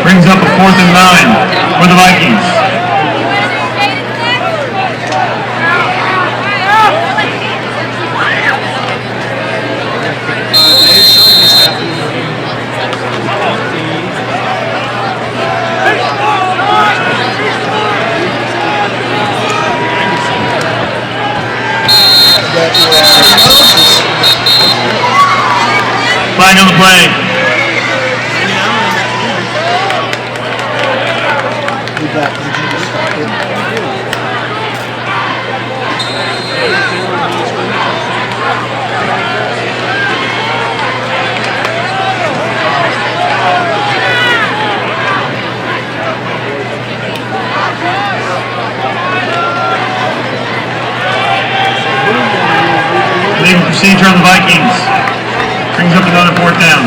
Brings up a 4th and 9 for the Vikings. Flag on the play. Legal procedure on the Vikings. Brings up another 4th down.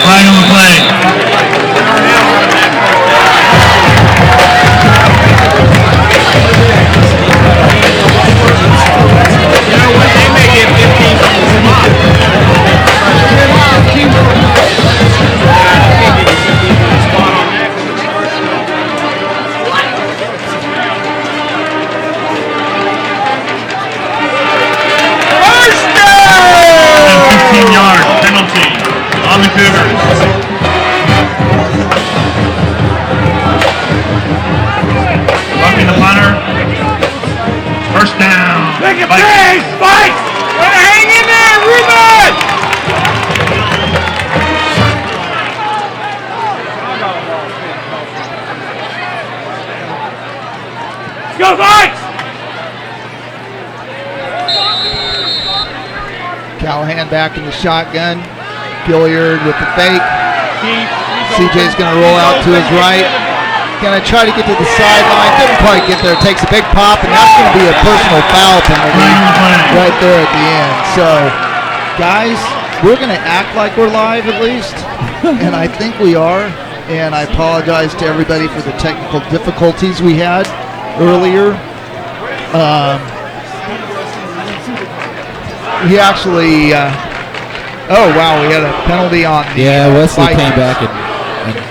Flag on the play. On the Cougars. Bucking the punter. 1st down. Take a break, Spike! Hang in there, Ruben! Let's go, Vikes! Callahan back in the shotgun. Gilliard with the fake. CJ's going to roll out to his right. Going to try to get to the sideline. Didn't quite get there. Takes a big pop, and that's going to be a personal foul penalty right there at the end. So, guys, we're going to act like we're live at least, and I think we are. And I apologize to everybody for the technical difficulties we had earlier. He actually... oh, wow, we had a penalty on the Wesley Vikings. came back and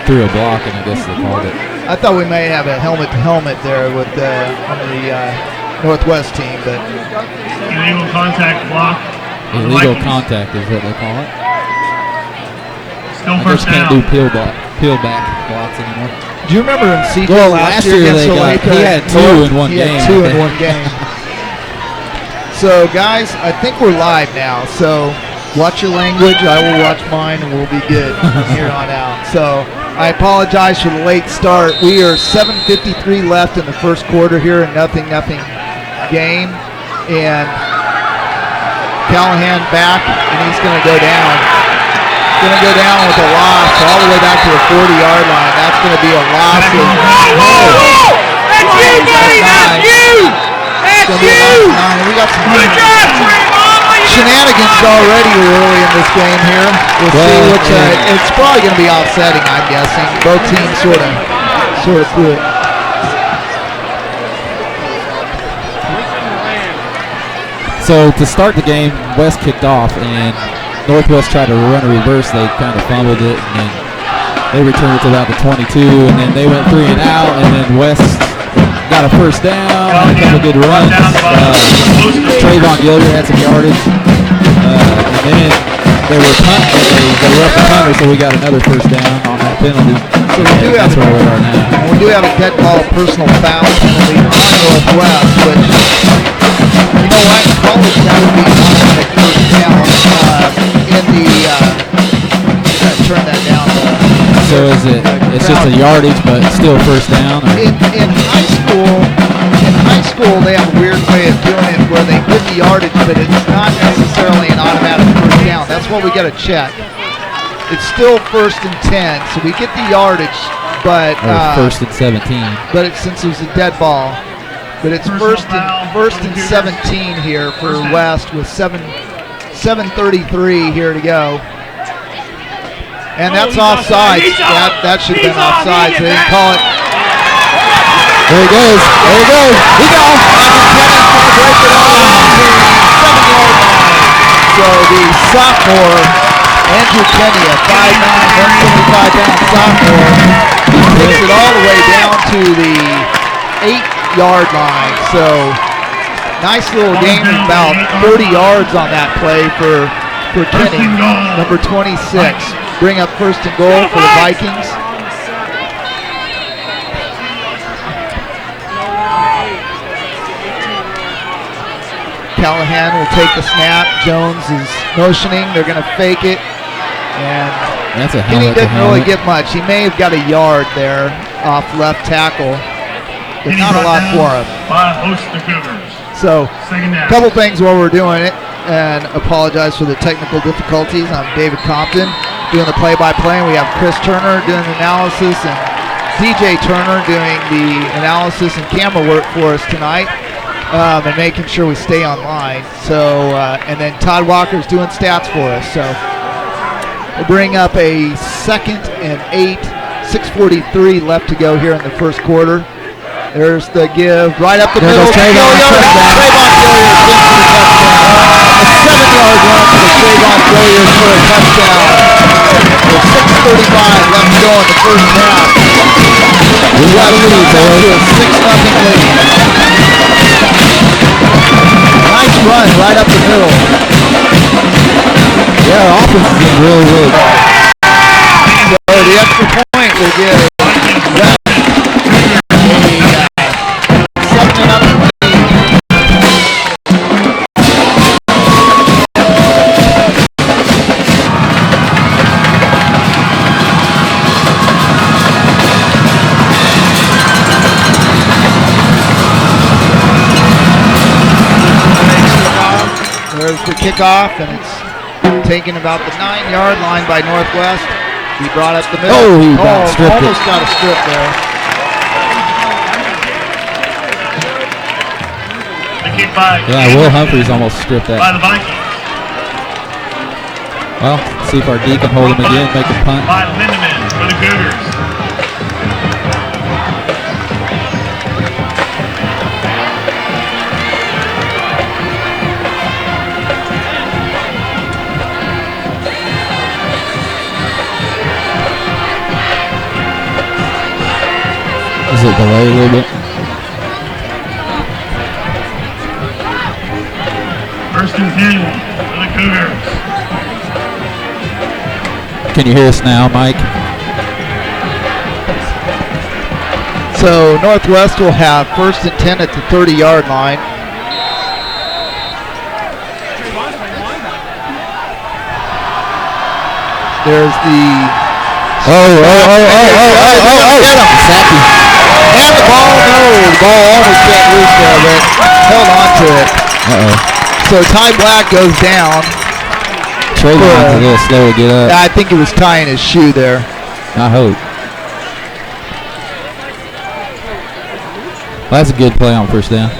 threw a block, and I guess they called it. I thought we may have a helmet-to-helmet there with on the Northwest team, but... Illegal contact block. Illegal contact is what they call it. Still I first just can't down. do peel back blocks anymore. Do you remember when CJ last year against he had two in one game. He had two in one game. So, guys, I think we're live now, so... Watch your language, I will watch mine, and we'll be good from here on out. So I apologize for the late start. We are 7:53 left in the first quarter here, and nothing game. And Callahan back, and he's going to go down. Going to go down with a loss all the way back to the 40-yard line. That's going to be a loss of... That's you, buddy! That's you! That's you! We got some good shenanigans already early in this game here. We'll see which it's probably going to be offsetting, I'm guessing. Both teams sort of threw it. So to start the game, West kicked off, and Northwest tried to run a reverse. They kind of fumbled it, and then they returned it to about the 22, and then they went 3 and out, and then West got a first down, a couple good runs. Trayvon Gilliard had some yardage, and then they were up the punter, so we got another first down on that penalty. So that's where we are now. We do have a dead ball personal foul penalty on Northwest, which, you know what, college that would be automatic first down in the, turn that down. So is it? It's just a yardage, but still first down. Or? In high school, they have a weird way of doing it where they give the yardage, but it's not necessarily an automatic first down. That's what we got to check. It's still 1st and 10, so we get the yardage, but first and 17. But since it was a dead ball, but it's first and 17 here for West with 7 7:33 here to go. And that's offsides. That should have been offsides. They didn't call it. There he goes. There he goes. He got off. So the sophomore, Andrew Kenny, a 5'9", 175-pound sophomore, takes it all the way down to the 8-yard line. So nice little gain, about 30 yards on that play for Kenny, number 26. Bring up first and goal for the Vikings. Callahan will take the snap. Jones is motioning. They're going to fake it. And That's a Kenny helmet. didn't really get much. He may have got a yard there off left tackle, but not a lot for him. Host the Cougars. So, Second down. a couple things while we're doing it, and apologize for the technical difficulties. I'm David Compton doing the play-by-play, and we have Chris Turner doing the analysis and DJ Turner doing the analysis and camera work for us tonight, and making sure we stay online. So, and then Todd Walker's doing stats for us. So we'll bring up a 2nd and 8, 6:43 left to go here in the first quarter. There's the give right up the middle. Trayvon Trayvon Gilliard gets for the touchdown. A 7-yard run for Trayvon Gilliard for a touchdown. With 6:35 left to go in the first half. We got a lead, boys. 6-0 lead. Nice run right up the middle. Yeah, our offense is doing really, really good. So the extra point will give them a 7-0 lead. There's the kickoff, and it's taken about the 9-yard line by Northwest. He brought up the middle. Oh, he got stripped. Almost got a strip there. The kick by Yeah, Will Humphreys almost stripped by that. the Vikings. Well, see if our D can hold him again, make a punt. By Lindemann for the Cougars. Is it delayed a little bit? First and 10 for the Cougars. Can you hear us now, Mike? So Northwest will have first and 10 at the 30-yard line. There's the Sappy. and the ball. No, the ball almost got loose there, but held on to it. Uh-oh. So Ty Black goes down. Trayvon's a little slow to get up. I think he was tying his shoe there. I hope. Well, that's a good play on first down.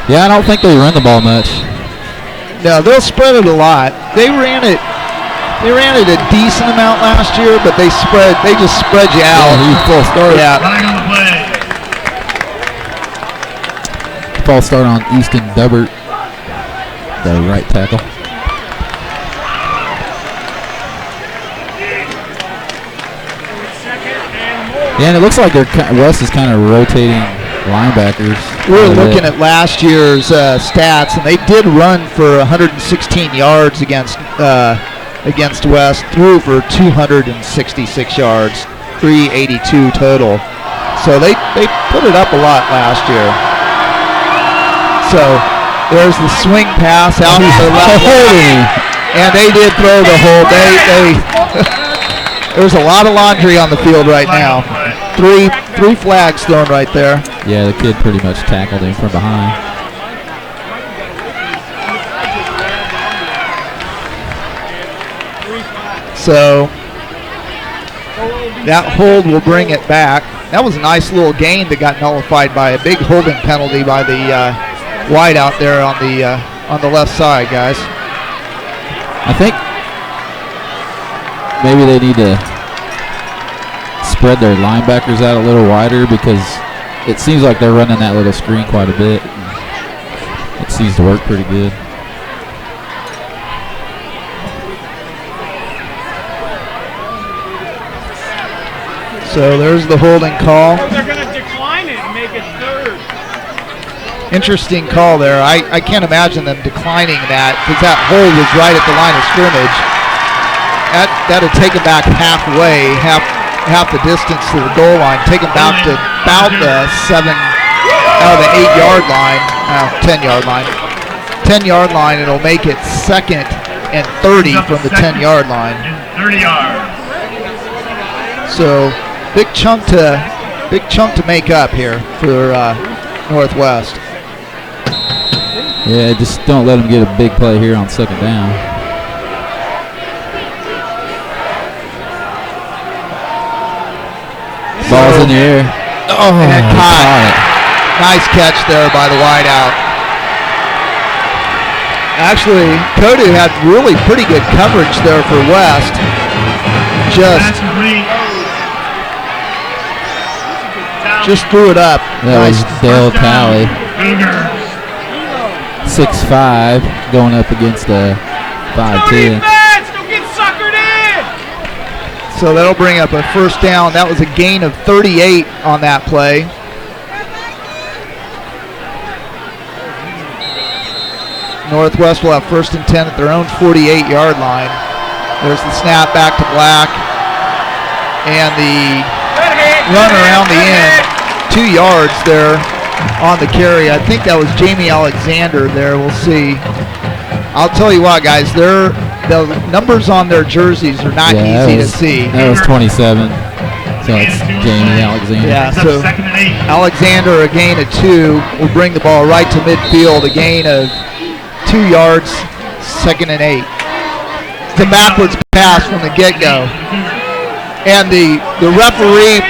Yeah, I don't think they run the ball much. No, they'll spread it a lot. They ran it a decent amount last year, but they just spread you out. Yeah, he full start. Yeah. Flag on the play. False start on Easton Dubbert, the right tackle. Yeah, and it looks like West is kind of rotating linebackers. We were looking at last year's stats, and they did run for 116 yards against West, threw for 266 yards, 382 total. So they put it up a lot last year. So there's the swing pass out to the left, and they did throw the hold. There's a lot of laundry on the field right now. Three flags thrown right there. Yeah, the kid pretty much tackled him from behind. So that hold will bring it back. That was a nice little gain that got nullified by a big holding penalty by the wide out there on the left side, guys. I think maybe they need to spread their linebackers out a little wider because it seems like they're running that little screen quite a bit. It seems to work pretty good. So there's the holding call. They're going to decline it and make it third. Interesting call there. I can't imagine them declining that because that hold was right at the line of scrimmage. That'd take them back halfway, half the distance to the goal line, take them back to about the 8-yard line, 10-yard line. 10-yard line, it'll make it 2nd and 30 from the 10-yard line. 30 yards. So big chunk to make up here for Northwest. Yeah, just don't let them get a big play here on 2nd down. Ball's in the air. Oh, and caught it. Nice catch there by the wideout. Actually, Kodu had really pretty good coverage there for West. Just threw it up. That nice. was Dale Talley. 6'5", going up against a 5'10". Don't get suckered in! So that'll bring up a first down. That was a gain of 38 on that play. Northwest will have 1st and 10 at their own 48-yard line. There's the snap back to Black. And the run around the end. 2 yards there on the carry. I think that was Jamie Alexander there. We'll see. I'll tell you what, guys. The numbers on their jerseys are not easy to see. That was 27. So it's Jamie Alexander. Yeah, so Alexander, a gain of 2, will bring the ball right to midfield. A gain of 2 yards, 2nd and 8. It's a backwards pass from the get-go. And the referee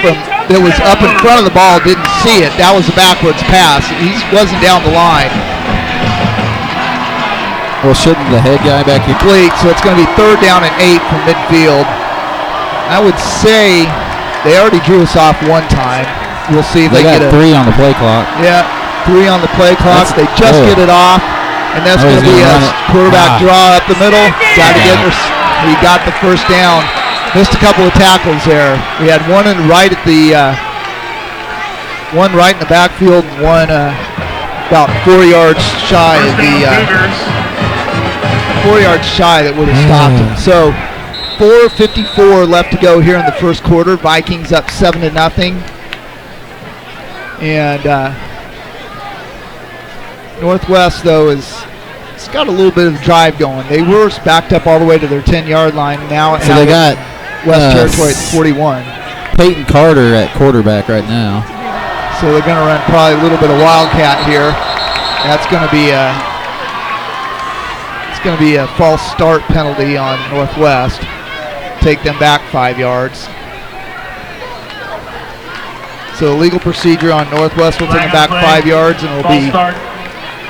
that was up in front of the ball didn't see it. That was a backwards pass. He wasn't down the line. Well, shouldn't the head guy back here? Complete, so it's going to be 3rd down and 8 from midfield. I would say they already drew us off one time. We'll see if they got get 3 on the play clock. Yeah, 3 on the play clock. They just get it off, and that's going to be a quarterback draw up the middle. Got to get there. He got the first down. Missed a couple of tackles there. We had one in right at the one right in the backfield, one about 4 yards shy of the 4 yards shy that would have stopped him. So 4:54 left to go here in the first quarter. Vikings up 7-0, and Northwest though it's got a little bit of drive going. They were backed up all the way to their 10-yard line. Now so they got West Territory at 41. Peyton Carter at quarterback right now. So they're going to run probably a little bit of wildcat here. That's going to be a false start penalty on Northwest. Take them back 5 yards. So legal procedure on Northwest will take them back 5 yards, and it'll be start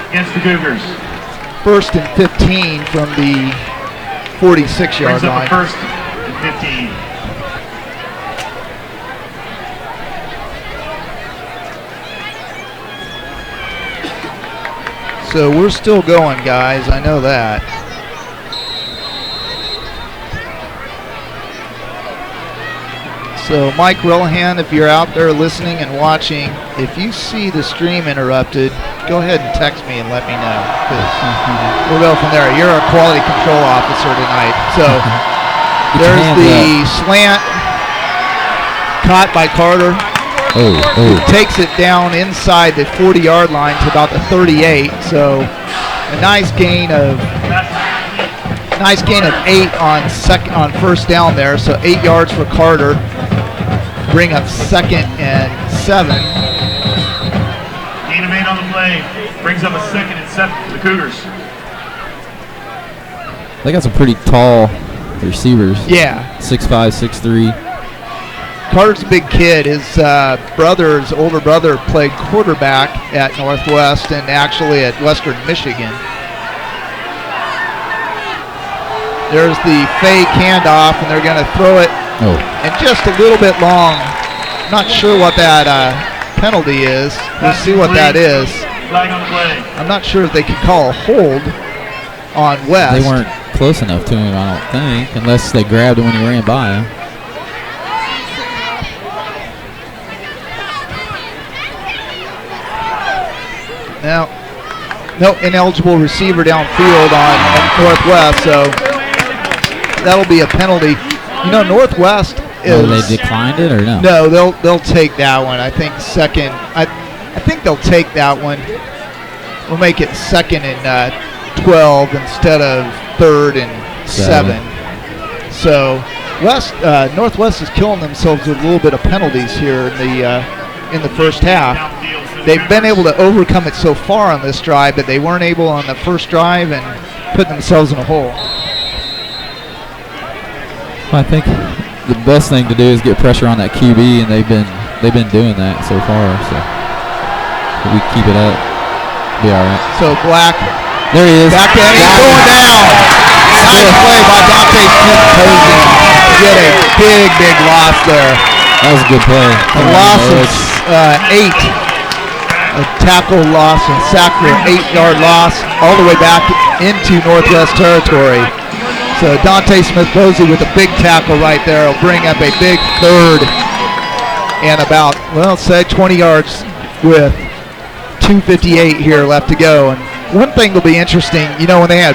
against the Cougars. 1st and 15 from the 46-yard line. 1st and 15. So we're still going, guys. I know that. So Mike Relihan, if you're out there listening and watching, if you see the stream interrupted, go ahead and text me and let me know. We'll go from there. You're a quality control officer tonight. So there's the slant caught by Carter. Takes it down inside the 40-yard line to about the 38. So a nice gain of 8 on first down there. So 8 yards for Carter. Bring up 2nd and 7. Gain of 8 on the play. Brings up a 2nd and 7 for the Cougars. They got some pretty tall receivers. Yeah. 6'5", 6'3". Carter's a big kid. His older brother played quarterback at Northwest and actually at Western Michigan. There's the fake handoff, and they're going to throw it and just a little bit long. Not sure what that penalty is. We'll see what that is. Flag on the play. I'm not sure if they could call a hold on West. They weren't close enough to him, I don't think, unless they grabbed him when he ran by him. Now, no ineligible receiver downfield on Northwest, so that'll be a penalty. You know, Northwest is. They declined it or no? No, they'll take that one. I think second. I think they'll take that one. We'll make it 2nd and 12 instead of 3rd and 7. So Northwest is killing themselves with a little bit of penalties here in the first half. They've been able to overcome it so far on this drive, but they weren't able on the first drive and put themselves in a hole. I think the best thing to do is get pressure on that QB, and they've been doing that so far. So if we keep it up, be all right. So Black, there he is. Back in, he's going down. Nice play by Dante Smith-Posey. Get a big loss there. That was a good play. A loss of 8. A tackle loss and sack for an 8-yard loss all the way back into Northwest territory. So Dante Smith-Posey with a big tackle right there will bring up a big 3rd and about, say 20 yards with 2:58 here left to go. And one thing will be interesting, when they had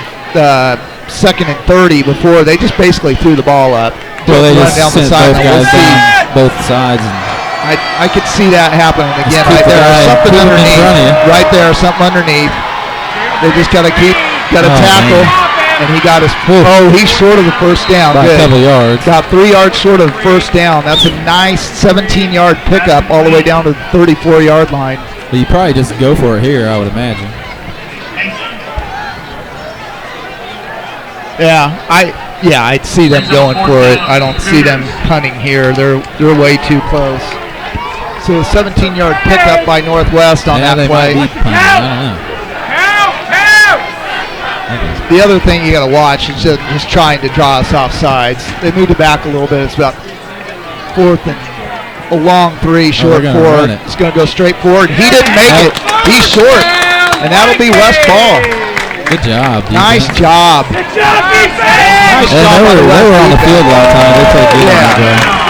2nd and 30 before, they just basically threw the ball up. Well, they just down the sent side. both guys down both sides. And I could see that happening again keep right the there. guy, Something put him in underneath. front of you. Right there, something underneath. They just got to tackle. Man. And he got his, he's short of the first down. About Good. a couple yards. About 3 yards short of first down. That's a nice 17-yard pickup all the way down to the 34-yard line. But you probably just go for it here, I would imagine. I'd see them going for it. I don't see them punting here. They're way too close. So a 17-yard pickup by Northwest on that they play. might be punting. I don't know. The other thing you got to watch is just trying to draw us off sides. They moved it back a little bit. It's about 4th and a long 3, short 4. It's going to go straight forward. He didn't make it. He's short, and that'll be West ball. Good job. Defense. Nice job. Good job, defense! Nice Yeah, job. they were on the field a lot of time. They played good on that drive.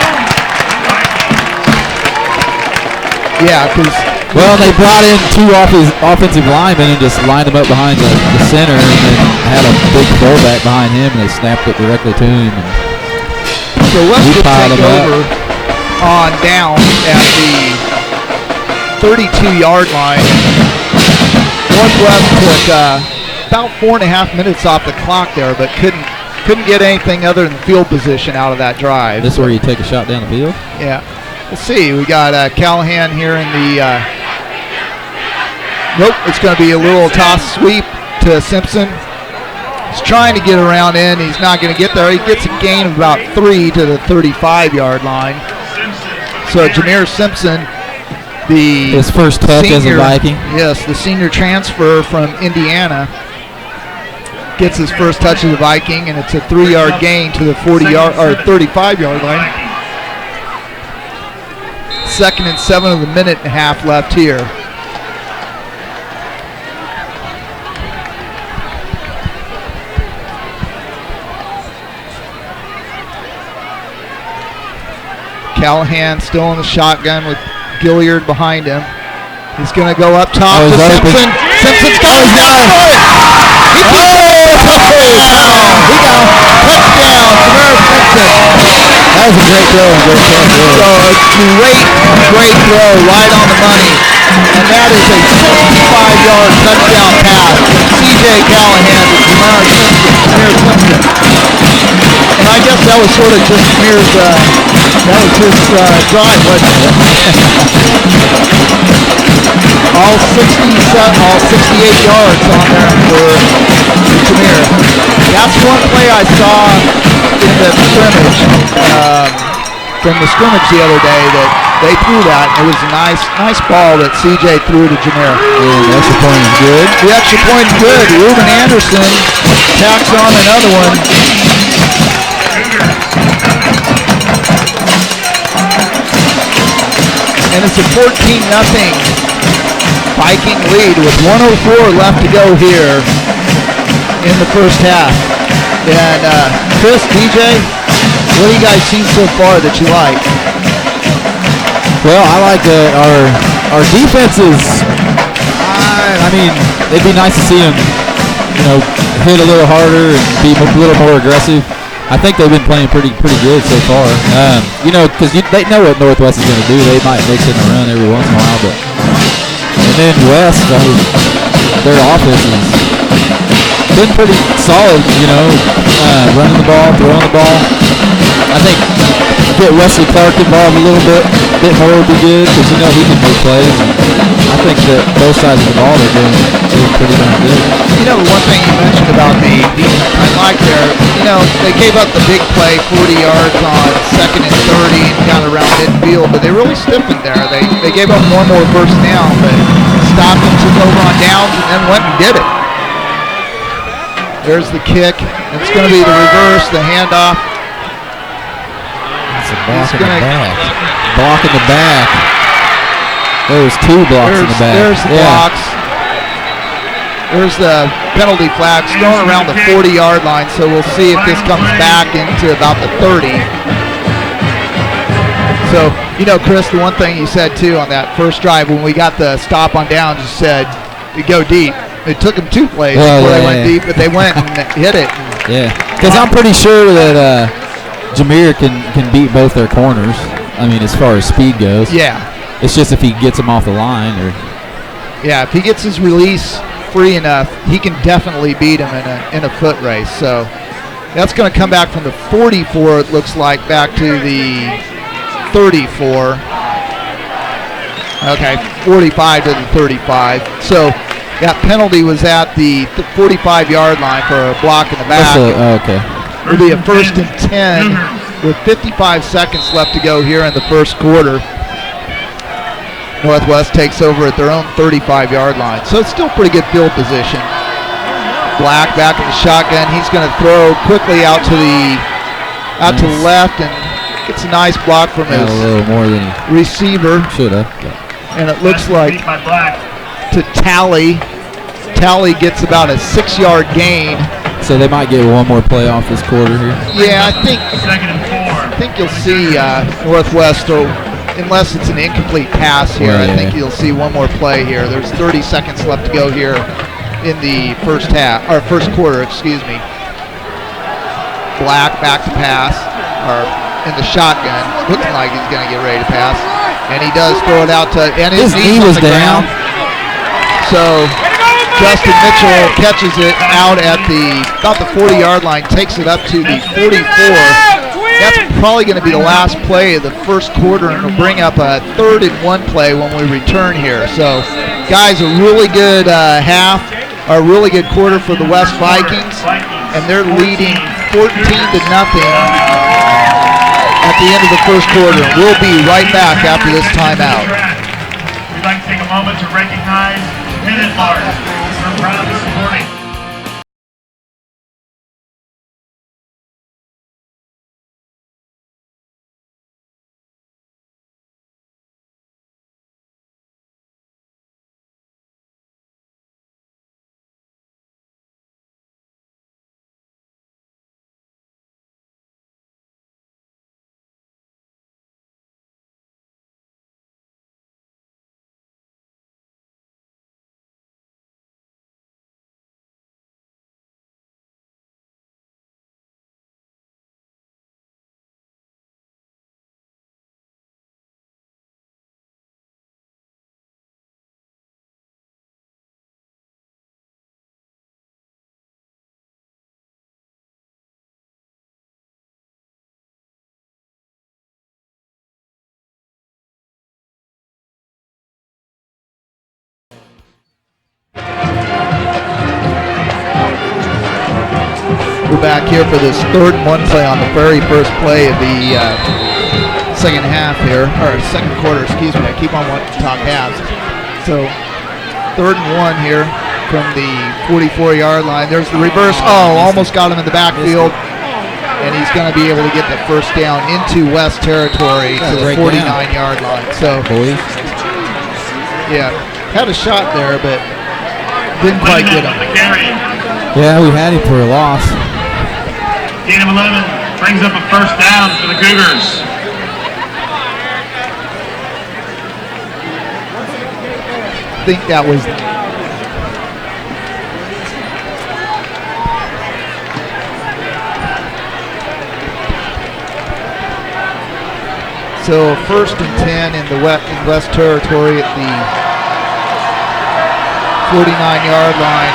Yeah, because Well, they brought in 2 offensive linemen and just lined them up behind the center, and then had a big fullback behind him, and they snapped it directly to him. And so West we will piled take them up. over on down at the 32-yard line. Northwest took about 4.5 minutes off the clock there, but couldn't get anything other than field position out of that drive. This is where you take a shot down the field? Yeah. We'll see. We got Callahan here in the nope, it's going to be a little toss sweep to Simpson. He's trying to get around in. He's not going to get there. He gets a gain of about 3 to the 35-yard line. So Jameer Simpson, his first touch as a Viking. Yes, the senior transfer from Indiana, gets his first touch as a Viking, and it's a 3-yard gain to the 40-yard or 35-yard line. 2nd and 7 with a minute and a half left here. Callahan still in the shotgun with Gilliard behind him. He's going to go up top to Simpson. Simpson's got his down for it. He got touchdown. Jameer Simpson. That was a great throw and great catch. So a great throw right on the money. And that is a 65-yard touchdown pass. C.J. Callahan to Jameer Simpson. And I guess that was sort of just Jameer's, that was his drive, wasn't it? All 68 yards on there for Jameer. That's one play I saw in the scrimmage. from the scrimmage the other day that they threw that. It was a nice ball that CJ threw to Jameer. And the extra point is good. The extra point is good. Ruben Anderson tacks on another one. And it's a 14-0 Viking lead with 1:04 left to go here in the first half. And Chris, DJ, what have you guys seen so far that you like? Well, I like our defenses. I mean, it'd be nice to see them, hit a little harder and be a little more aggressive. I think they've been playing pretty good so far. Because they know what Northwest is going to do. They might mix in a run every once in a while, and then West, I mean, their offense has been pretty solid. Running the ball, throwing the ball. I think get Wesley Clark involved a little bit more would be good because he can make plays. And I think that both sides of the ball are doing pretty darn good. One thing you mentioned about the defense I like there, they gave up the big play, 40 yards on 2nd and 30 and got around midfield, but they really stiffened there. They gave up one more first down, but stopped and took over on downs and then went and did it. There's the kick. It's going to be the reverse, the handoff. It's a block in the back. Block in the back. There's two blocks in the back. There's the blocks. There's the penalty flags thrown around the 40-yard line, so we'll see if this comes back into about the 30. So, Chris, the one thing you said, too, on that first drive when we got the stop on downs, you said, you go deep. It took them 2 plays before they went deep, but they went and hit it. Yeah, because I'm pretty sure that Jameer can beat both their corners. I mean, as far as speed goes. Yeah. It's just if he gets them off the line. Yeah, if he gets his release free enough, he can definitely beat him in a foot race. So that's going to come back from the 44, it looks like, back to the 34. Okay, 45 to the 35. So that penalty was at the 45-yard line for a block in the back. Okay. It'll be a 1st and 10 with 55 seconds left to go here in the first quarter. Northwest takes over at their own 35-yard line. So it's still pretty good field position. Black back in the shotgun. He's going to throw quickly out to the left and gets a nice block from his a little more than receiver. Should have. And it looks like to Tally. Tally gets about a 6-yard gain. So they might get one more play off this quarter here. Yeah, I think you'll see Northwest, unless it's an incomplete pass here, I think you'll see one more play here. There's 30 seconds left to go here in the first quarter, excuse me. Black back to pass, or in the shotgun, looking like he's going to get ready to pass. And he does throw it out to, and his knee was down. So Justin Mitchell catches it out at about the 40-yard line, takes it up to the 44. That's probably going to be the last play of the first quarter, and it'll bring up a 3rd and 1 play when we return here. So, guys, a really good half, a really good quarter for the West Vikings, and they're leading 14-0 at the end of the first quarter. We'll be right back after this timeout. We'd like to take a moment to recognize Minute Mark. We're proudly supporting. We're back here for this 3rd and 1 play on the very first play of the second half here, or second quarter, excuse me. I keep on wanting to talk halves. So 3rd and 1 here from the 44-yard line. There's the reverse. Oh, almost got him in the backfield. And he's going to be able to get the first down into West territory to the 49-yard line. So, yeah, had a shot there, but didn't quite get him. Yeah, we had him for a loss. Gain of 11 brings up a first down for the Cougars. I think that was so 1st and 10 in the West territory at the 49-yard line.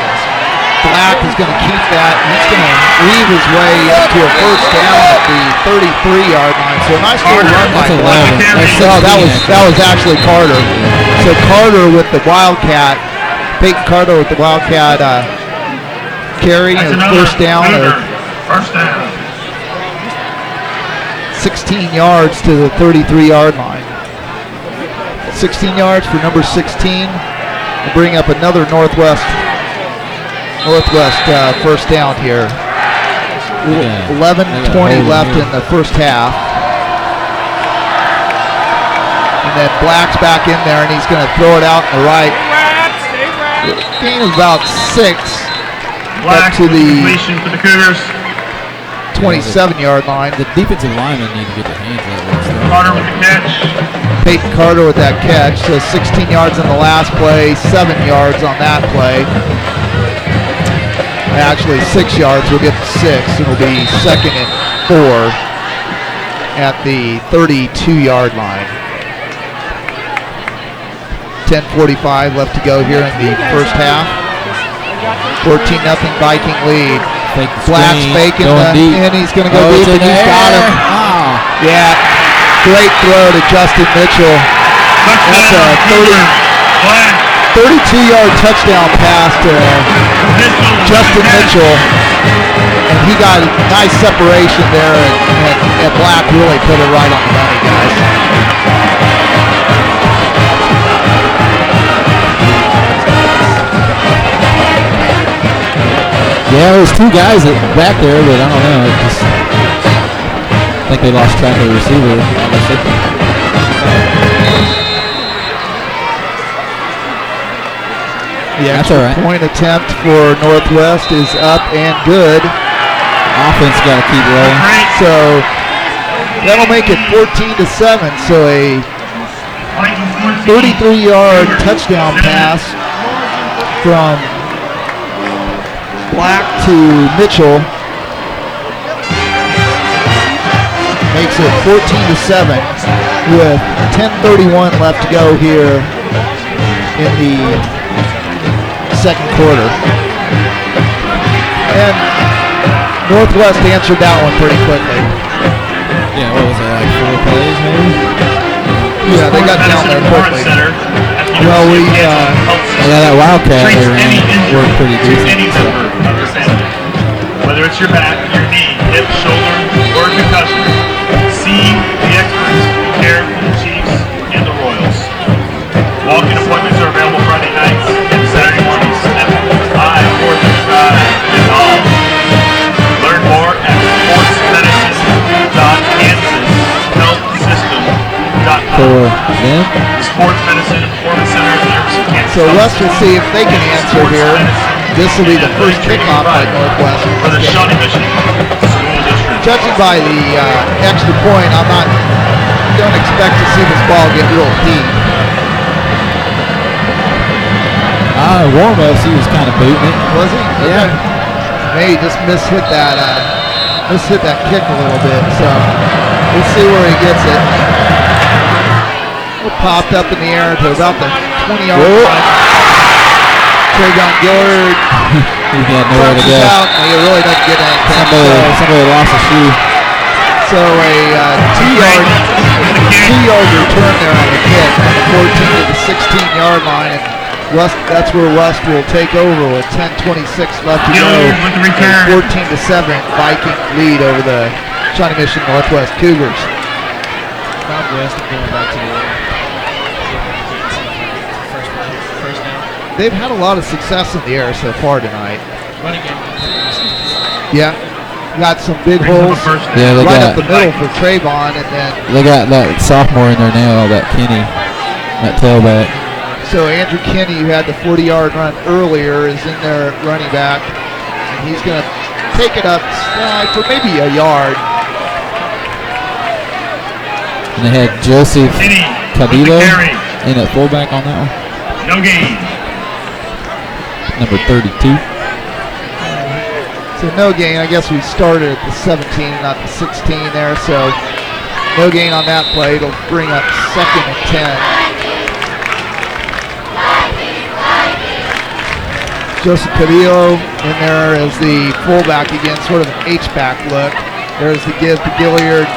Black is going to keep that. He's going to weave his way up to a first down at the 33-yard line. So a nice little run by Black. Oh, that was actually Carter. So Carter with the Wildcat, Peyton Carter with the Wildcat carry and first down. First down. 16 yards to the 33-yard line. 16 yards for number 16. We'll bring up another Northwest first down here. 11:20 left in the first half. And then Black's back in there, and he's going to throw it out in the right. Gain of about 6 Black up to the completion for the Cougars. 27-yard line. The defensive linemen need to get their hands on this. Carter with the catch. Peyton Carter with that catch. So 16 yards on the last play, 7 yards on that play. Actually 6 yards. We'll get to 6. It'll be 2nd and 4 at the 32-yard line. 10:45 left to go here in the first half. 14-0 Viking lead. Black's faking and he's going to go deep, and he's got him. Yeah, great throw to Justin Mitchell. That's a 32-yard touchdown pass to Justin Mitchell, and he got a nice separation there, and Black really put it right on the money, guys. Yeah, there's 2 guys back there, but I don't know. I think they lost track of the receiver. The That's extra all right. point attempt for Northwest is up and good. Offense got to keep rolling. So that'll make it 14-7. So a 33-yard touchdown pass from Black to Mitchell makes it 14-7 with 10:31 left to go here in the second quarter. And Northwest answered that one pretty quickly. Yeah, what was it, like 4 plays maybe? Yeah, they got down there quickly. Well, that Wildcat they ran worked pretty decent. Any member of the family, whether it's your back, your knee, hip, shoulder, or concussion, see the experts who care for the Chiefs and the Royals. Walk-in appointments are available Friday nights and Saturday mornings at 5:45 and all. Learn more at sportsmedicine.kansashealthsystem.com. For them? Sports Medicine and Performance Center of the University of Kansas. So West will see if they can answer here. This will be the first kickoff by Northwest. For the Shawnee Mission School District. Judging by the extra point, don't expect to see this ball get real deep. Warm-ups, he was kind of booting it. Was he? Yeah. May just mishit that kick a little bit. So we'll see where he gets it. It popped up in the air to about the 20-yard line. Tragon Gillard. He's got nowhere to go. Out, and he really doesn't get anything. Somebody lost a shoe. So a 2-yard return there on the kick from the 14 to the 16-yard line. And that's where West will take over with 10:26 left to go. 14-7 Viking lead over the Shawnee Mission Northwest Cougars. Now Northwest and going back to the first down. They've had a lot of success in the air so far tonight. Running game. Yeah, got some big Brings up a holes first down. Yeah, they right got up the middle for Trayvon, and then they got that sophomore in there now, that Kenny, that tailback. so Andrew Kinney, who had the 40-yard run earlier, is in there running back, and he's going to take it up for maybe a yard. And they had Joseph Kenny with the Cadillo carry. in at fullback on that one, No gain. number 32. So no gain. I guess we started at the 17, not the 16 there. So no gain on that play. It'll bring up 2nd and 10. Joseph Cadillo in there as the fullback again, sort of an H-back look. There's the give to Gilliard.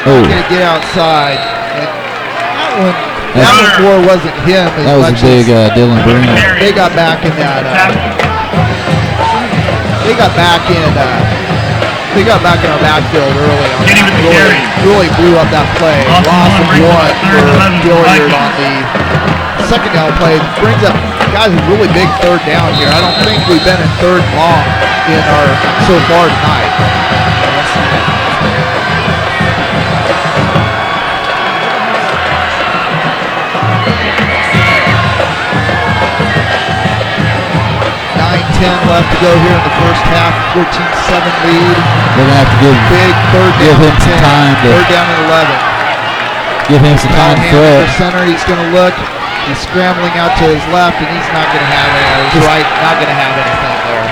Oh, Going to get outside. And that one more wasn't him as that was a much big as Dylan Breen. they got back in that. They got back in our backfield early on. Kenny with the Really, carry. really blew up that play. Loss Loss of of one, one third for and 11 for Gilliard Vikings. on the second down play. Brings up guys a really big third down here. I don't think we've been in third and long in our so far tonight. 9-10 left to go here in the first half. 14-7 lead. They're gonna have to Big third give down him and some 10. time to Third down and 11. give him some time to Hand throw. for center. He's going to look. He's scrambling out to his left, and he's not going to have it. His right, not going to have anything there.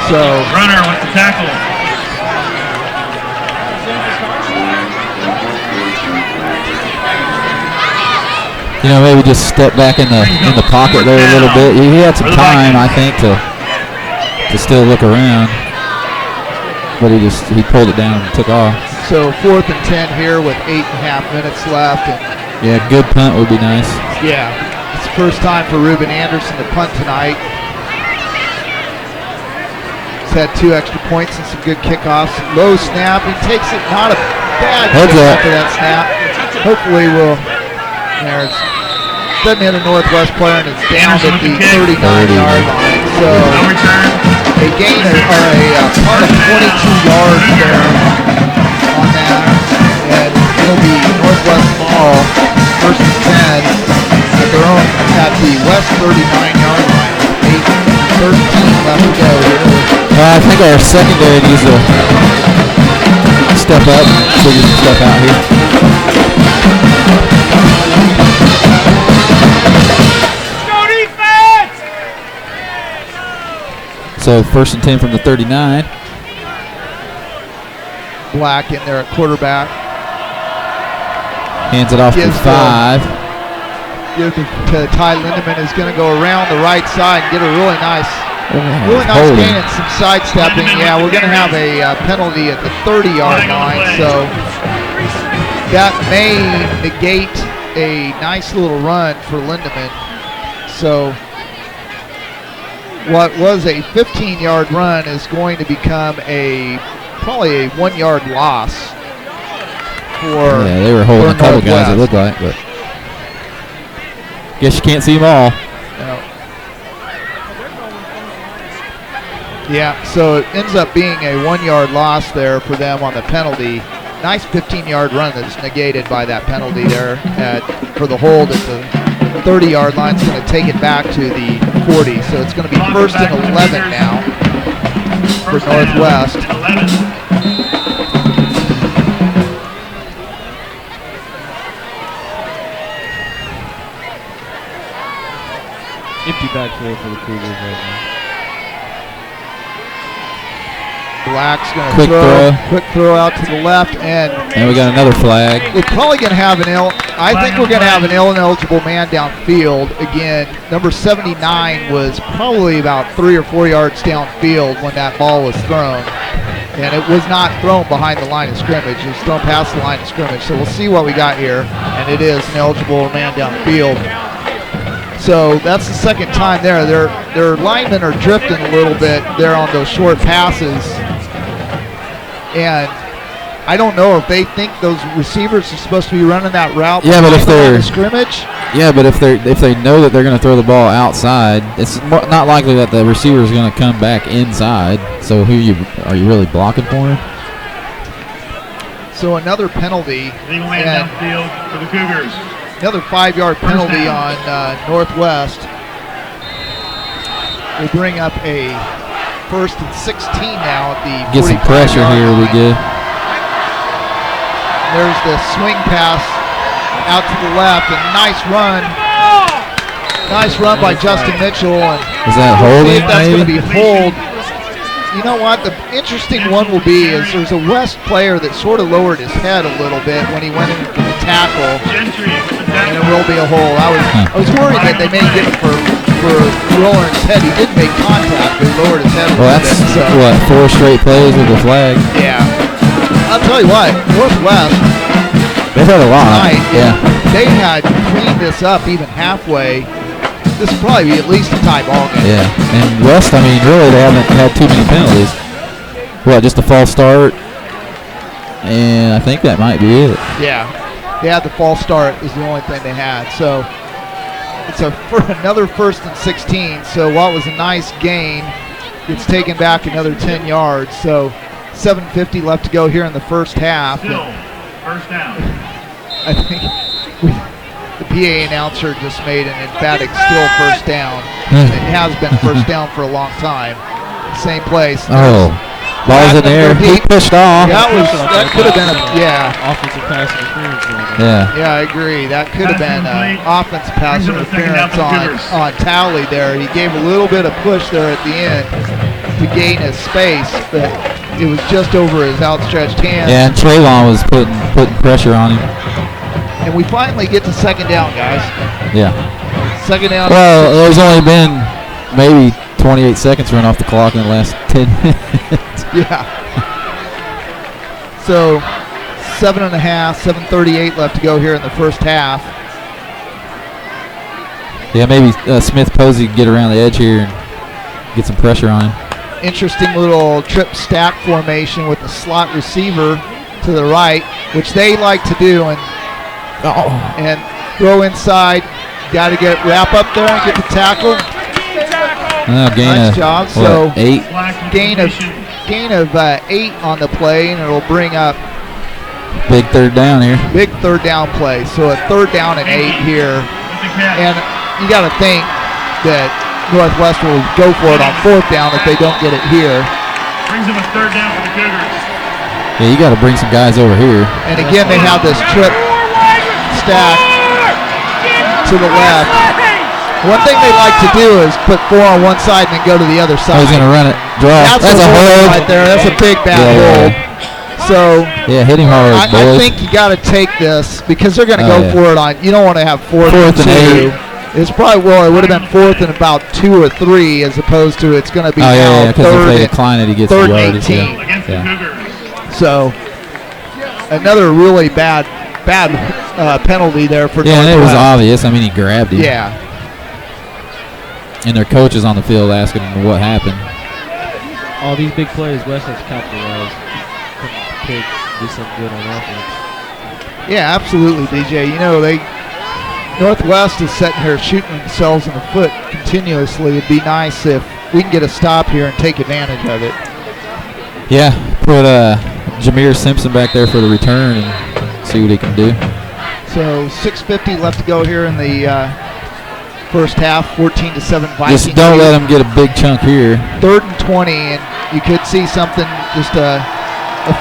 So Runner with the tackle. You know, maybe just step back in the pocket there a little bit. He had some time, I think, to still look around, but he pulled it down and took off. So 4th and 10 here with 8.5 minutes left. And Yeah, good punt would be nice. yeah, it's the first time for Ruben Anderson to punt tonight. He's had 2 extra points and some good kickoffs. Low snap. He takes it. Not a bad Heads kick up. after that snap. Hopefully we'll. There's doesn't hit a Northwest player, and it's down at the 39-yard line. So No return. a gain or a part of 22 yards there on that, and it'll be Northwest Small first and 10 at their own at the West 39-yard line. 8:13 left to go here. I think our secondary needs to step up, figure some stuff out here. Go defense! So 1st and 10 from the 39. Black in there at quarterback. Hands it off to Gives 5. Give it to Ty Lindemann, who's going to go around the right side and get a really nice Oh, nice holding. gain and some sidestepping. Yeah, we're going to have a penalty at the 30-yard line, so that may negate a nice little run for Lindemann. So what was a 15-yard run is going to become probably a 1-yard loss for Yeah, they were holding a couple guys, it Northwest. looked like, but guess you can't see them all. Yeah, so it ends up being a 1-yard loss there for them on the penalty. Nice 15-yard run that's negated by that penalty there for the hold at the 30-yard line. It's going to take it back to the 40, so it's going to be 1st and 11 now for Northwest. 11. Empty backfield for the Cougars right now. Black's going to Quick throw. quick throw out to the left, and And we got another flag. we're probably going to have I think we're going to have an ineligible man downfield. Again, number 79 was probably about 3 or 4 yards downfield when that ball was thrown. And it was not thrown behind the line of scrimmage. It was thrown past the line of scrimmage. So we'll see what we got here. And it is an eligible man downfield. So that's the second time there. Their linemen are drifting a little bit there on those short passes. And I don't know if they think those receivers are supposed to be running that route. Yeah, but if behind the line they're- of scrimmage, Yeah, but if they know that they're going to throw the ball outside, it's not likely that the receiver is going to come back inside. So are you really blocking for him? so another penalty, Legal man and downfield for the Cougars. another 5-yard penalty down. on Northwest. We'll bring up a 1st and 16 now at the Get some 45 pressure yard here. line. We good. There's the swing pass out to the left, and nice run. Nice run by Justin Mitchell. And Is that see holding? if that's going to Maybe. be hold. You know what? The interesting one will be is there's a West player that sort of lowered his head a little bit when he went in for the tackle, Gentry with the and tackle. it will be a hole. I was worried that they may get him for lowering his head. He did make contact, but he lowered his head a Well, little that's bit. So, what 4 straight plays with the flag. yeah. I'll tell you what, Northwest They've had a lot. tonight, Yeah. they had cleaned this up even halfway. This will probably be at least a tie ball game. Yeah. And West, I mean, really, they haven't had too many penalties. What, just a false start? And I think that might be it. Yeah, they had the false start is the only thing they had. So it's for another 1st and 16. So what was a nice gain, it's taken back another 10 yards. So 7:50 left to go here in the first half. Still, And first down. I think the PA announcer just made an emphatic still first down. And it has been first down for a long time. Same place. Oh. Ball's in there. He pushed off. That could have been Offensive pass interference. Yeah. Yeah, I agree. That could have been Pass offensive pass Brings up the second down interference for the on Talley there. He gave a little bit of push there at the end to gain his space, but it was just over his outstretched hand. Yeah, and Traylon was putting pressure on him. And we finally get to second down, guys. Yeah. Second down. Well, there's only been maybe 28 seconds run off the clock in the last 10 minutes. Yeah. So 7.5, 7:38 left to go here in the first half. Yeah, maybe Smith Posey can get around the edge here and get some pressure on him. Interesting little trip stack formation with the slot receiver to the right, which they like to do, and throw inside. Got to wrap up there and get the tackle. Gain Nice of, job. what, So 8? Flag gain of completion. 8 on the play, and it'll bring up Big third down here. big third down play. So a 3rd down and 8 here, With the catch. and you got to think that Northwest will go for it on 4th down if they don't get it here. Brings him a 3rd down for the Cougars. Yeah, you got to bring some guys over here. And again, they have this trip stack to the left. One thing they like to do is put 4 on one side and then go to the other Oh, side. he's going to run it. Draw. That's a hold right there. That's a big bad hold. So Yeah, hit him hard, I boys. think you got to take this because they're going to Oh, go yeah. for it on. You don't want to have 4th Fourth and 2. 8. It's probably it would have been 4th and about 2 or 3 as opposed to it's going to be Oh, now yeah, because if 3rd they and decline it, he gets the 3rd and yardage. 18. Yeah. Against the Yeah. Cougars. So another really bad penalty there for Yeah, and it was Northwest. obvious. I mean, he grabbed him. Yeah. And their coach is on the field asking him what happened. All these big plays, West has capitalized. Couldn't pick, do something good on offense. Yeah, absolutely, DJ. You know, Northwest is sitting here shooting themselves in the foot continuously. It'd be nice if we can get a stop here and take advantage of it. Yeah, put Jameer Simpson back there for the return and see what he can do. So 6:50 left to go here in the first half. 14-7 Vikings. Just don't let him get a big chunk here. 3rd and 20, and you could see something, just a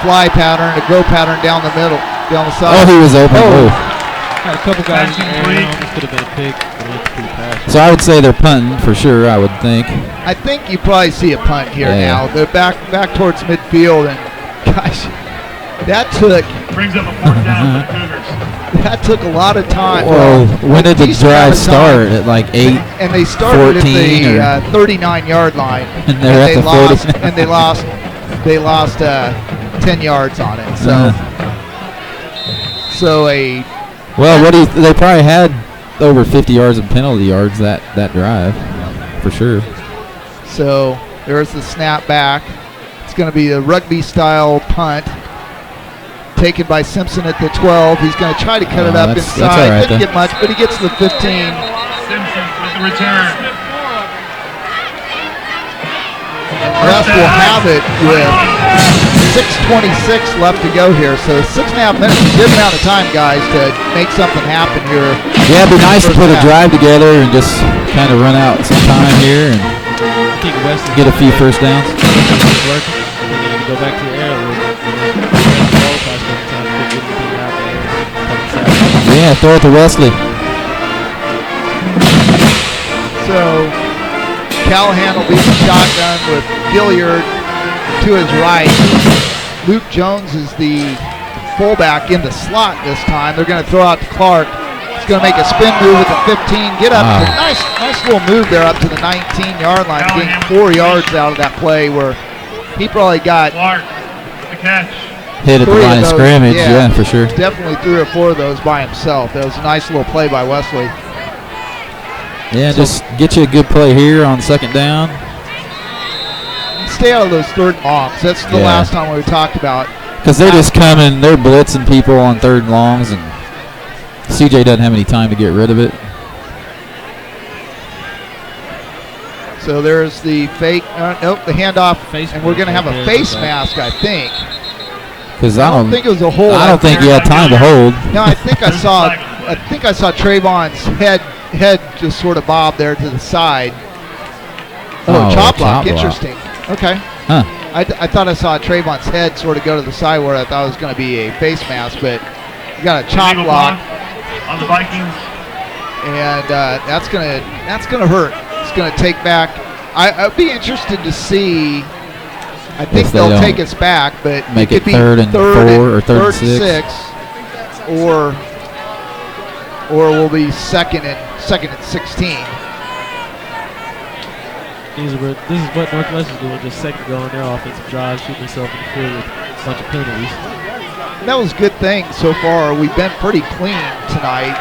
fly pattern, a go pattern down the middle, down the side. Oh, he was open. Oh. Oh. Had a couple guys in Passing the area. play. This could have been a pick. But it's pretty pass. So I would say they're punting for sure, I would think. I think you probably see a punt here Yeah. now. They're back towards midfield, and gosh, that took Brings up a 4th down for the Cougars. That took a lot of time. Well, when did the a decent amount drive of start? time. At like 8? And they started 14 at the 39-yard line. And they're at they the 40. lost, and they lost 10 yards on it. So Well, they probably had over 50 yards of penalty yards that drive, for sure. there's the snap back. It's going to be a rugby-style punt. taken by Simpson at the 12. He's going to try to cut it up that's inside. all right, Didn't though. get much, but he gets to the 15. Simpson with the return. West will have it with 6:26 left to go here. So 6.5 minutes, a good amount of time, guys, to make something happen here. Yeah, it'd be nice to First put a half. drive together and just kind of run out some time here and I think West is get a few first downs. working. And then you can go back to the air a little bit. Ball pass one time, get anything out there. Yeah, throw it to Wesley. So Callahan will be the shotgun with Gilliard to his right. Luke Jones is the fullback in the slot this time. They're going to throw out to Clark. He's going to make a spin move at the 15. Get up. Wow. Nice little move there up to the 19-yard line. Getting 4 yards out of that play where he probably got Clark with the catch. Hit at the 3 line of those. scrimmage, yeah, for sure. Definitely 3 or 4 of those by himself. That was a nice little play by Wesley. Yeah, just get you a good play here on second down. Stay out of those third and longs. That's the Yeah. last time we talked about. Because they're just coming, they're blitzing people on third and longs, and CJ doesn't have any time to get rid of it. So there's the fake, nope, the handoff, Face and we're going to have a mask. face mask, I think. Because I don't think it was a hold. I don't think he had time to hold. No, I think I saw Trayvon's head just sort of bob there to the side. Oh, chop block. Interesting. Okay. Huh. I thought I saw Trayvon's head sort of go to the side where I thought it was going to be a face mask, but you got a chop Illegal block, on the Vikings. and that's gonna hurt. It's gonna take back. I'd be interested to see. I think If they they'll don't take us back, but make it it could be third and 4 or third and 6. or we'll be second and 16. This is what Northwest is doing, just second go on their offensive drive, shooting themselves in the foot with a bunch of penalties. That was a good thing so far. We've been pretty clean tonight,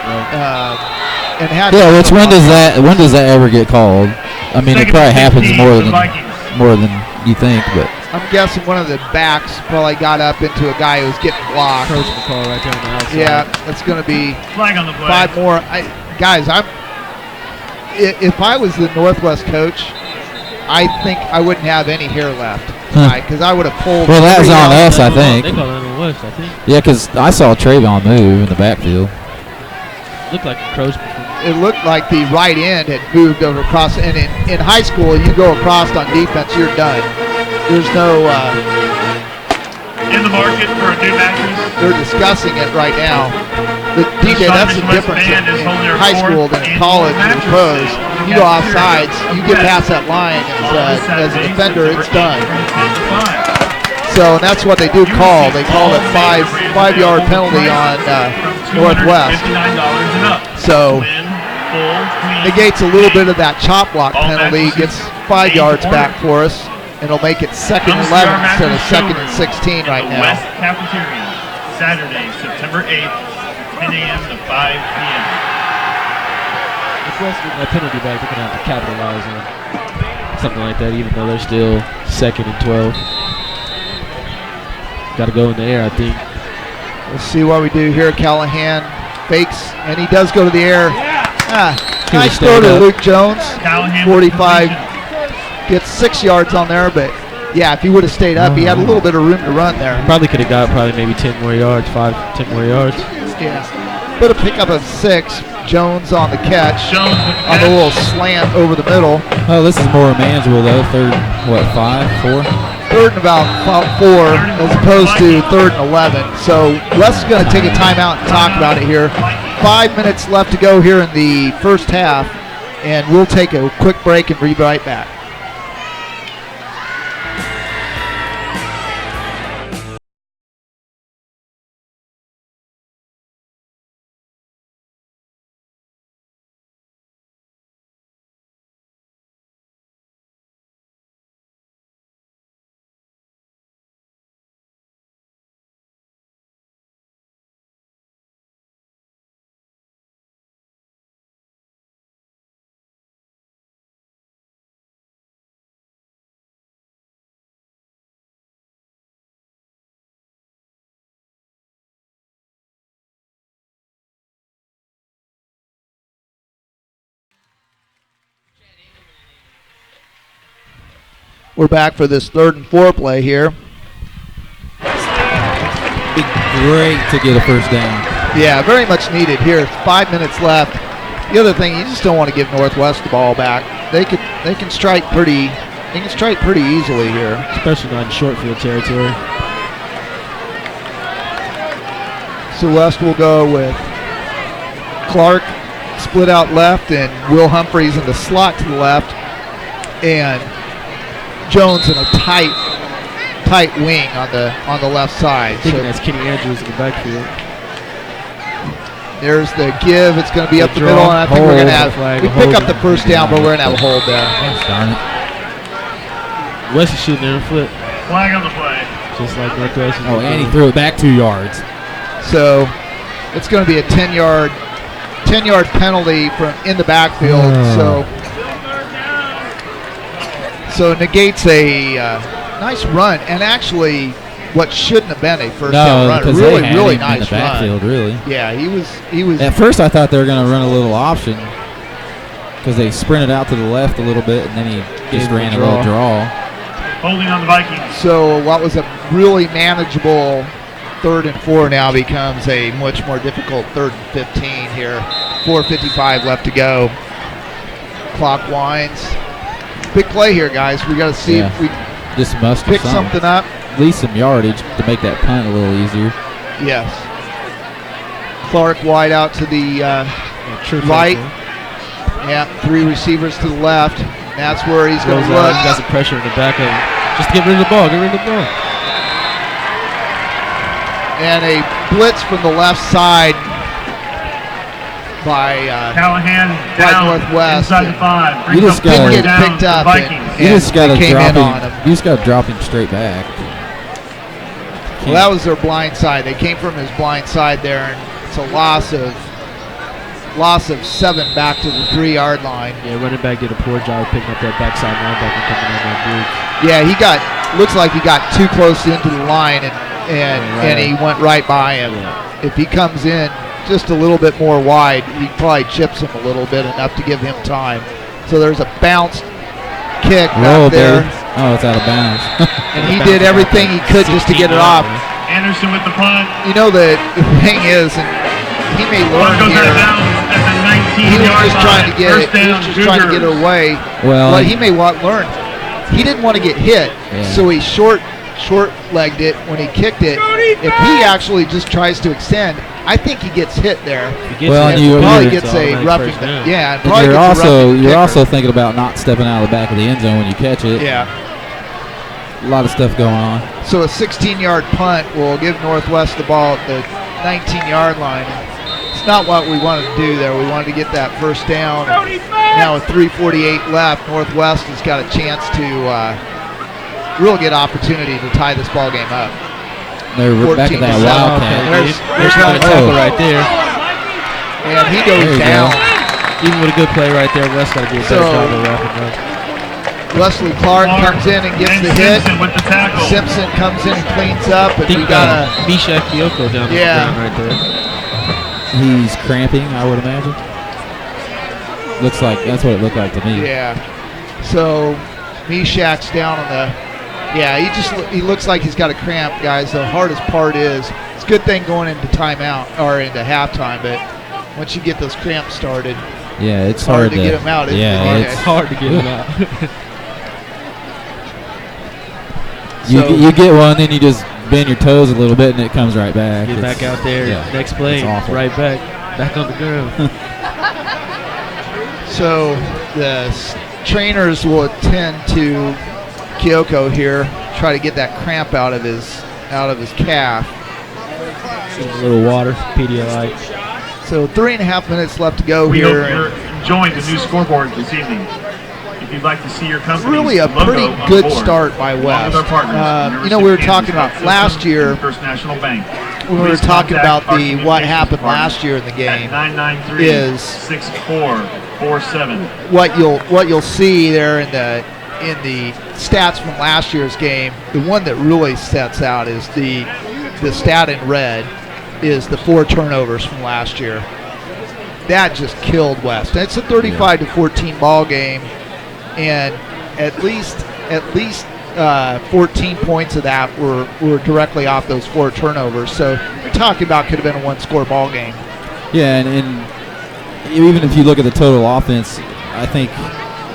and had. Yeah, which when does that ever get called? I mean, it Second probably and happens 15 more for the Vikings. than you think, but I'm guessing one of the backs probably got up into a guy who was getting blocked. Trojan call right there on the outside. Yeah, that's going to be Flag on the play. 5 more. Guys, if I was the Northwest coach, I think I wouldn't have any hair left tonight because I would have pulled. well, that was 3 on yards. us, I think. They call it on the West, I think. Yeah, because I saw Trayvon move in the backfield. Looked like a Trojan. It looked like the right end had moved over across. And in high school, you go across on defense, you're done. There's no. In the market for a new mattress. They're discussing it right now. But DJ, that's the difference in high school than in college and pros. You go offsides, you get past that line as a defender, it's done. So and that's what they do call. They call it 5-yard penalty on Northwest. So negates a little bit of that chop block penalty, gets 5 yards back for us, and it'll make it second and 11 instead of second and 16 right now. West Cafeteria, Saturday, September 8th, 10 a.m. to 5 p.m. If West getting that penalty back, they're going to have to capitalize on something like that, even though they're still second and 12. Got to go in the air, I think. We'll see what we do here. Callahan fakes, and he does go to the air. Nice throw to Luke Jones. Callahan 45, gets 6 yards on there, but yeah, if he would have stayed up, he had a little bit of room to run there. Probably could have got maybe 10 more yards, 10 more yards. Yeah, but a pickup of 6. Jones on the catch, Jones with the on the little slant over the middle. Oh, this is more manageable though. Third, 5, 4? Third and about 4 as opposed to third and 11. So Wes is going to take a timeout and talk about it here. 5 minutes left to go here in the first half, and we'll take a quick break and be right back. We're back for this 3rd and 4 play here. Be great to get a first down. Yeah, very much needed here. 5 minutes left. The other thing, you just don't want to give Northwest the ball back. They can strike pretty easily here. Especially not in short field territory. So West will go with Clark split out left and Will Humphreys in the slot to the left, and Jones in a tight wing on the left side. I think that's Kenny Andrews in the backfield. There's the give. It's going to be up the draw. middle, and I think we're going to have Flag, we pick hold. up the first down, but we're going to have a hold there. Gosh darn it. West is shooting in the foot, Flag on the play. just like Northwest. is Oh, and he doing. threw it back 2 yards. So it's going to be a 10-yard penalty from in the backfield. So it negates a nice run, and actually what shouldn't have been a first down run. because Really, they had really him nice in the backfield, run. really. Yeah, he was. At first, I thought they were going to run a little option because they sprinted out to the left a little bit, and then he just him a ran a little draw. Holding on the Vikings. So what was a really manageable 3rd and 4 now becomes a much more difficult 3rd and 15 here. 4:55 left to go. Clock winds. Big play here, guys. We got to see Yeah. if we Just must pick something up. At least some yardage to make that punt a little easier. Yes. Clark wide out to the True right. tackle. Yeah, 3 receivers to the left. That's where he's going Goes to out, look. he's got some pressure in the back of him. Just to get rid of the ball. Get rid of the ball. And a blitz from the left side by Callahan By down Northwest. inside the 5. You Brings just up gotta- fourth Didn't get down picked to up, Vikings. and- You just got to they came drop in him. on him. You just got to drop him straight back. Well, that was their blind side. They came from his blind side there, and it's a loss of 7 back to the 3-yard line. Yeah, running back did a poor job of picking up that backside linebacker coming in that blitz. Yeah, looks like he got too close into the line, and he went right by him. Yeah. If he comes in just a little bit more wide, he probably chips him a little bit, enough to give him time. So there's a bounced kick Roll, back there, baby. Oh, it's out of bounds. and he did everything he could just to get it off. Anderson with the punt. You know, the thing is, and he may Punt learn goes out of here, bounds at the he 19-yard was just trying to get it. First He down, was just trying to get it Cougars. away. Well, But he may learn. He didn't want to get hit, Yeah. so he short-legged it when he kicked it. If he actually just tries to extend, I think he gets hit there. He gets Well, it, and you- Probably you're- gets a automatic roughing. first down. Yeah, and but probably you're gets a also roughing you're kicker. also thinking about not stepping out of the back of the end zone when you catch it. Yeah. A lot of stuff going on. So a 16-yard punt will give Northwest the ball at the 19-yard line. It's not what we wanted to do there. We wanted to get that first down. Now with 3:48 left, Northwest has got a chance to really get opportunity to tie this ball game up. They're back at that 14-7. wildcat. There's one one. tackle Oh. right there. And he There goes you down. go. Even with a good play right there, West got to do a better So- job of wrapping up. Wesley Clark comes in and gets and the hit. Simpson with the tackle. Simpson comes in and cleans up, I but think we got a Misha Kyoko down Yeah. the ground right there. He's cramping, I would imagine. Looks like that's what it looked like to me. yeah. So Meshach's down on the. Yeah, he looks like he's got a cramp, guys. The hardest part is it's a good thing going into timeout or into halftime, but once you get those cramps started, Yeah, it's hard hard to get him out, isn't Yeah, it? It's hard to get him out. So- you get one, then you just bend your toes a little bit, and it comes right back. Get It's- back out there. yeah, Next play, it's awful. right back on the ground. So the trainers will attend to Kyoko here, try to get that cramp out of his calf. A little water, Pedialyte. So 3.5 minutes left to go We here. hope you're enjoying the new scoreboard this evening. If you'd like to see your company's Really a logo pretty on good board, start by along West. with our partners, You know, we were talking about last year First National Bank. when we were Please talking contact about our the what communications happened department last year in the game. at is 993-6447. What you'll see there in the stats from last year's game, the one that really sets out is the stat in red is the 4 turnovers from last year. That just killed West. And it's a 35-14 ball game, and at least at least 14 points of that were directly off those 4 turnovers. So you're talking about could have been a 1-score ball game. Yeah, and even if you look at the total offense, I think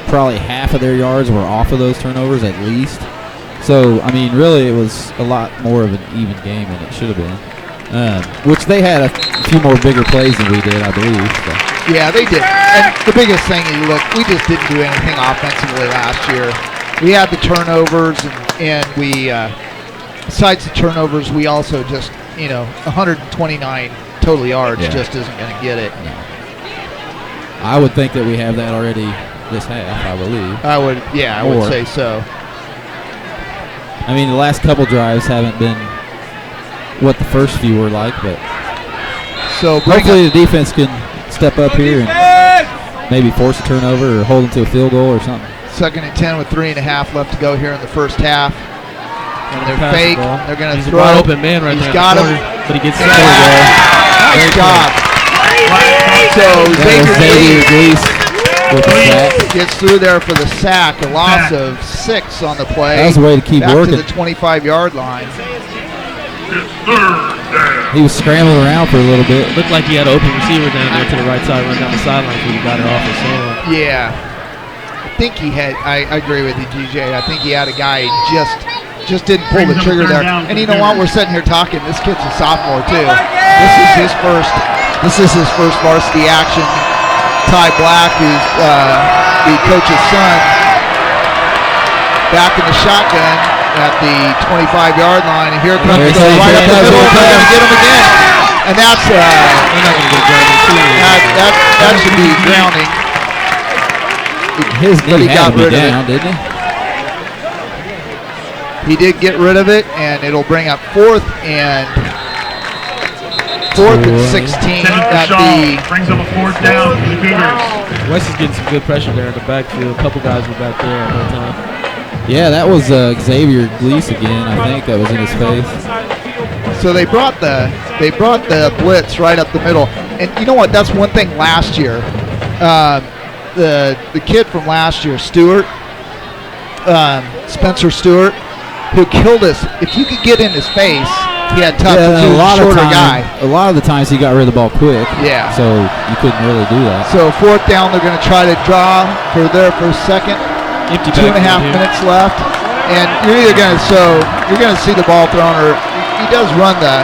probably half of their yards were off of those turnovers at least. So, I mean, really it was a lot more of an even game than it should have been. Which they had a few more bigger plays than we did, I believe. So. Yeah, they did. And the biggest thing is, look, we just didn't do anything offensively last year. We had the turnovers, and we, besides the turnovers, we also just, 129 total yards just isn't going to get it. No. I would think that we have that already this half, I believe. I would say so. I mean, the last couple drives haven't been what the first few were like, but so hopefully the defense can step up here and maybe force a turnover or hold them to a field goal or something. 2nd and 10 with 3.5 left to go here in the first half. And they're fake. They're going to throw. He's a wide open man right there. He's got him. But he gets Nice job. So Xavier Gleese with the sack. gets through there for the sack. A loss of 6 on the play. That was a way to keep back working. to the 25-yard line. He was scrambling around for a little bit. Looked like he had an open receiver down there to the right side, run down the sideline before he got it off his own. Yeah. I think he had, I agree with you, DJ. I think he had a guy just didn't pull the trigger there. And you know what? We're sitting here talking. This kid's a sophomore too. This is his first varsity action. Ty Black, who's the coach's son, back in the shotgun at the 25-yard line. And here comes the right up the middle. They're going to get him again. And that's that should be grounding. His knee got had to be rid of down, didn't he? He did get rid of it, and it'll bring up 4th and 16 at the. Brings up a 4th down for the Cougars. West is getting some good pressure there in the backfield. A couple guys were back there at that time. Yeah, that was Xavier Gleese again. I think that was in his face. So they brought the blitz right up the middle, and you know what? That's one thing last year. The kid from last year, Spencer Stewart, who killed us. If you could get in his face, he had tough. Yeah, he was a shorter guy. A lot of the times he got rid of the ball quick. Yeah. So you couldn't really do that. So 4th down, they're going to try to draw for their first second. Empty 2.5 minutes left, and you're either going to see the ball thrown, or he does run the.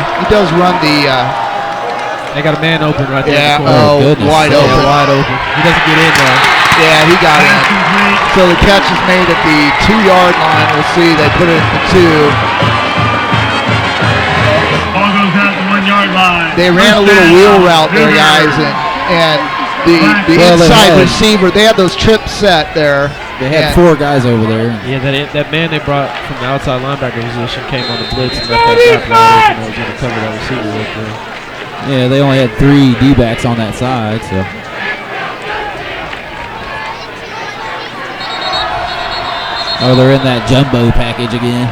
They got a man open right there. Yeah. Oh, goodness. Wide Yeah, open. wide open. He doesn't get in there. Yeah, he got in. So the catch is made at the 2-yard line. We'll see. They put it at the 2. Ball goes out the 1-yard line. They ran a little wheel route there, guys, and the inside receiver. They had those trips set there. They had 4 guys over there. Yeah, that man they brought from the outside linebacker position came on the blitz and left that gap wide open. That was going to cover that receiver right there. Yeah, they only had 3 D-backs on that side, so. Oh, they're in that jumbo package again.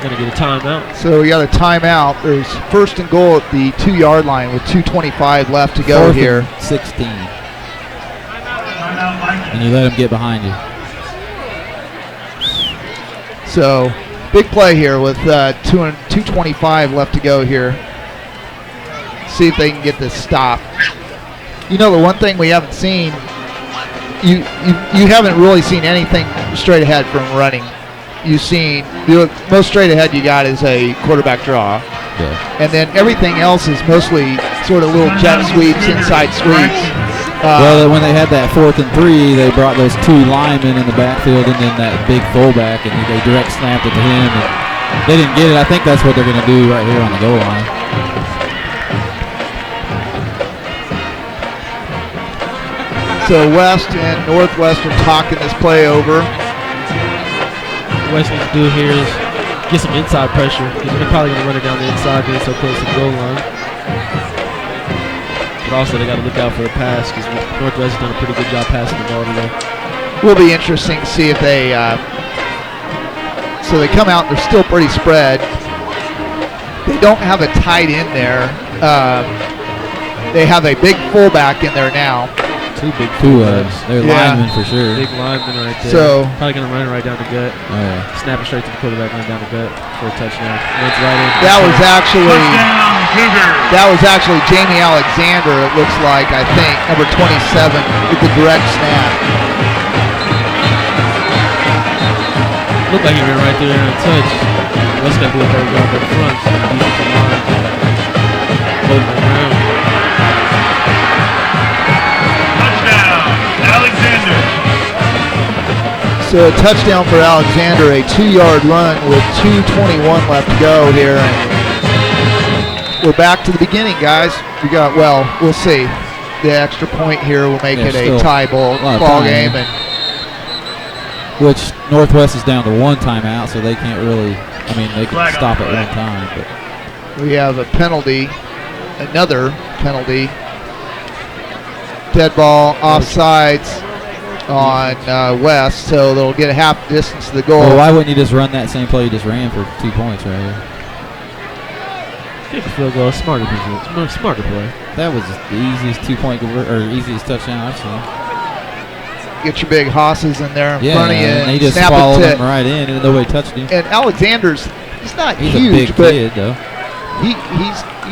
Going to get a timeout. So we got a timeout. There's 1st and goal at the 2-yard line with 2:25 left to go 4th here. and 16. And you let them get behind you. So big play here with 2:25 left to go here. See if they can get this stopped. You know, the one thing we haven't seen, you haven't really seen anything straight ahead from running. You've seen the most straight ahead you got is a quarterback draw, and then everything else is mostly sort of little jet sweeps, inside sweeps. Well, when they had that 4th and 3, they brought those 2 linemen in the backfield and then that big fullback, and they direct snapped it to him. And they didn't get it. I think that's what they're going to do right here on the goal line. So West and Northwest are talking this play over. What West needs to do here is get some inside pressure, because they're probably going to run it down the inside, being so close to the goal line. But also, they got to look out for the pass, because Northwest has done a pretty good job passing the ball today. Will be interesting to see if they. So they come out and they're still pretty spread. They don't have a tight end there. They have a big fullback in there now. Two big Two fullbacks. they're Yeah. linemen for sure. Big lineman right there. So- probably gonna run it right down the gut. Oh, yeah. Snap it straight to the quarterback, run down the gut for a touchdown. Runs right in. That was actually Touchdown, Cougars. Jamie Alexander. It looks like, I think, number 27 with the direct snap. Looked like he ran right through there and touched. West got to do a better job at the front. So the defensive line holding the ground. Touchdown, Alexander. So a touchdown for Alexander, a 2-yard run with 2:21 left to go here. And we're back to the beginning, guys. We'll see. The extra point here will make Yeah, it a still tie ball a lot of ball time. game. And Which Northwest is down to one timeout, so they can't really. I mean, they can Flag on stop the at play. one time, but we have a penalty, another penalty. Dead ball offsides on West, so they'll get a half distance to the goal. well, why wouldn't you just run that same play you just ran for 2 points right here? Kick the field goal. Smarter play. That was the easiest 2-point or easiest touchdown I've seen. Get your big hosses in there in Yeah, front of you and and they just snap followed it him right in, and nobody touched him. And Alexander's, he's not He's huge, a big but kid, though. he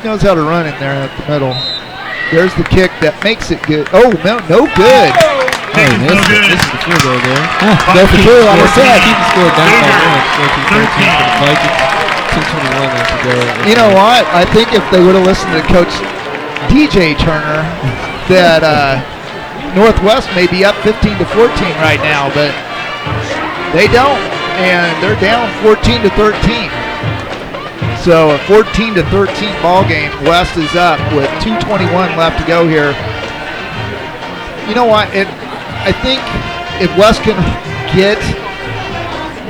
knows how to run in there at the middle. There's the kick that makes it good. Oh, no good. Hey, No this, good. This is the field goal there. go for two, like I said. He can score down by Cougars, 1. 14 for the Vikings. 2:21 left to go. You know what? I think if they would have listened to Coach DJ Turner, that Northwest may be up 15-14 right now, but they don't, and they're down 14-13. So a 14-13 ball game. West is up with 2:21 left to go here. You know what? I think if West can get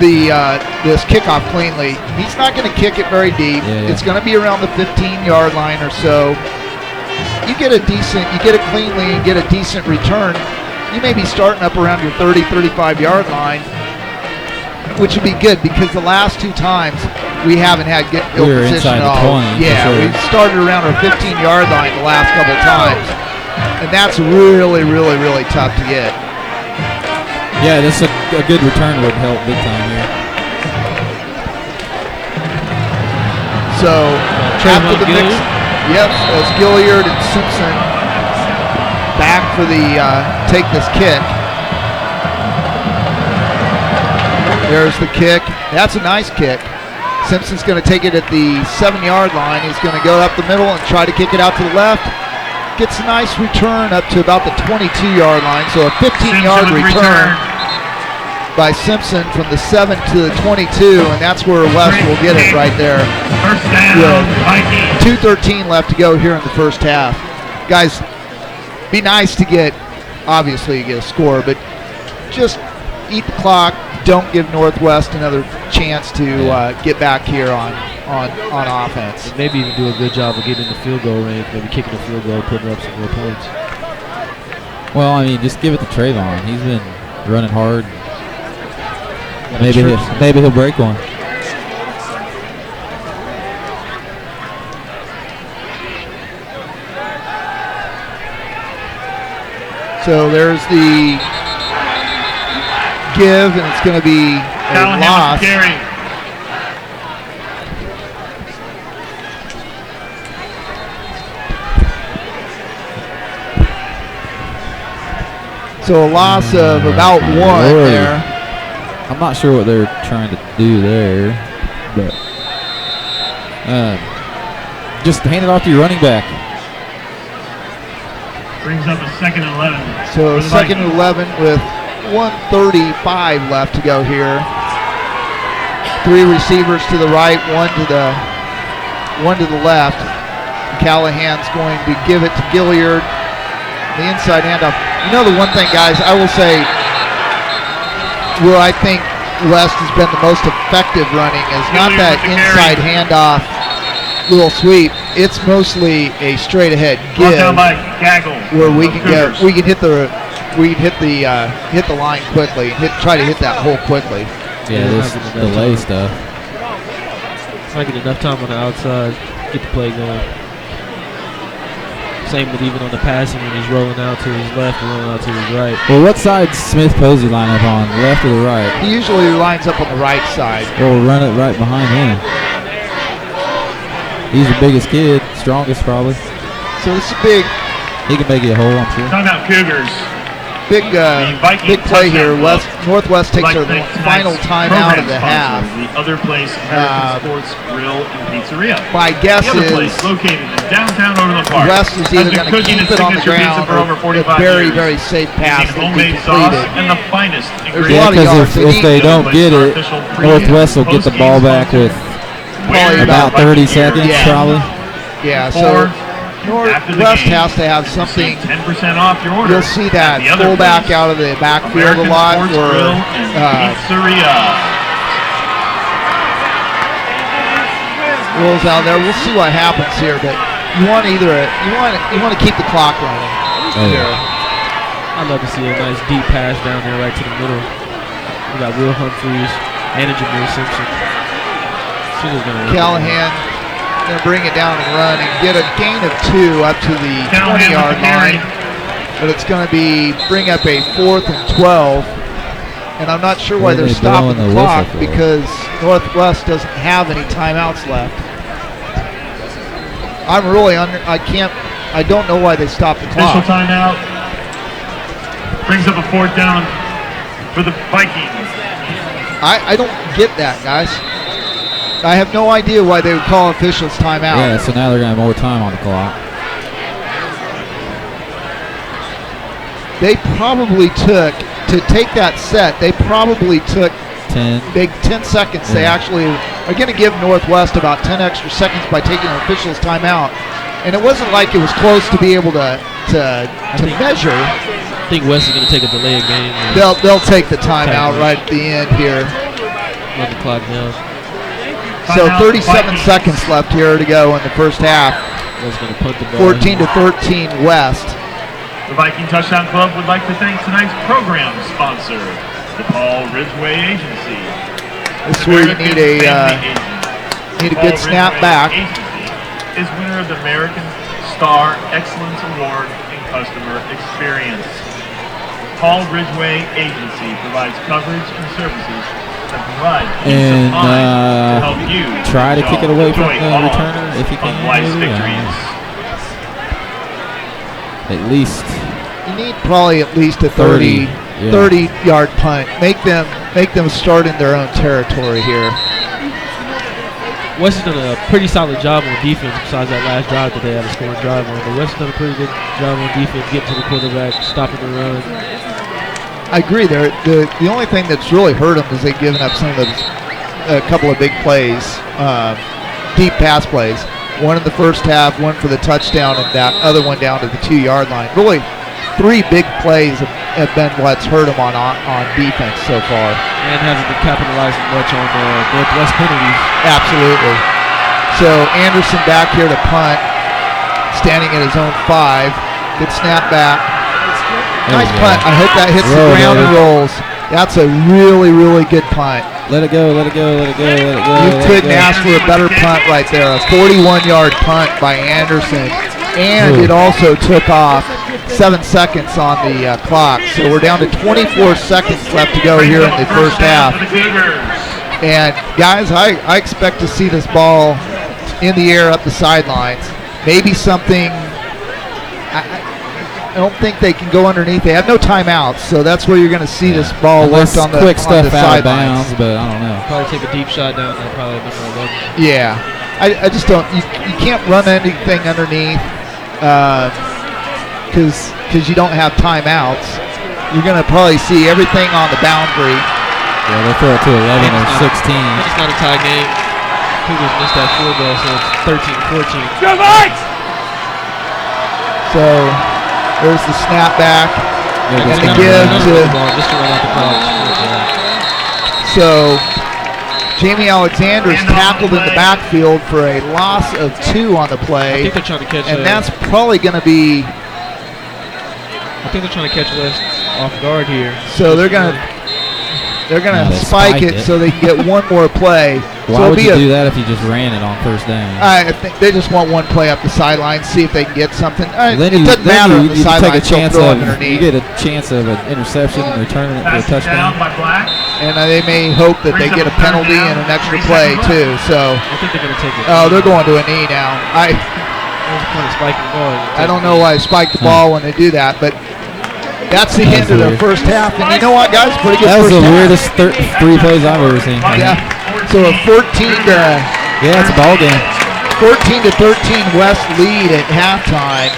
this kickoff cleanly, he's not going to kick it very deep. Yeah. It's going to be around the 15-yard line or so. You get it cleanly and get a decent return, you may be starting up around your 30, 35-yard line, which would be good because the last 2 times we haven't had good We were position inside at the all. 20, for Yeah, sure. we've started around our 15-yard line the last couple times, and that's really, really, really tough to get. Yeah, this a good return would help big time here. So Trayvon after the mix, Gilliard? yes, as Gilliard and Simpson back for the take this kick. There's the kick. That's a nice kick. Simpson's going to take it at the 7-yard line. He's going to go up the middle and try to kick it out to the left. Gets a nice return up to about the 22-yard line. So a 15-yard Simpson with return by Simpson from the 7 to the 22, and that's where West will get it right there. First down, Vikings. 2:13 left to go here in the first half. Guys, be nice to get, obviously you get a score, but just eat the clock. Don't give Northwest another chance to get back here on offense. And maybe even do a good job of getting in the field goal range, maybe kicking a field goal, putting up some more points. Well, I mean, just give it to Trayvon. He's been running hard. Yeah, Maybe he'll break one. So there's the give, and it's going to be a Callahan loss. with the carry. So a loss of about 1 Lord. there. I'm not sure what they're trying to do there, but just hand it off to your running back. Brings up a 2nd and 11. So for the second and Vikings. 11 with 1:35 left to go here. 3 receivers to the right, one to the left. Callahan's going to give it to Gilliard. The inside handoff. You know the one thing, guys, I will say where I think West has been the most effective running is not that inside handoff little sweep. It's mostly a straight ahead Brought give down by Gaggle. where we of can Cougars. hit the line quickly, try to hit that hole quickly. Yeah, this delay stuff. It's not getting enough time on the outside, get the play going. same with even on the passing when he's rolling out to his left and rolling out to his right. Well, what side Smith Posey line up on, left or the right? He usually lines up on the right side. We'll run it right behind him. He's the biggest kid, strongest probably. So this is big. He can make it a hole, I'm sure. Timeout Cougars. Big play here. Northwest takes their final timeout of the half. The other place, American Sports Grill and Pizzeria. My guess The other place, is located in downtown Overland Park. West is either going to keep it on the ground or a very, very safe pass Using will be homemade sauce completed. and the finest There's a Yeah, lot of ingredients. yards. because if they don't get it, Northwest will get the ball back with Probably about 30 seconds, Yeah. probably. Yeah, Before, so after the Northwest game, has to have something. 10% off your order. You'll see that at the other fullback place, out of the backfield American a lot, Sports or Grill and Pizzeria. rolls out there. We'll see what happens here, but you want you want to keep the clock running. Oh, yeah. I'd love to see a nice deep pass down there right to the middle. We got Will Humphreys and a Jameer Simpson. Callahan going to bring it down and run and get a gain of 2 up to the 20-yard line, but it's going to bring up a 4th and 12, and I'm not sure why What are they're they stopping blowing the the clock whistle for? because Northwest doesn't have any timeouts left. I'm really I don't know why they stopped the Official clock. timeout. Brings up a 4th down for the Vikings. I don't get that, guys. I have no idea why they would call officials timeout. Yeah, so now they're going to have more time on the clock. They probably took, to take that set, they probably took 10. big 10 seconds. They Yeah. actually are going to give Northwest about 10 extra seconds by taking an official's timeout. And it wasn't like it was close to be able to measure. I think West is going to take a delay of game and They'll take the timeout right at the end here. let the clock down. So Timeout, 37 Vikings. seconds left here to go in the first half. West going to punt the ball. 14-13 West. The Viking Touchdown Club would like to thank tonight's program sponsor, the Paul Ridgway Agency. This is where you American need Family Agent. need a Paul good snap Ridgway back. Agency is winner of the American Star Excellence Award in Customer Experience. Paul Ridgway Agency provides coverage and services that provide peace And, of mind to help you try to kick it away from enjoy the all returner if you of can, life's maybe, I don't victories. At least You need probably at least a 30, 30-yard punt. Make them start in their own territory here. West has done a pretty solid job on defense besides that last drive that they had a scoring drive on. But West has done a pretty good job on defense, getting to the quarterback, stopping the run. I agree. The only thing that's really hurt them is they've given up a couple of big plays, deep pass plays. One in the first half, one for the touchdown, and that other one down to the 2-yard line. Really, 3 big plays have been what's hurt them on defense so far. And hasn't been capitalizing much on the Northwest penalties. Absolutely. So Anderson back here to punt, standing at his own 5. Good snap back. There Nice we go. punt. I hope that hits the Roll, ground and baby. rolls. That's a really, really good punt. let it go, let it go, let it go, let it go. You let it couldn't go. ask for a better punt right there. A 41-yard punt by Anderson. And Ooh. it also took off 7 seconds on the clock. So we're down to 24 seconds left to go here in the first half. For the Cougars. And guys, I expect to see this ball in the air up the sidelines. Maybe something. I don't think they can go underneath. They have no timeouts, so that's where you're going to see this ball Unless worked on the quick on stuff the out of sidelines. bounds, but I don't know. Probably take a deep shot down there, probably number 11. Yeah, I just don't. You can't run anything underneath because you don't have timeouts. You're going to probably see everything on the boundary. Yeah, they'll throw it to 11 or 16. It's not a tie game. Cougars missed that field goal, so it's 13-14. Go Vikes! So there's the snap back. There And goes the number give 9. to- Just to run out the clock. So Jamie Alexander's tackled in the backfield for a loss of 2 on the I play, think they're trying to catch. and that's probably going to be. I think they're trying to catch West off guard here. So they're going to. They're going No, to they spike spiked it it. so they can get one more play. Why so would you do that if you just ran it on first down? I think they just want one play up the sideline, see if they can get something. Then It doesn't matter on the you take sideline, a chance throw of it underneath. you get a chance of an interception and returning it for a Pass down touchdown. by Black. And they may hope that they get a penalty and an extra play too. So, I think they're going to take it. oh, they're going to a knee now. There's a point of spiking the ball. I don't know why they spike the ball when they do that, but that's the end of the weird. first half. And you know what, guys? Pretty good That was first the half. weirdest 3 plays I've ever seen. Yeah. So a 14 to Yeah, it's a ball game. 13 West lead at halftime.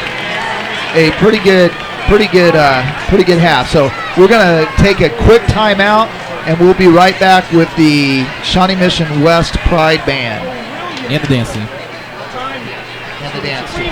A pretty good half. So we're gonna take a quick timeout, and we'll be right back with the Shawnee Mission West Pride Band And the dancing. and the dance team.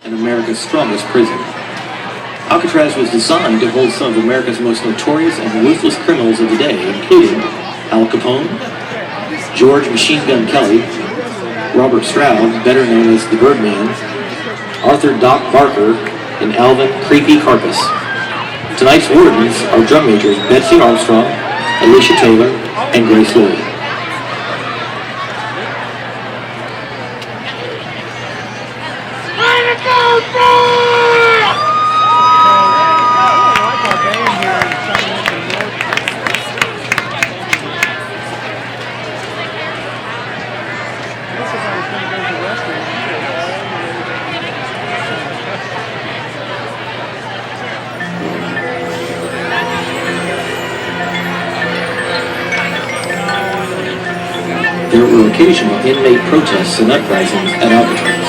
And America's strongest prison. Alcatraz was designed to hold some of America's most notorious and ruthless criminals of the day, including Al Capone, George Machine Gun Kelly, Robert Stroud, better known as the Birdman, Arthur Doc Barker, and Alvin Creepy Carpus. Tonight's wardens are drum majors Betsy Armstrong, Alicia Taylor, and Grace Lloyd. There were occasional inmate protests and uprisings at Alcatraz.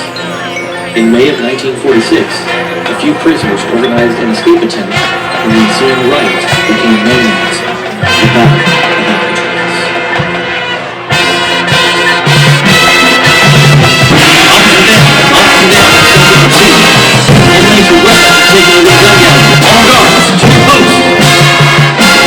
In May of 1946, a few prisoners organized an escape attempt, and the ensuing riot became known as the Battle of Alcatraz. Inmates were rushed, taken over the dugout. All guards, to your posts!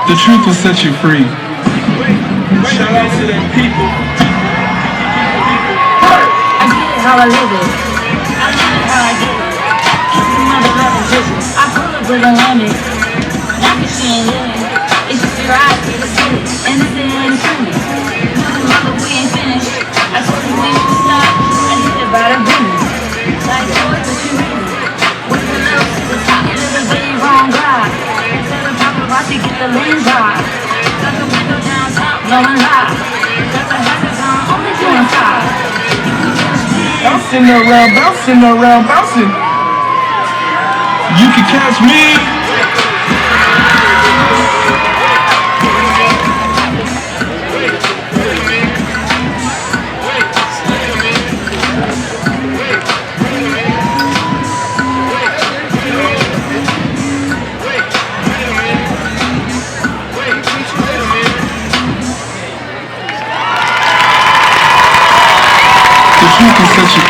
The truth will set you free. Shout out to them people. I get it how I live it. I live it how I get it. Keep the mother loving business. I pull up with a limit. Like a she ain't living. It's just your eyes to the city. And this ain't true. Mother, we ain't finished. I told you we won't stop. I hit it by the business. Like boys, but you read it. With the little to the top. You live a very wrong guy. Tell the paparazzi get the lens on. Got the window down top, blowing live. Got the hazards on, only doing five. Bouncing around, bouncing around, bouncing. You can catch me. The truth will set you.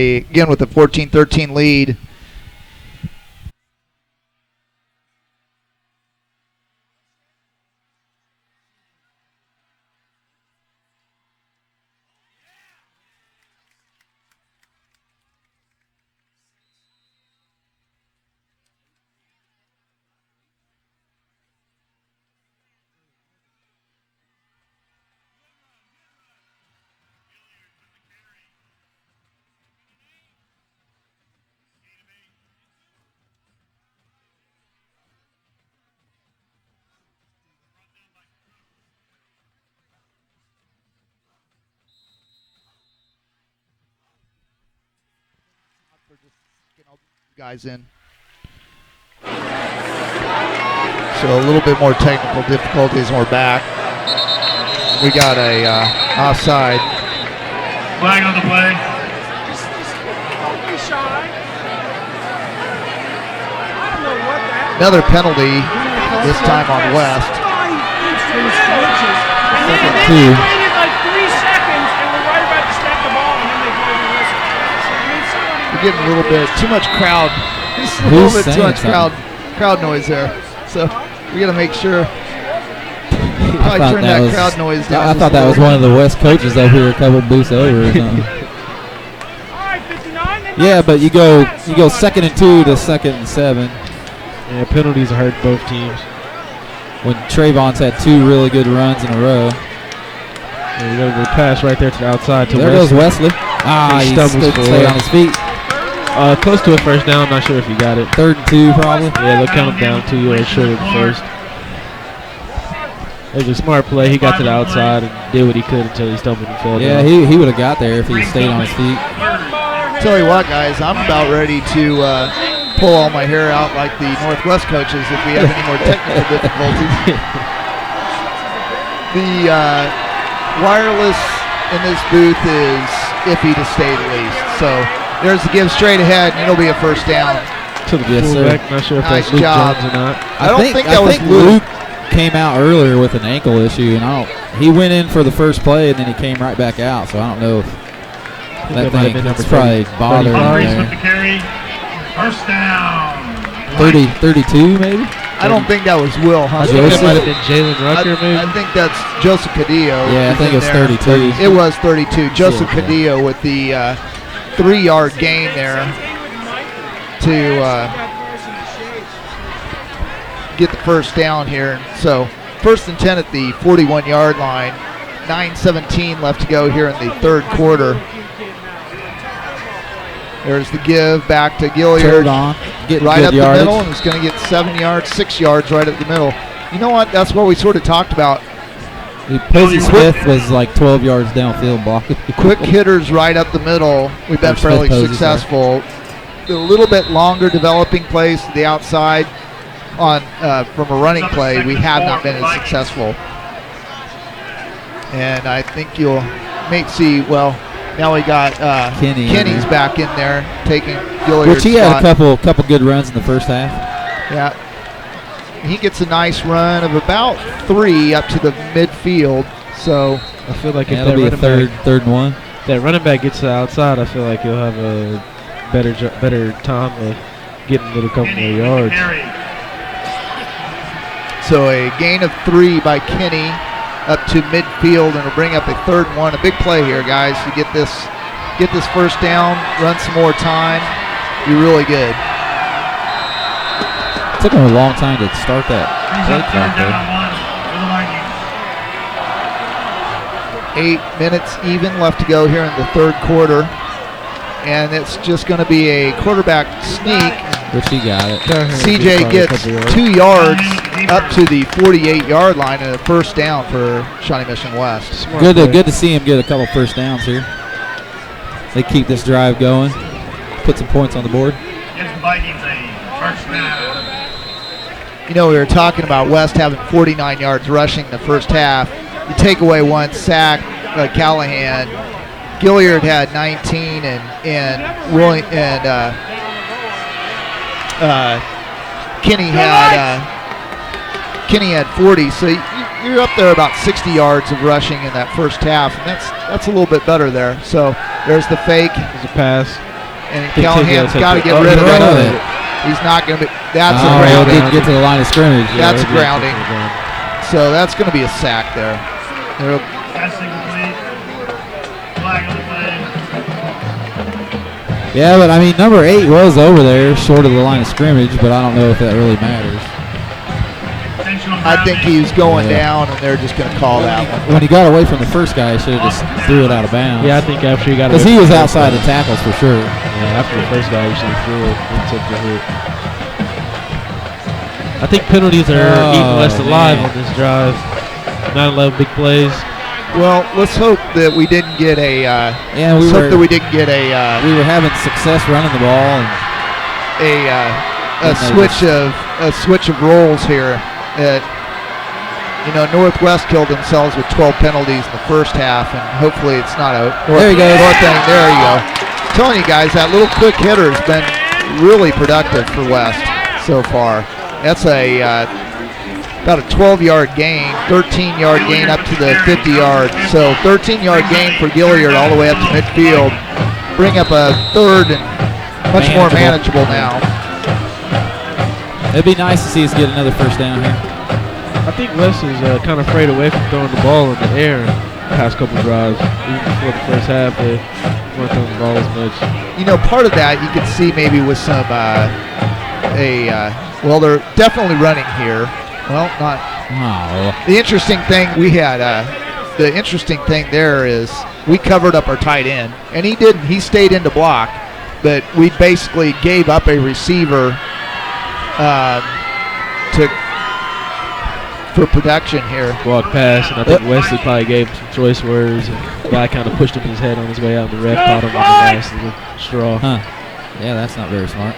Again with the 14-13 lead. Guys in. So a little bit more technical difficulties and we're back. We got a offside. Flag on the play. Another penalty, this time on West. Second two. Waited like 3 seconds and we're right about to snap the ball and then they blew the whistle. We're getting a little bit too much crowd. Just a Who's little bit too saying much something? crowd noise there. So we got to make sure. I Probably thought turn that that was, crowd noise down. I just thought a that was little one of the West coaches over here a couple booths over or something. All right, 59. Yeah, but you go 2nd and 2 to 2nd and 7. Yeah, penalties hurt both teams. when Trayvon's had 2 really good runs in a row. There you go, the pass right there to the outside to There goes Wesley. Ah, He he stumbles stayed forward. on his feet. Close to a first down. Not sure if he got it. 3rd and 2 probably. Yeah, they'll count him down 2 yards short of the first. It was a smart play. He got to the outside and did what he could until he stumbled and fell Yeah, down. he would have got there if he stayed on his feet. Tell you what, guys, I'm about ready to pull all my hair out like the Northwest coaches if we have any more technical difficulties. The wireless in this booth is iffy to say the least. So there's the give straight ahead, and it'll be a first down. To the Yes, sir. fullback. Not sure if Nice that's Luke job. Jones or not. I don't think that was Luke came out earlier with an ankle issue, and he went in for the first play, and then he came right back out. So I don't know if that that might have been thing number is probably 30, bothering Humphreys him with the there. carry. First down. 32 maybe? I don't think that was Will I Humphrey. think Joseph? that might have been Jalen Rucker, maybe. I think that's Joseph Cadillo. Yeah, I who's think in it's there. 32. It was 32. Joseph Yeah. Cadillo with the 3-yard gain there to get the first down here. So first and 10 at the 41-yard line. 9:17 left to go here in the third quarter. There's the give back to Gilliard. Turned on. Getting Right good up yardage. the middle, and it's going to get 7 yards, 6 yards right up the middle. You know what? That's what we sort of talked about. Posey Smith was like 12 yards downfield blocking. Quick hitters right up the middle. We've been Or Smith fairly Posey, successful. A little bit longer developing plays to the outside on from a running play. We have not been as successful. And I think you'll may see, well, now we got Kenny Kenny's in there. back in there taking Gilliard's Which he had a spot. couple good runs in the first half. Yeah. He gets a nice run of about 3 up to the midfield. So I feel like Yeah, if it'll be a that third and 1. running back gets to the outside, I feel like he'll have a better time of getting a little couple more Kenny with the yards. carry. So a gain of 3 by Kenny up to midfield, and it'll bring up a 3rd and 1. A big play here, guys. You get this first down, run some more time, be really good. It took him a long time to start that. Brings play up clock third down there. and 1 for the Vikings. 8 minutes even left to go here in the third quarter, and it's just going to be a quarterback sneak. Which he got it. CJ gets 2 yards up to the 48-yard line and a first down for Shawnee Mission West. Good to see him get a couple first downs here. They keep this drive going. Put some points on the board. Gives the Vikings a first down. You know, we were talking about West having 49 yards rushing the first half. You take away 1 sack, Callahan. Gilliard had 19, and Kenny had 40. So you're up there about 60 yards of rushing in that first half, and that's a little bit better there. So there's the fake, There's a pass. and Think Callahan's Tiggy got to will get take rid it. of Oh, that. right. He's not going to be. That's a Oh, grounding. didn't get to the line of scrimmage. That's a Yeah, grounding. So that's going to be a sack there. They're- Pass incomplete. Flag on the play. Yeah, but I mean, number 8 was over there, short of the line of scrimmage, but I don't know if that really matters. Intentional I think grounding. he's going Yeah. down, and they're just going to call that one. When he got away from the first guy, he should have just threw it out of bounds. Yeah, I think after he got Because away he from was the outside first the tackles for sure. guy. Yeah, after the first guy, he should have threw it and took the hit. I think penalties are eating West alive man. on this drive. 9-11 big plays. Well, let's hope that we didn't get a. Yeah, we let's hope that were we didn't get a we were having success running the ball, and a switch of roles here. Northwest killed themselves with 12 penalties in the first half, and hopefully it's not a There he goes. North thing. There you go. I'm telling you guys, that little quick hitter has been really productive for West so far. That's about a 12-yard gain, 13-yard gain up to the 50 yards. So 13-yard gain for Gilliard all the way up to midfield. Bring up a third and much more manageable now. it'd be nice to see us get another first down here. I think West is kind of afraid away from throwing the ball in the air past couple drives. Even before the first half, they weren't throwing the ball as much. Part of that you could see maybe with some well, they're definitely running here. Well, not Oh. The interesting thing we had, the interesting thing there is we covered up our tight end, and he didn't. He stayed in to block, but we basically gave up a receiver for production here. Walked past, and I think Wesley probably gave him some choice words. And the guy kind of pushed him his head on his way out, and the ref caught him on the last little straw. Huh. Yeah, that's not very smart.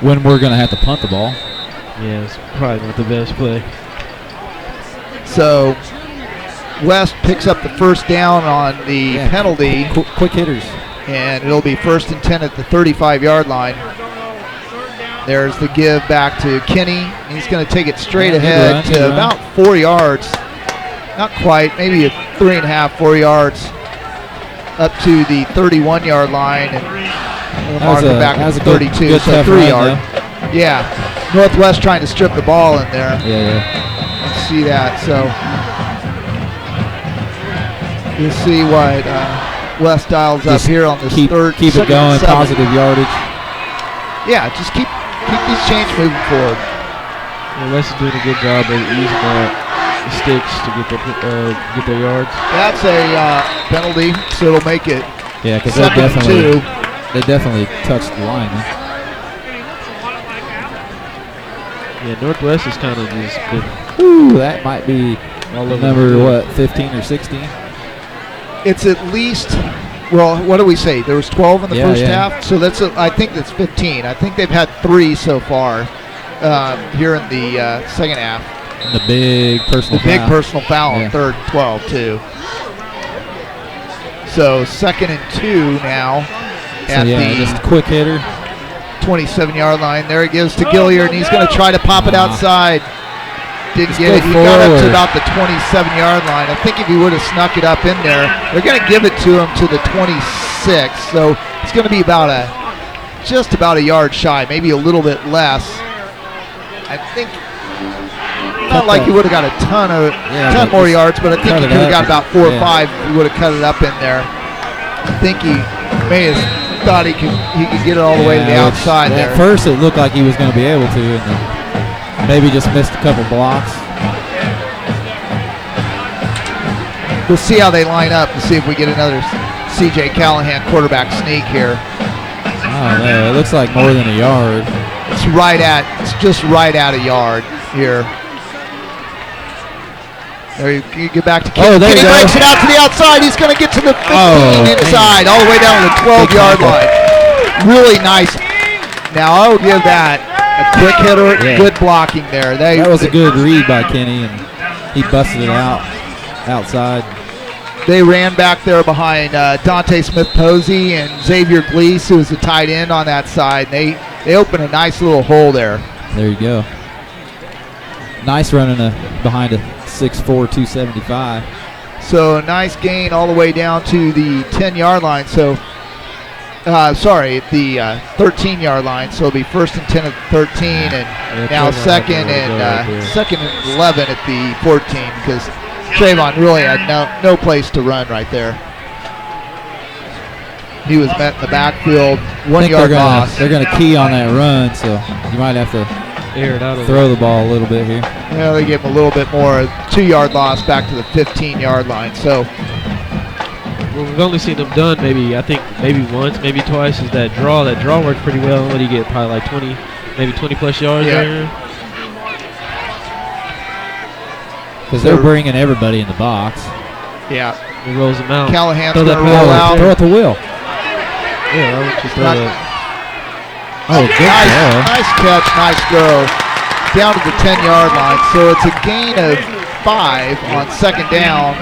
When we're going to have to punt the ball. Yeah, it's probably not the best play. So West picks up the first down on the penalty. Quick hitters. And it'll be 1st and 10 at the 35-yard line. There's the give back to Kenny. He's going to take it straight ahead to about 4 yards. Not quite, maybe 3.5, 4 yards up to the 31-yard line. And we'll mark it back at 32, good so 3 yards. Though. Yeah, Northwest trying to strip the ball in there. Yeah. See that, so you'll see what West dials up here on this keep it going, positive yardage. Yeah, just keep these chains moving forward. Yeah, West is doing a good job of using the sticks to get their yards. That's a penalty, so it'll make it. Yeah, because they definitely touched the line. Huh? Yeah, Northwest is kind of just been. Ooh, that might be number 15 or 16. It's at least. Well, what do we say? There was 12 in the first half, so I think that's 15. I think they've had 3 so far here in the second half. And the big personal foul on 3rd and 12 too. So 2nd and 2 now at just a quick hitter. 27-yard line. There it gives to Gilliard, and he's going to try to pop it outside. Didn't get it. He got up to about the 27-yard line. I think if he would have snuck it up in there, they're going to give it to him to the 26. So it's going to be just about a yard shy, maybe a little bit less. I think not like he would have got a ton more yards, but I think he could have got about 4 or 5 if he would have cut it up in there. I think he may have thought he could get it all the way to the outside there. At first it looked like he was going to be able to, and then maybe just missed a couple blocks. We'll see how they line up and see if we get another C.J. Callahan quarterback sneak here. Oh, no, it looks like more than a yard. It's just right at a yard here. There you get back to Kenny. Kenny breaks it out to the outside. He's going to get to the 15 inside, all the way down to the 12-yard line. Really nice. Now I'll give that a quick hitter, good blocking there. That was a good read by Kenny, and he busted it outside. They ran back there behind Dante Smith-Posey and Xavier Gleese, who was the tight end on that side. They opened a nice little hole there. There you go. Nice running behind a 6'4", 275. So a nice gain all the way down to the 10-yard line. So, the 13-yard line. So it'll be 1st and 10 at the 13, and now 2nd and 11 at the 14, because Trayvon really had no place to run right there. He was met in the backfield, 1 yard loss. They're going to key on that run, so you might have to air it out throw the ball a little bit here. Yeah, they gave him a little bit more, 2-yard loss back to the 15-yard line. So, well, we've only seen them done maybe once, maybe twice. Is that draw? That draw worked pretty well. What do you get? Probably like 20, maybe 20 plus yards there. Because they're bringing everybody in the box. Yeah. He rolls them out. Callahan's going to roll out. Throw it to Will. Yeah, I would just throw it. Oh, good throw. Nice catch, nice throw. Down to the 10-yard line. So it's a gain of 5 on 2nd down.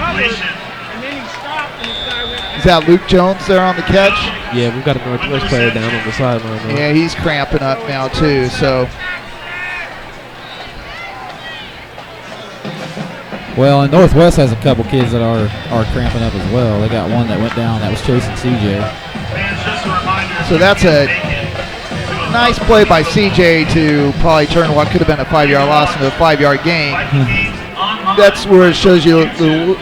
Is that Luke Jones there on the catch? Yeah, we've got a Northwest player down on the sideline now. Yeah, he's cramping up now too. So. Well, and Northwest has a couple kids that are cramping up as well. They got one that went down that was chasing CJ. So that's a nice play by CJ to probably turn what could have been a 5-yard loss into a 5-yard gain. That's where it shows you a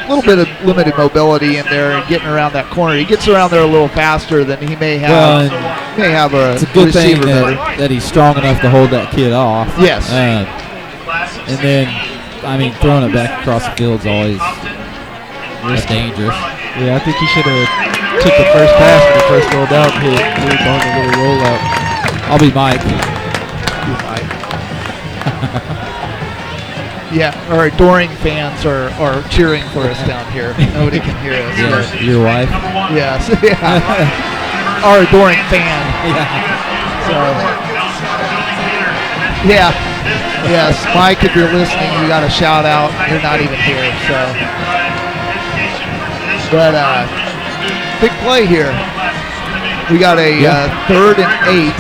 little bit of limited mobility in there and getting around that corner. He gets around there a little faster than he may have. It's a good thing that he's strong enough to hold that kid off. Yes. And then, I mean, throwing it back across the field is always dangerous. Yeah, I think he should have took the first pass when he first rolled out, hit on the little rollout. I'll be Mike. Yeah, our adoring fans are cheering for us down here. Nobody can hear us. Yeah, your wife? Yes, yeah. Our adoring fan. Yeah. Yes, Mike, if you're listening, you got a shout out. You're not even here, so. But big play here. We got a 3rd and 8.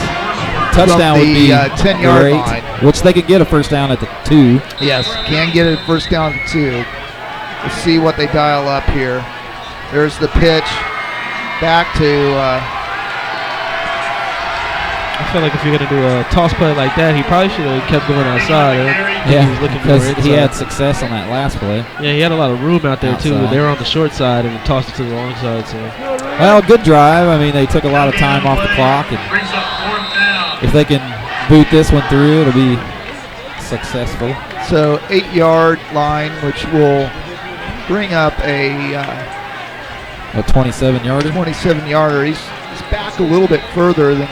Touchdown from would be 10-yard great, line. which they could get a first down at the 2. Yes, can get it first down to 2. Let's see what they dial up here. There's the pitch back to. I feel like if you're going to do a toss play like that, he probably should have kept going outside. Yeah, he was looking more because he inside. had success on that last play. Yeah, he had a lot of room out there too. Outside. They were on the short side and tossed it to the long side. So Well, good drive. I mean, they took a lot of time off the clock, and if they can boot this one through, it'll be successful. So 8-yard line, which will bring up a A 27-yarder. 27-yarder. He's back a little bit further than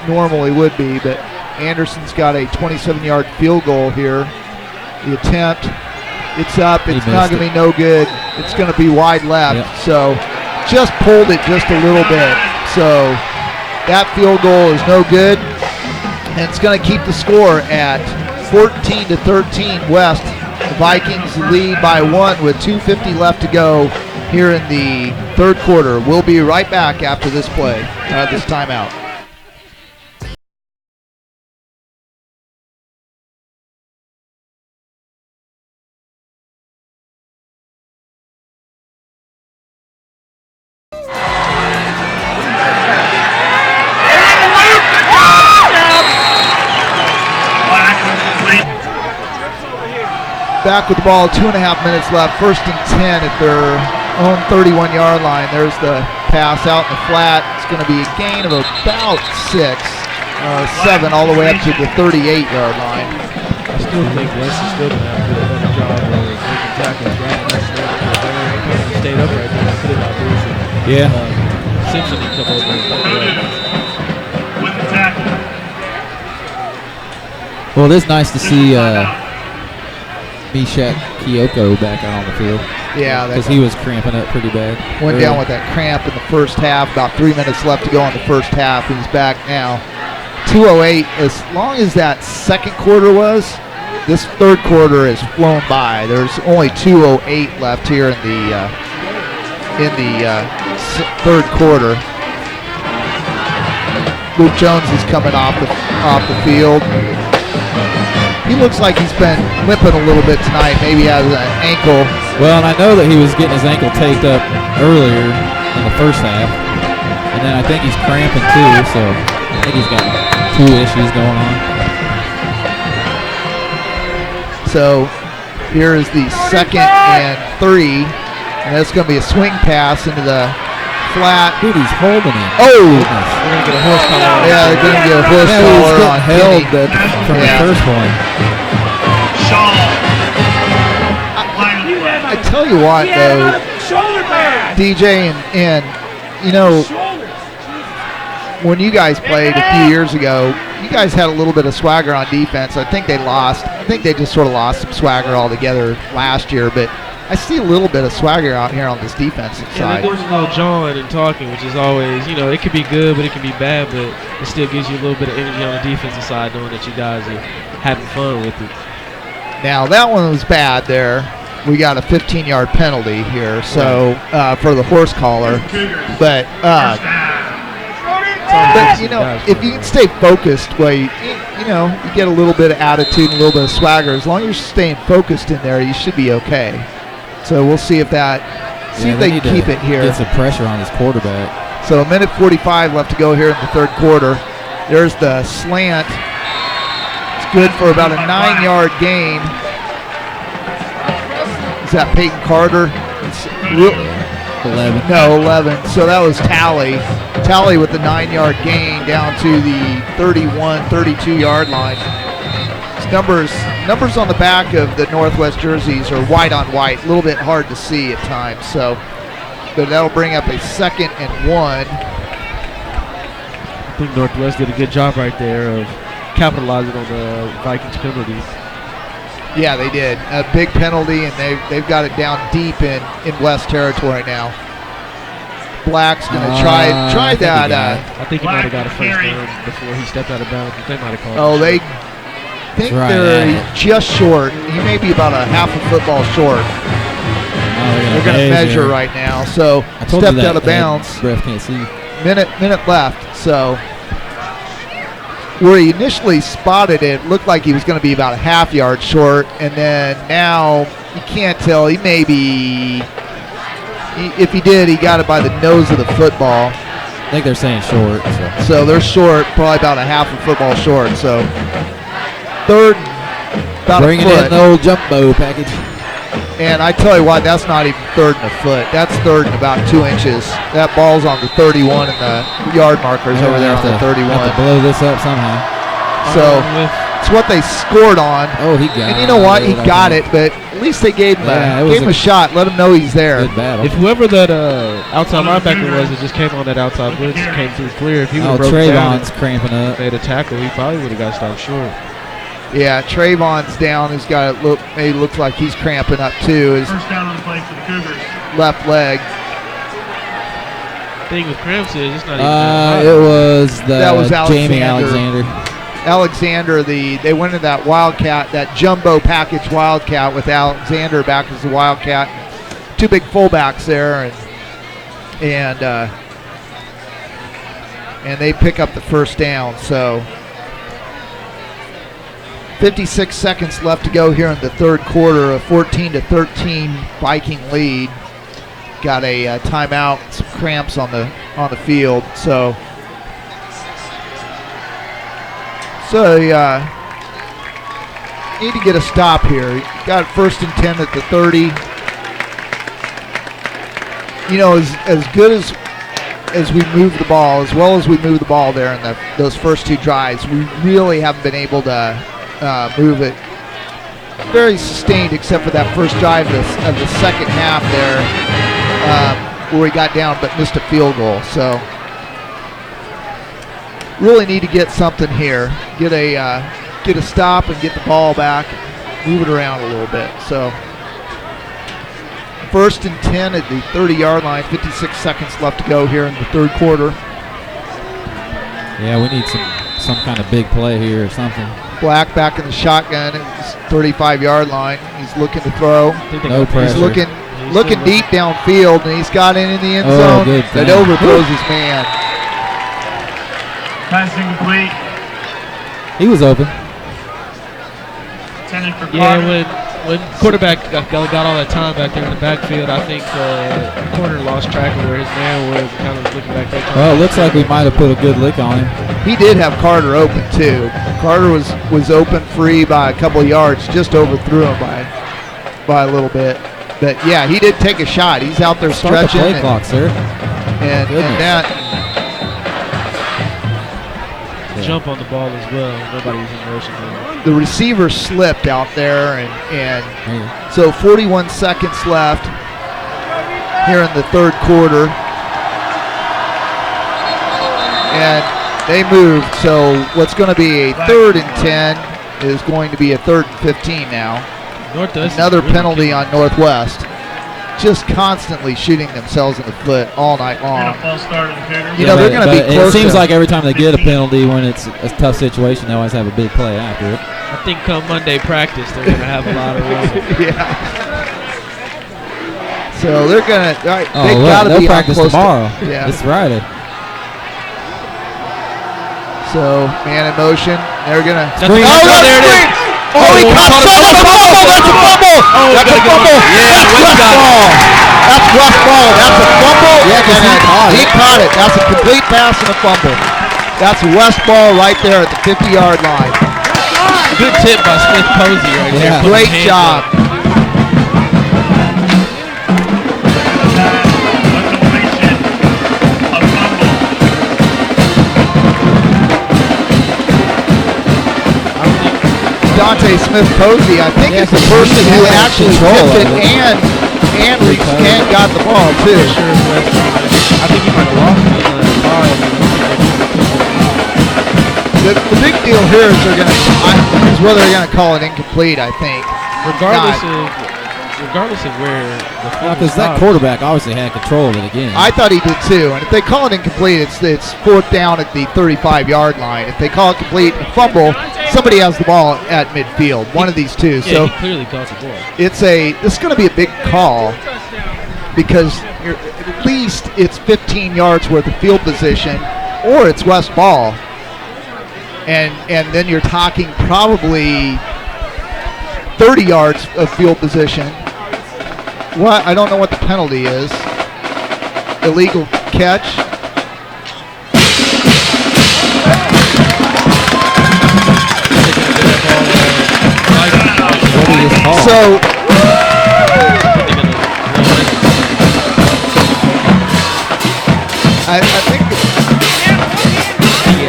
normally would be, but Anderson's got a 27-yard field goal here. The attempt, it's up. It's not going to be no good. It's going to be wide left. Yep. So just pulled it just a little bit. So that field goal is no good, and it's going to keep the score at 14-13 West. The Vikings lead by 1 with 2:50 left to go here in the 3rd quarter. We'll be right back after this play, this timeout. Back with the ball, 2.5 minutes left. 1st and 10 at their own 31-yard line. There's the pass out in the flat. It's going to be a gain of about 7 all the way up to the 38-yard line. I still think West is still going to have to do a better job of making tackles. Right? They stayed upright there. Put it out there. Yeah. Simpson can come over and play. With the tackle. Well, it is nice to see Meshach Kyoko back out on the field. Yeah, because he was cramping up pretty bad. Went down with that cramp in the first half. About 3 minutes left to go in the first half. He's back now. 2:08. As long as that second quarter was, this 3rd quarter has flown by. There's only 2:08 left here in the 3rd quarter. Luke Jones is coming off the field. He looks like he's been limping a little bit tonight. Maybe he has an ankle. Well, and I know that he was getting his ankle taped up earlier in the first half. And then I think he's cramping too, so I think he's got 2 issues going on. So here is the 2nd and 3. And that's going to be a swing pass into the flat. Dude, he's holding him. Oh! We're going to get a horse collar. Yeah, they're going to get a horse Yeah, he was collar on getting held Kenny. from the first one. I tell you what, though, DJ and you know, when you guys played a few years ago, you guys had a little bit of swagger on defense. I think they lost. I think they just sort of lost some swagger altogether last year, but I see a little bit of swagger out here on this defensive side. There's a little jawing and talking, which is always, you know, it could be good, but it can be bad, but it still gives you a little bit of energy on the defensive side, knowing that you guys are having fun with it. Now, that one was bad there. We got a 15-yard penalty here, so for the horse collar. But you know, if you can stay focused, well, you get a little bit of attitude and a little bit of swagger. As long as you're staying focused in there, you should be okay. So we'll see if they can keep it here. Get some pressure on his quarterback. So 1:45 left to go here in the 3rd quarter. There's the slant. It's good for about a 9-yard gain. Is that Peyton Carter? 11. No, 11. So that was Talley. Talley with the 9-yard gain down to the 31, 32-yard line. Numbers on the back of the Northwest jerseys are white on white, a little bit hard to see at times. So, but that'll bring up a 2nd and 1. I think Northwest did a good job right there of capitalizing on the Vikings penalty. Yeah, they did a big penalty, and they've got it down deep in West territory now. Black's gonna try that. I think he might have got a first down before he stepped out of bounds. They might have called. Oh, they think they're just short. He may be about a half a football short. They're going to measure right now. So stepped out of bounds. Ref can't see. Minute left. So where he initially spotted it, looked like he was going to be about a half yard short, and then now you can't tell. He may be. If he did, he got it by the nose of the football. I think they're saying short. So they're short, probably about a half a football short. So 3rd, about bringing a foot. in the old jumbo package. And I tell you what, that's not even 3rd and a foot. That's 3rd and about 2 inches. That ball's on the 31, and the yard marker's over there on the 31. Have to blow this up somehow. So it's what they scored on. Oh, he got it. And you know what? He got it, but at least they gave him, a shot. Let him know he's there. Good battle. If whoever that outside linebacker was that just came on that outside blitz came through clear, if he would have broke down Trayvon's cramping up. made a tackle, he probably would have got stopped short. Yeah, Trayvon's down. He's got it. Maybe looks like he's cramping up too. His First down on the play for the Cougars. left leg. Thing with cramps is it's not even. It was that was Jamie Alexander. Alexander, they went into that Wildcat, that jumbo package Wildcat with Alexander back as the Wildcat. 2 big fullbacks there, and they pick up the first down. So 56 seconds left to go here in the 3rd quarter. A 14-13 Viking lead. Got a timeout, some cramps on the field. So need to get a stop here. Got 1st and 10 at the 30. You know, as good as we move the ball, as well as we move the ball there in those first 2 drives, we really haven't been able to move it very sustained, except for that first drive of the second half there, where we got down but missed a field goal. So really need to get something here. Get a stop and get the ball back, move it around a little bit. So 1st and 10 at the 30-yard line. 56 seconds left to go here in the 3rd quarter. Yeah, we need some kind of big play here or something. Black back in the shotgun at his 35-yard line. He's looking to throw. No pressure. He's looking deep downfield, and he's got it in the end zone. That overthrows his man. Passing complete. He was open. Intended for Yeah, when quarterback got all that time back there in the backfield, I think the corner lost track of where his man was and kind of was looking back there. Well, it looks like we might have put a good lick on him. He did have Carter open too. Carter was open free by a couple of yards, just overthrew him by a little bit. But yeah, he did take a shot. He's out there Start stretching. the play clock, sir. And that. Jump on the ball as well. Nobody was in motion there. The receiver slipped out there, and so 41 seconds left here in the 3rd quarter. And they moved, so what's going to be a 3rd and 10 is going to be a 3rd and 15 now. Northwest Another penalty on Northwest. Just constantly shooting themselves in the foot all night long. False start of the Cougars. You know, they're going to be close. It seems like every time they get a penalty when it's a tough situation, they always have a big play after it. I think come Monday practice, they're going to have a lot of Yeah. So they're going to. They got to they'll be practice close tomorrow. Yeah. It's Friday. So man in motion. They're going to. There it is. Oh, he caught a fumble! That's a fumble! That's a fumble! Yeah, That's Russ Ball! That's Russ Ball! That's a fumble! Yeah, 'cause he caught it. That's a complete pass and a fumble. That's West Ball right there at the 50-yard line. Good tip by Smith Posey right there. Great job. Dante Smith Posey, I think, is the person who actually tipped it and got the ball too. I think he might have lost it on that foul. The big deal here is whether they're gonna call it incomplete. I think, regardless of where the because that quarterback obviously had control of it again. I thought he did too. And if they call it incomplete, it's fourth down at the 35-yard line. If they call it complete and fumble, somebody has the ball at midfield. One of these two. Yeah, So he clearly caught the ball. this is going to be a big call because at least it's 15 yards worth of field position, or it's West ball, and then you're talking probably 30 yards of field position. What? I don't know what the penalty is. Illegal catch. So I think,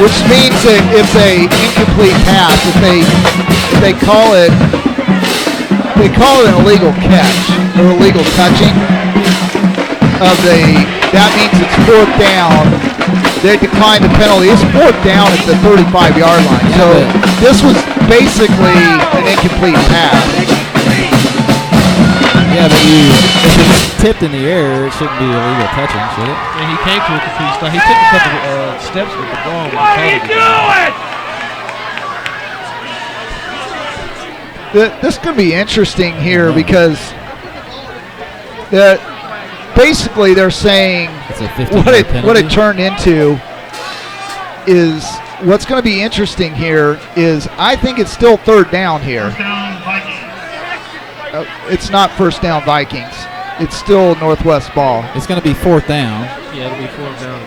which means that it's a incomplete pass. If they call it an illegal catch or illegal touching that means it's fourth down. They declined the penalty. It's fourth down at the 35-yard line. So this was basically an incomplete pass. Yeah, but if it's tipped in the air, it shouldn't be illegal touching, should it? And he came to a complete stop. He took a couple steps with the ball. What are you doing? This is going to be interesting here because basically they're saying what it turned into is what's going to be interesting here is I think it's still third down here. First down, Vikings. It's not first down Vikings. It's still Northwest ball. It's going to be fourth down. Yeah, it'll be fourth down.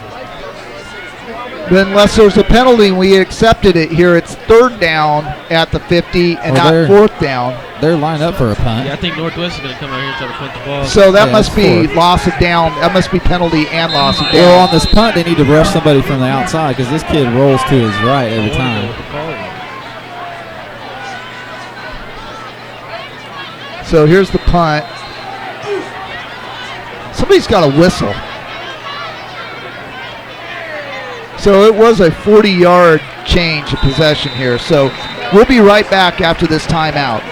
But unless there's a penalty and we accepted it here, it's third down at the 50 and not fourth down. They're lined up for a punt. Yeah, I think Northwest is going to come out here and try to punt the ball. So that must be loss of down. That must be penalty and loss of down. Well, on this punt, they need to rush somebody from the outside because this kid rolls to his right every time. So here's the punt. Somebody's got a whistle. So it was a 40-yard change of possession here. So we'll be right back after this timeout.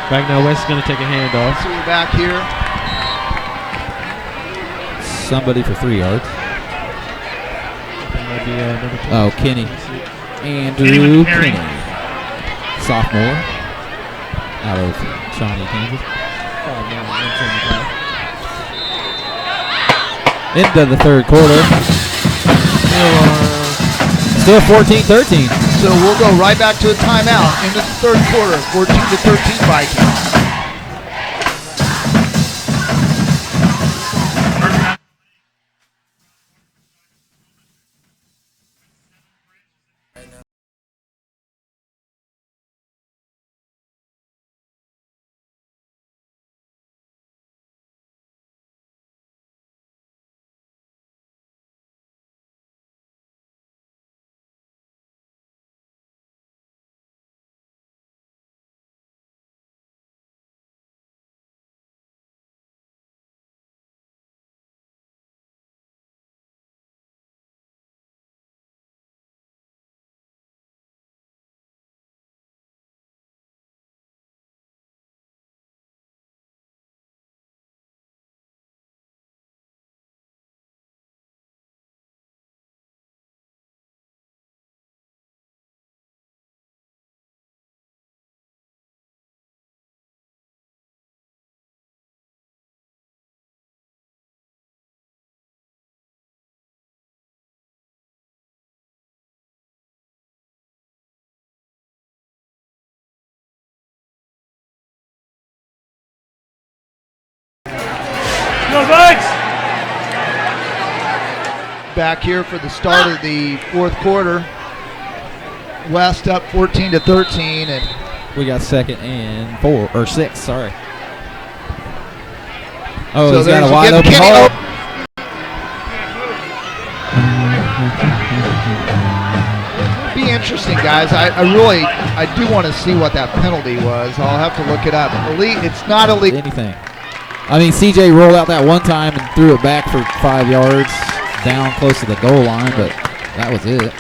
Back now, West is going to take a handoff. So we're back here. Somebody for 3 yards. That might be number 2. Oh, Kenny. Andrew Kenny. Sophomore. Out of Shawnee, Kansas. Into the third quarter. Still 14-13. So we'll go right back to a timeout into the third quarter, 14-13 Vikings. Back here for the start of the fourth quarter. West up 14-13, and We got 2nd and 4 or 6. Sorry. Oh, so he's got there's a wide give open Kenny hole. Be interesting, guys. I do want to see what that penalty was. I'll have to look it up. It's not illegal. Anything. I mean, CJ rolled out that one time and threw it back for 5 yards down close to the goal line, but that was it.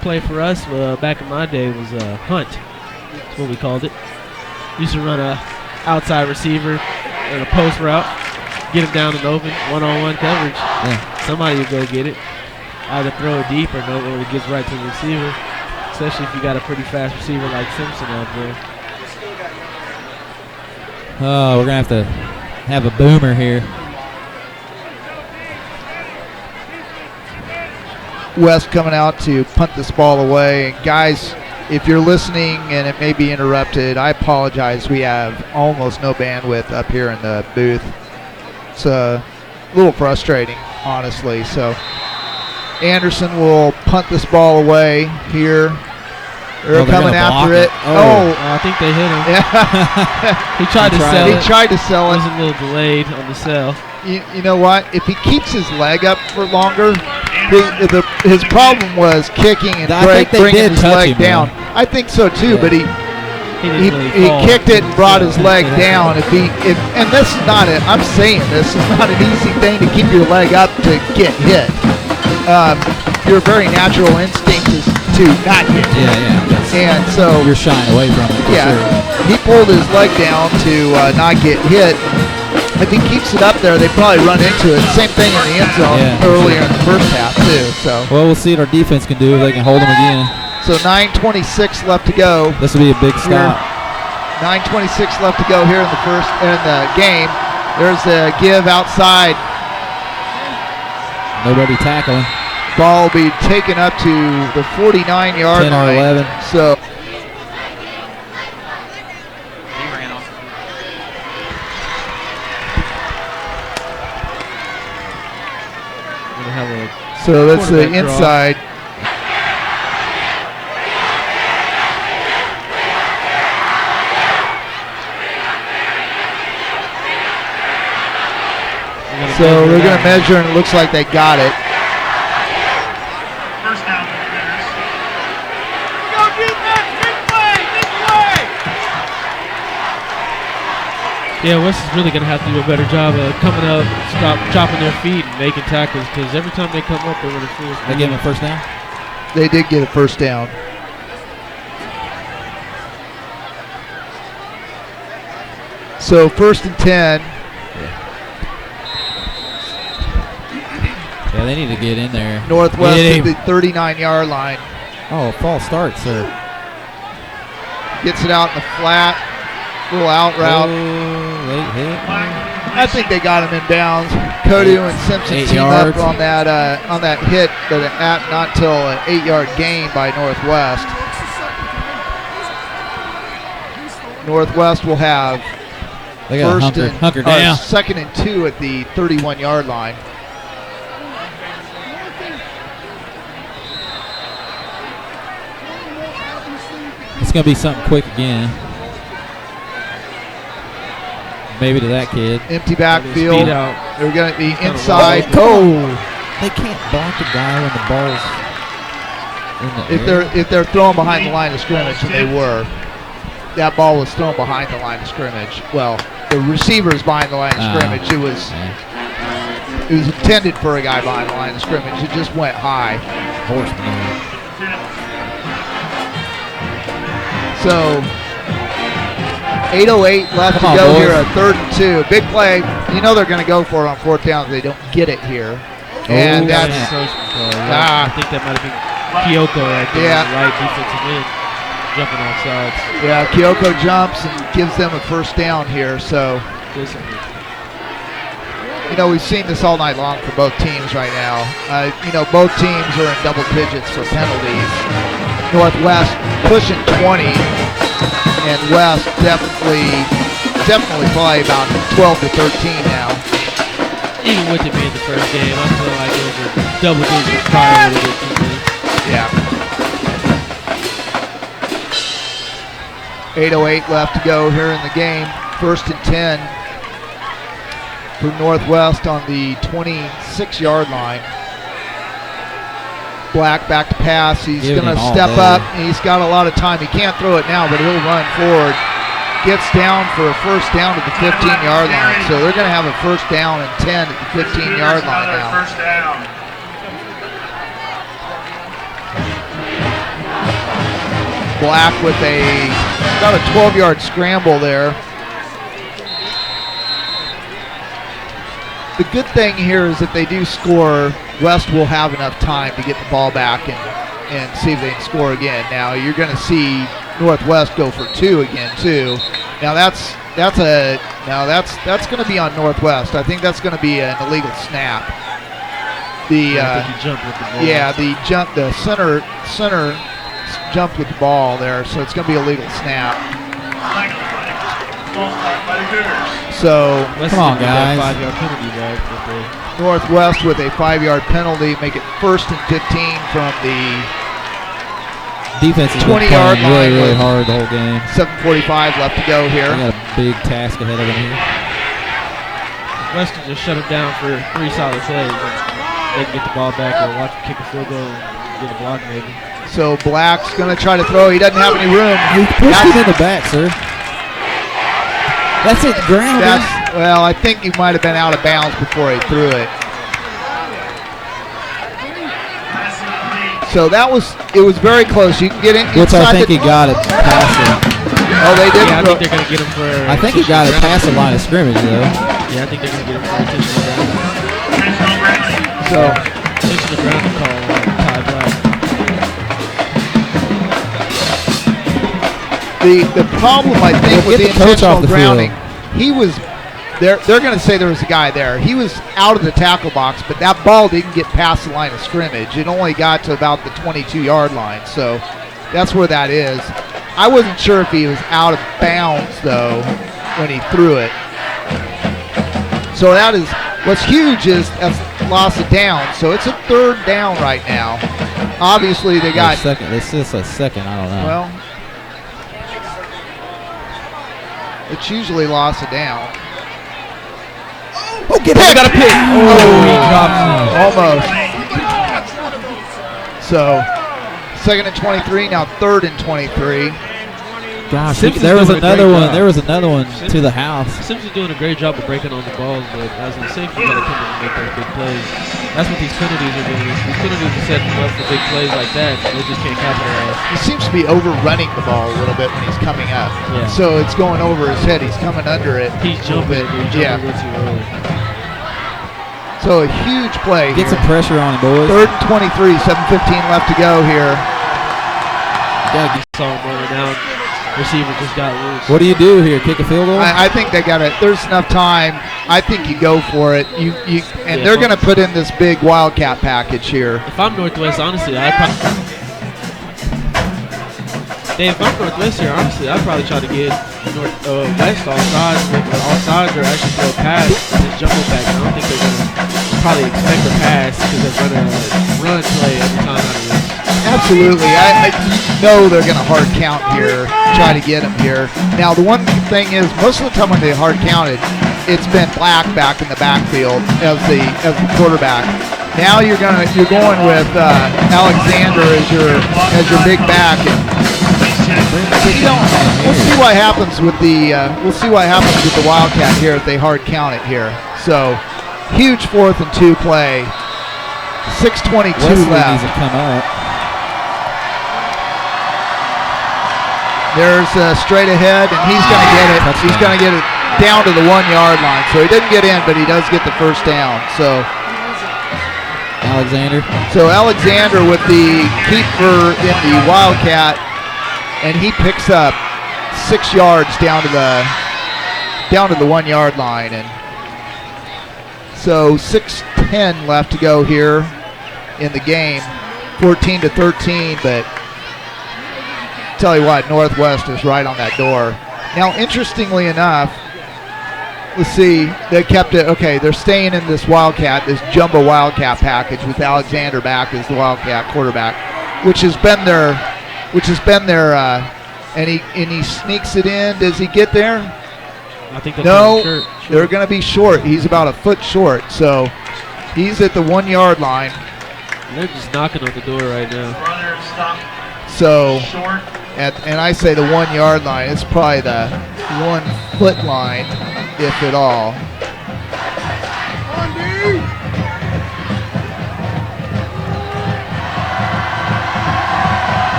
Play for us back in my day was a hunt. That's what we called it. Used to run a outside receiver and a post route, get him down and open, one-on-one coverage. Yeah. Somebody would go get it. Either throw it deep or no, or it gets right to the receiver. Especially if you got a pretty fast receiver like Simpson out there. Oh, we're going to have a boomer here. West coming out to punt this ball away. And guys, if you're listening and it may be interrupted, I apologize. We have almost no bandwidth up here in the booth. It's a little frustrating, honestly. So Anderson will punt this ball away here. They're coming after it. I think they hit him. Yeah. He tried to sell it. He tried to sell It it. was a little delayed on the sell. You know what? If he keeps his leg up for longer, his problem was kicking and I think they bringing did his touch leg him, down. man. I think so too, Yeah. but he kicked it and brought his leg down. And this is not it. I'm saying this is not an easy thing to keep your leg up to get hit. Your very natural instinct is to not get hit. Yeah. And so You're shying away from it. For sure. he pulled his leg down to not get hit. If he keeps it up there, they probably run into it. Same thing in the end zone earlier in the first half too. So Well, we'll see what our defense can do if they can hold them again. So 9:26 left to go. This will be a big stop. 9:26 left to go here in the game. There's a give outside. Nobody tackling. Ball will be taken up to the 49-yard 10 or line. 11. So that's the inside. So they're going to measure, and it looks like they got it. First down, Bears. Go defense! Big play! Big play! Yeah, West is really going to have to do a better job of coming up, chopping their feet, and making tackles, because every time they come up, they're going to feel. They gave him a first down? They did get a first down. So 1st and 10. Yeah, they need to get in there. Northwest at the 39-yard line. Oh, false start, sir. Gets it out in the flat. Little out route. Late hit. I think they got him in bounds. Kodu and Simpson 8 team yards. up on that hit, but not till an 8-yard gain by Northwest. Northwest will have They got hunker down. 2nd and 2 at the 31-yard line. It's going to be something quick again. Maybe to that kid. Empty backfield. Speed out. They're going to be inside. They can't block the guy when the ball's in the air. If they're thrown behind the line of scrimmage, and they were, that ball was thrown behind the line of scrimmage. Well, the receiver's behind the line of scrimmage. It was intended for a guy behind the line of scrimmage. It just went high. Horseman. So 8:08 left to Come on, go boys. here. A 3rd and 2. Big play. You know they're going to go for it on 4th down if they don't get it here. And that's I think that might have been Kyoko right there, Yeah. the right defensive end, jumping off sides. yeah. Kyoko jumps and gives them a first down here. So we've seen this all night long for both teams right now. Both teams are in double digits for penalties. Northwest pushing 20, and West definitely probably about 12 to 13 now. even with it being the first game, I feel like it was a double digits probably a little bit too many. Yeah. 8:08 left to go here in the game. 1st and 10 for Northwest on the 26-yard line. Black back to pass. He's Giving going to him all step day. up. He's got a lot of time. He can't throw it now, but he'll run forward. Gets down for a first down at the 15-yard line. So they're going to have a first down and 10 at the 15-yard line Another now. First down. Black with about a 12-yard scramble there. The good thing here is if they do score, West will have enough time to get the ball back and see if they can score again. Now you're going to see Northwest go for 2 again too. Now that's going to be on Northwest. I think that's going to be an illegal snap. I think he jumped with the ball. The center jumped with the ball there, so it's going to be a legal snap. By the Cougars. So West Come on, didn't get that guys. 5-yard penalty back, but they Northwest with a 5-yard penalty, make it 1st and 15 from the Defense has been 20-yard playing really, line really with- hard the whole game. 7:45 left to go here. They got a big task ahead of them here. West can just shut him down for 3 solid plays. And they can get the ball back or watch him kick a field goal and get a block maybe. So Black's going to try to throw. He doesn't have any room. He pushed him in the back, sir. That's it, ground. Well, I think he might have been out of bounds before he threw it. So it was very close. You can get in Which I inside think the, he got it past Oh, they did. Yeah, I think they're going to get him for. it. I think he got it past the line of scrimmage, though. Yeah, I think they're going to get him for intentional ground. Intentional grounding. So Intentional ground call on Ty Black. the problem I think Well, with the get the coach intentional off the grounding, field. he was. They're going to say there was a guy there. He was out of the tackle box, but that ball didn't get past the line of scrimmage. It only got to about the 22-yard line, so that's where that is. I wasn't sure if he was out of bounds, though, when he threw it. So that is, what's huge is that's loss of down. So it's a 3rd down right now. Obviously, they got, Second. They said it's a second. I don't know. well, it's usually loss of down. oh, get it! Got a pick. Oh, he drops almost. So, 2nd and 23, now 3rd and 23. Gosh, Simpson's there was doing a another great one. job. There was another one to the house. Simpson's doing a great job of breaking on the balls, but as a safety, you got to come in and make those big plays. That's what these penalties are doing. These penalties are setting them up for big plays like that. They just can't capitalize. He seems to be overrunning the ball a little bit when he's coming up. Yeah. So it's going over his head. He's coming under it. He's a little jumping. bit. He's Yeah. jumping way too early. So a huge play. Get here. some pressure on him, boys. 3rd and 23, 7:15 left to go here. Gotta get- Saw him running down. Receiver just got loose. What do you do here? Kick a field goal? I think they got it. There's enough time. I think you go for it. And Yeah, they're going to put in this big Wildcat package here. If I'm Northwest, honestly, I'd probably. If I'm Northwest here, honestly, I'd probably try to get West all sides, all sides, or actually throw a pass this jumbo pack. I don't think they're gonna probably expect a pass because they're gonna run play every time out of this. Absolutely. I know they're going to hard count here, try to get him here. Now, the one thing is, most of the time when they hard counted, it's been Black back in the backfield as the quarterback. Now you're going with Alexander as your big back. And we'll see what happens with the Wildcat here if they hard count it here. So huge 4th and 2 play. 6:22 Wesley left. needs to come up. There's straight ahead, and he's going to get it. Touchdown. He's going to get it down to the 1-yard line. So he didn't get in, but he does get the first down. So Alexander with the keeper in the Wildcat, and he picks up 6 yards down to the 1-yard line, and so 6:10 left to go here in the game, 14-13, but. Tell you what, Northwest is right on that door. Now, interestingly enough, let's see. They kept it. Okay, they're staying in this Wildcat, this jumbo Wildcat package with Alexander back as the Wildcat quarterback, which has been their, and he sneaks it in. Does he get there? I think that's No, they're going to be short. He's about a foot short, so he's at the 1 yard line. They're just knocking on the door right now. Runner stop So, short. and I say the 1 yard line. It's probably the 1 foot line, if at all.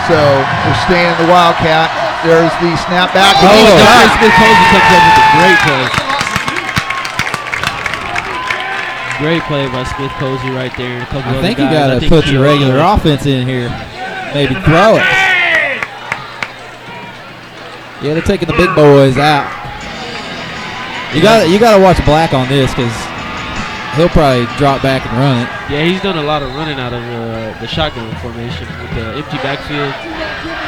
So they're staying in the Wildcat. There's the snap back. Smith Posey comes up with a great play. Great play by Smith Posey right there. And a couple I other think you guys. got to put your regular offense in here. Maybe throw it. Yeah, they're taking the big boys out. You got to watch Black on this because he'll probably drop back and run it. Yeah, he's done a lot of running out of the shotgun formation with the empty backfield.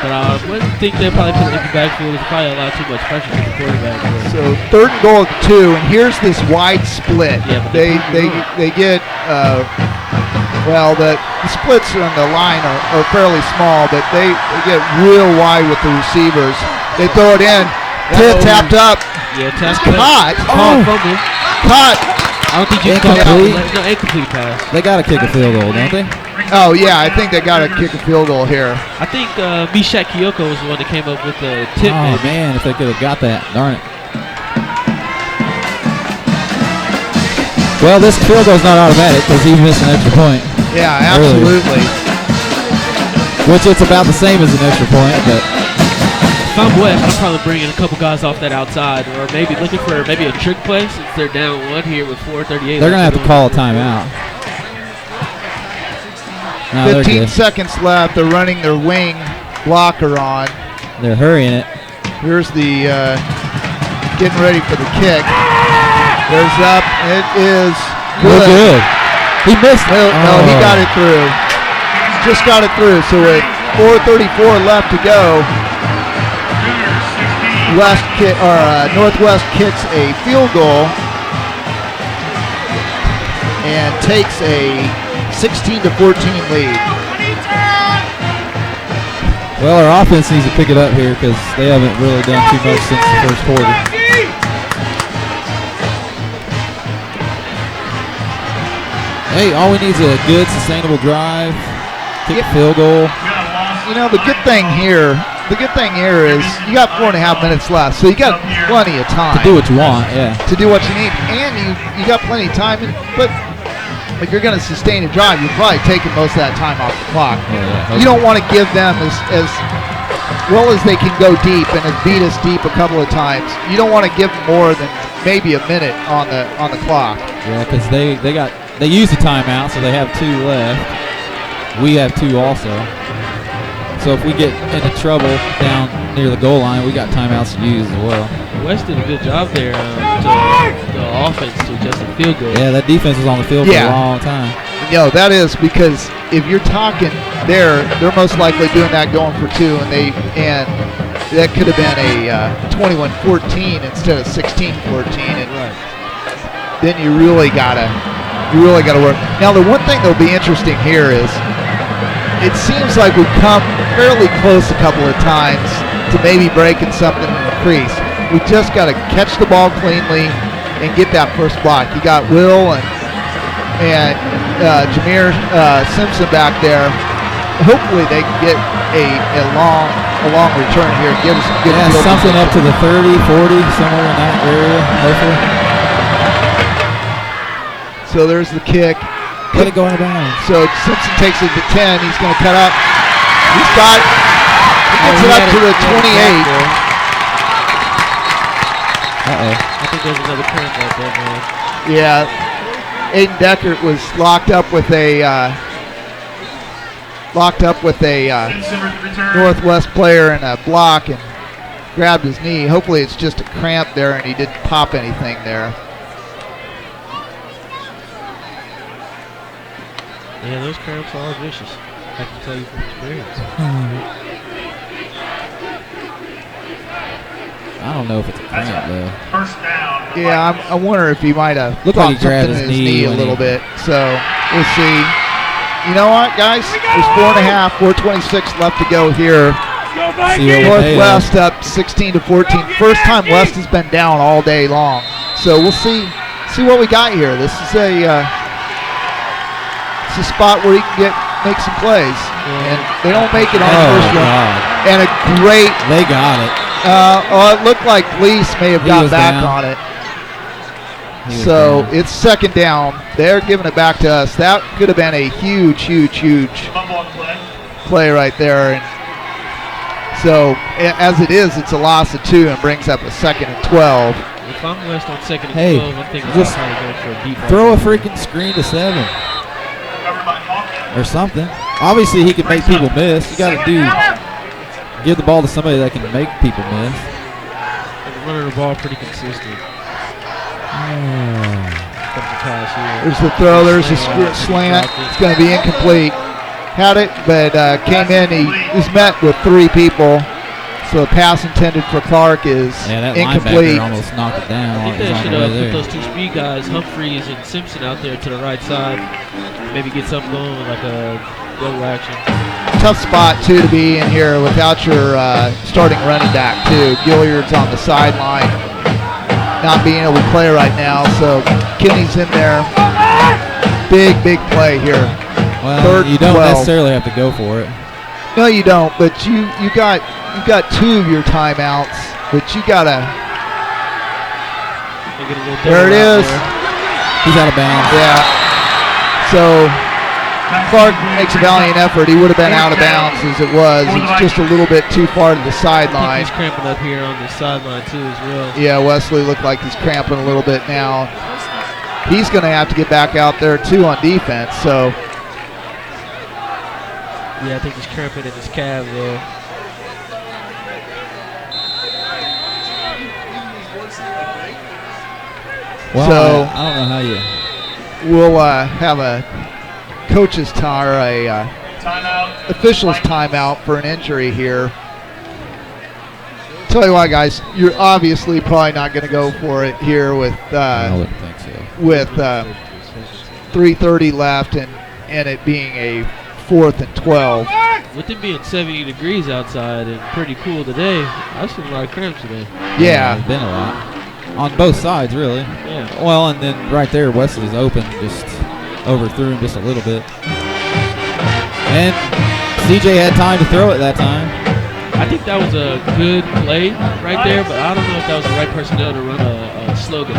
But I wouldn't think they'll probably put an empty backfield. It's probably a lot too much pressure to the quarterback. So 3rd and goal at 2, and here's this wide split. Yeah, but they get well, the splits on the line are fairly small, but they get real wide with the receivers. They throw it in. Tapped up. Yeah, tapped Caught. Fumble. Caught. I don't think you can call it. No, incomplete pass. They got to kick a field goal, don't they? Oh, yeah, I think they got to kick a field goal here. I think Mishak Kyoko was the one that came up with the tip. Oh, man, if they could have got that. Darn it. Well, this field goal's not automatic because he missed an extra point. Yeah, absolutely. Which it's about the same as an extra point, but if I'm West, I'm probably bringing a couple guys off that outside, or maybe looking for maybe a trick play since they're down 1 here with 4:38. they're going to have to call a timeout. No, 15 seconds left. They're running their wing blocker on. They're hurrying it. Here's the getting ready for the kick. There's up. It is good. Good. He missed it. No, he got it through. Just got it through. So with 4:34 left to go, Northwest kicks a field goal and takes a 16-14 lead. Well, our offense needs to pick it up here because they haven't really done too much since the first quarter. Hey, all we need is a good, sustainable drive, kick a field goal. You know, the good thing here is you got 4.5 minutes left, so you got plenty of time To do what you want, yeah. to do what you need, and you got plenty of time. But if you're going to sustain a drive, you're probably taking most of that time off the clock. Yeah. You don't want to give them as well as they can go deep and have beat us deep a couple of times. You don't want to give them more than maybe a minute on the clock. Yeah, because they used the timeout, so they have 2 left. We have 2 also. So if we get into trouble down near the goal line, we got timeouts to use as well. West did a good job there to the offense to adjust the field goal. Yeah, that defense was on the field for a long time. No, that is because if you're talking they're most likely doing that going for 2, and that could have been a 21-14 instead of 16-14, and then you really gotta work. Now the one thing that'll be interesting here is it seems like we've come fairly close a couple of times to maybe breaking something in the crease. We just got to catch the ball cleanly and get that first block. You got Will and Jameer Simpson back there. Hopefully they can get a long return here. Get us something up to the 30, 40, somewhere in that area, hopefully. So there's the kick. Let it go out of bounds. So Simpson takes it to 10. He's going to cut up. He gets it up to the 28. I think there's another current right there, man. Yeah, Aiden Deckert was locked up with a Northwest player in a block and grabbed his knee. Hopefully it's just a cramp there and he didn't pop anything there. Yeah, those cramps are vicious. I can tell you from experience. I don't know if it's a That's cramp though. first down. Yeah, I wonder if he might have Looked like he dropped grabbed something in his his knee knee a when little he- bit. So we'll see. You know what, guys? There's 4.5, 4:26 left to go here. Go Vikings! See what we- Northwest up 16 to 14. First time West has been down all day long. So we'll see what we got here. This is a spot where he can make some plays, and they don't make it on the Oh first one. God, And a great. they got it. It looked like Gleese may have He got was back down. on it. He was So down. it's second down. They're giving it back to us. That could have been a huge Fumble on the play. play right there. And so as it is, it's a loss of 2 and brings up a 2nd and 12. If I'm West on 2nd and Hey, 12, I'm thinking just about trying to go for a deep ball. Throw a freaking screen to 7 Covered by Hawkins. or something. Obviously, he can make people miss. You got to give the ball to somebody that can make people miss. And running the ball pretty consistent. Comes the pass here. There's the throw. There's the slant. It's going to be incomplete. Had it, but came in. He was met with 3 people. So the pass intended for Clark is Yeah, that incomplete. linebacker almost knocked it down. I think It was they on should the way put there. those 2 speed guys, Humphreys and Simpson, out there to the right side. Maybe get something going with like a go action. Tough spot, too, to be in here without your starting running back, too. Gilliard's on the sideline, not being able to play right now. So Kenny's in there. Big play here. Well, Third you don't 12. necessarily have to go for it. No, you don't. But you got 2 of your timeouts. But you gotta. They get a little There it double out is. there. He's out of bounds. Yeah. So Clark makes a valiant effort. He would have been out of bounds as it was. He's just a little bit too far to the I think sideline. he's cramping up here on the sideline too as well. Yeah, Wesley looked like he's cramping a little bit now. He's going to have to get back out there too on defense. So Yeah, I think he's cramping in his calf there. Well, So- I don't know how you. we'll have a coach's time or a Timeout. official's timeout for an injury here. Tell you what, guys, you're obviously probably not going to go for it here with I wouldn't think so. 3:30 left and it being a 4th and 12. With it being 70 degrees outside and pretty cool today, I've seen a lot of cramps today. Yeah, There's been a lot on both sides, really. Yeah. Well, and then right there, Wesley's open, just overthrew him just a little bit. And CJ had time to throw it that time. I think that was a good play right there, but I don't know if that was the right personnel to run a slogan.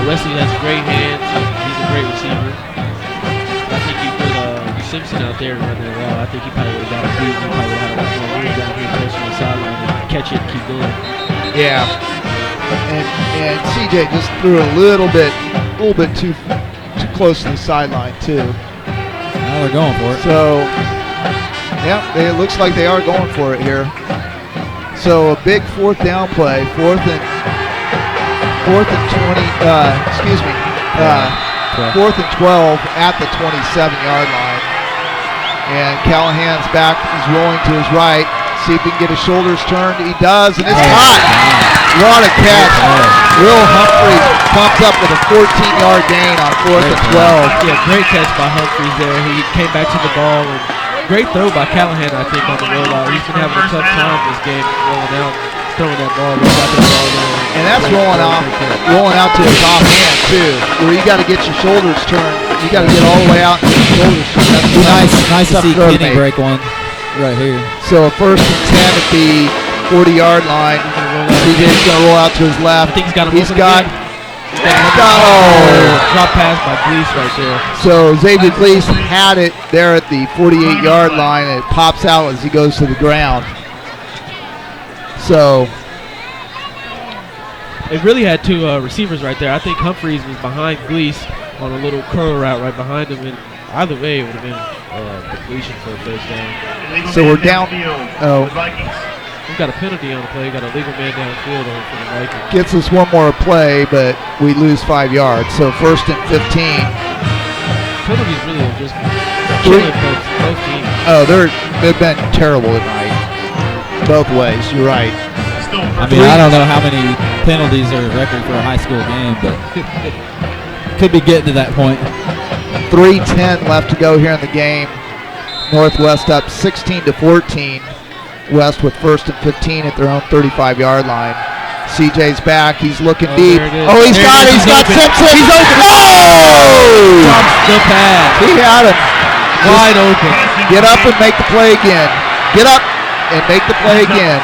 Wesley has great hands. He's a great receiver. I think you put Simpson out there to run that route. I think he probably would have got a beat. He probably would have had a lot more room down here close to the sideline and catch it and keep going. yeah. And CJ just threw a little bit too close to the sideline too. Now they're going for it. So, yeah, it looks like they are going for it here. So a big 4th down play, 4th and 20. 4th and 12 at the 27-yard line. And Callahan's back. He's rolling to his right. See if he can get his shoulders turned. He does, and it's caught. What a catch. Will Humphrey pumps up with a 14-yard gain on 4th and 12. Yeah, great catch by Humphreys there. He came back to the ball. And great throw by Callahan, I think, on the rollout. He's been having a tough time this game rolling out, throwing that ball, got that ball there. And that's rolling out to his offhand too, where you got to get your shoulders turned. You got to get all the way out and get your shoulders turned. That's Nice to tough see throw to Kenny make. break one right here. So a 1st and 10 at the 40-yard line. CJ's going to roll out to his left. I think he's got him He's open got. again. Oh. Drop pass by Gleese right there. So Xavier Gleese had it there at the 48-yard line, and it pops out as he goes to the ground. So They really had 2 receivers right there. I think Humphreys was behind Gleese on a little curl route right behind him, and either way it would have been completion for a first down. So we're down- oh. Vikings. We've got a penalty on the play. We've got a legal man downfield on for the Vikings. gets us one more play, but we lose 5 yards. So 1st and 15. Penalties really have just killing both teams. Oh, they've been terrible tonight. Both ways, you're right. still I mean, I don't know how many penalties are a record for a high school game, but could be getting to that point. 3:10 left to go here in the game. Northwest up 16-14. West with first and 15 at their own 35-yard line. CJ's back. He's looking deep. there it is. Oh, he's There got it it. is. He's got He's open. Simpson. He's open. Oh! The pass. He had him. Wide open. Get up and make the play again. Get up and make the play again.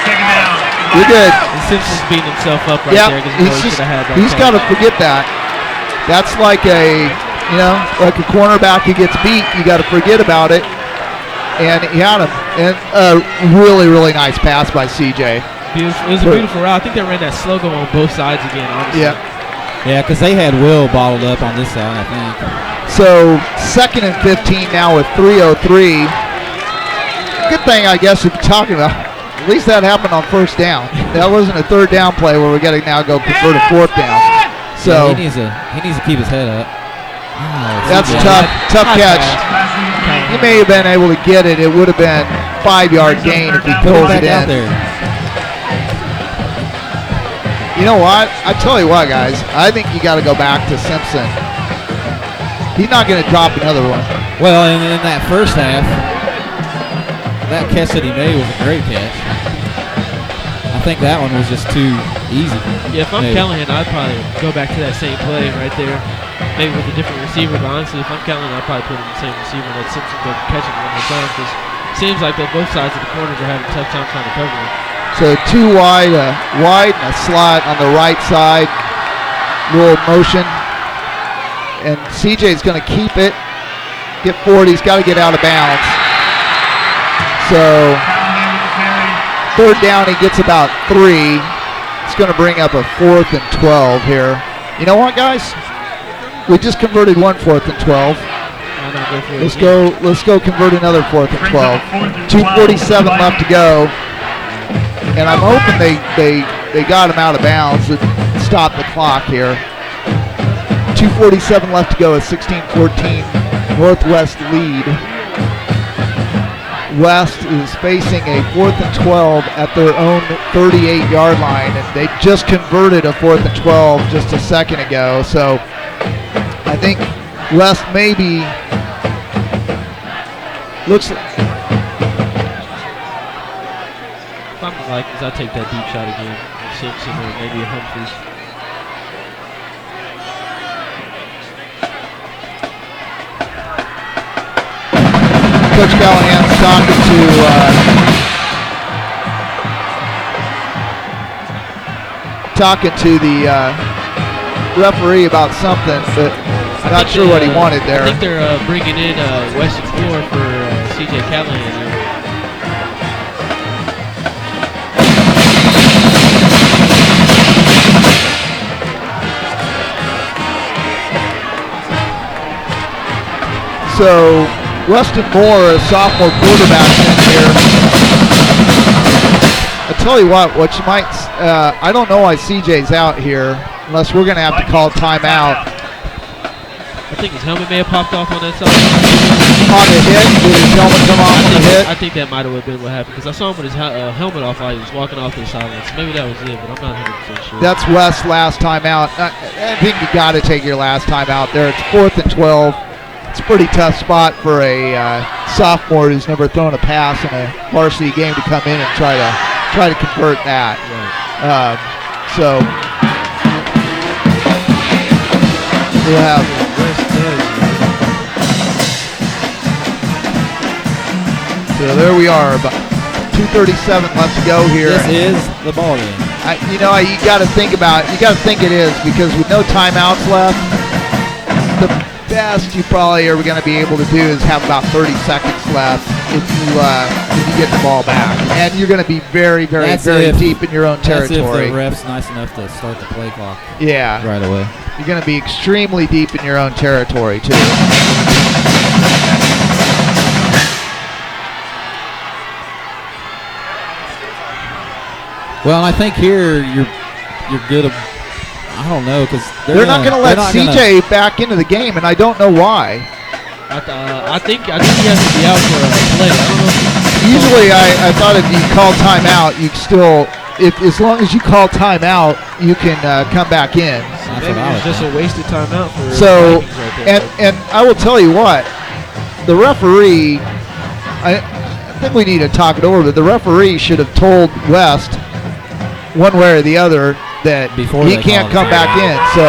Second down. You're good. And Simpson's beating himself up right Yeah, there because he he's should have had that. he's got to forget that. That's like like a cornerback who gets beat. You got to forget about it. And he had him. And a really, really nice pass by CJ. Beautiful. It was a beautiful route. I think they ran that slow-go on both sides again, honestly. Yeah. Yeah, because they had Will bottled up on this side, I think. So 2nd and 15 now with 3:03. Good thing, I guess, if you're talking about. At least that happened on first down. That wasn't a third down play where we got to now go convert a fourth down. So Yeah, he needs to keep his head up. Oh, that's a CJ. tough catch. He may have been able to get it. It would have been 5-yard gain if he Put him pulls back it out in. there. You know what? I tell you what, guys. I think you got to go back to Simpson. He's not going to drop another one. Well, in that first half, that catch that he made was a great catch. I think that one was just too easy. Yeah, if I'm Maybe. Callahan, I'd probably go back to that same play right there. Maybe with a different receiver, but honestly, if I'm Callahan, I'd probably put in the same receiver and let Simpson go catch it one more time because it seems like that both sides of the corners are having a tough time trying to cover him. So 2 wide, wide and a slot on the right side. Little motion. And CJ's going to keep it. Get forward. He's got to get out of bounds. So third down, he gets about 3. It's going to bring up a 4th and 12 here. You know what, guys? We just converted one 4th and 12. Why not go for it Let's again? go. Let's go convert another 4th and 12. 2:47 left to go. And I'm hoping they got him out of bounds and stop the clock here. 2:47 left to go. A 16-14 Northwest lead. West is facing a 4th and 12 at their own 38-yard line, and they just converted a 4th and 12 just a second ago. So I think West maybe looks. If I'm the Vikings, I'll take that deep shot again. Simpson or maybe a Humphries. Coach Callahan's talking to the referee about something, but not sure what he wanted I there. think they're bringing in Wes Explorer for CJ Callahan. So Weston Moore, a sophomore quarterback in here. I tell you what you might, I don't know why CJ's out here, unless we're going to have to call timeout. I think his helmet may have popped off on that side. On the hit, did his helmet come off on the hit? I think that might have been what happened because I saw him with his helmet off while he was walking off to the sidelines. Maybe that was it, but I'm not 100% sure. That's West's last time out. I think you got to take your last time out there. It's 4th and 12. It's a pretty tough spot for a sophomore who's never thrown a pass in a varsity game to come in and try to convert that. Right. So we'll have. So there we are, about 2:37 left to go here. This is the ball game. You got to think it is, because with no timeouts left, the best you probably are going to be able to do is have about 30 seconds left if you get the ball back, and you're going to be very, very, That's very if- deep in your own territory. That's if the ref's nice enough to start the play clock Yeah, right away. you're going to be extremely deep in your own territory too. Well, and I think here you're good. I don't know, because They're not going to let CJ back into the game, and I don't know why. I think he has to be out for a play. I don't know if Usually, I thought if you call timeout, you still if as long as you call timeout, you can come back in. That's Maybe what I it was would just think. a wasted timeout for So, Vikings right there. and I will tell you what, the referee, I think we need to talk it over, but the referee should have told West one way or the other that Before he they can't called come it. back in. So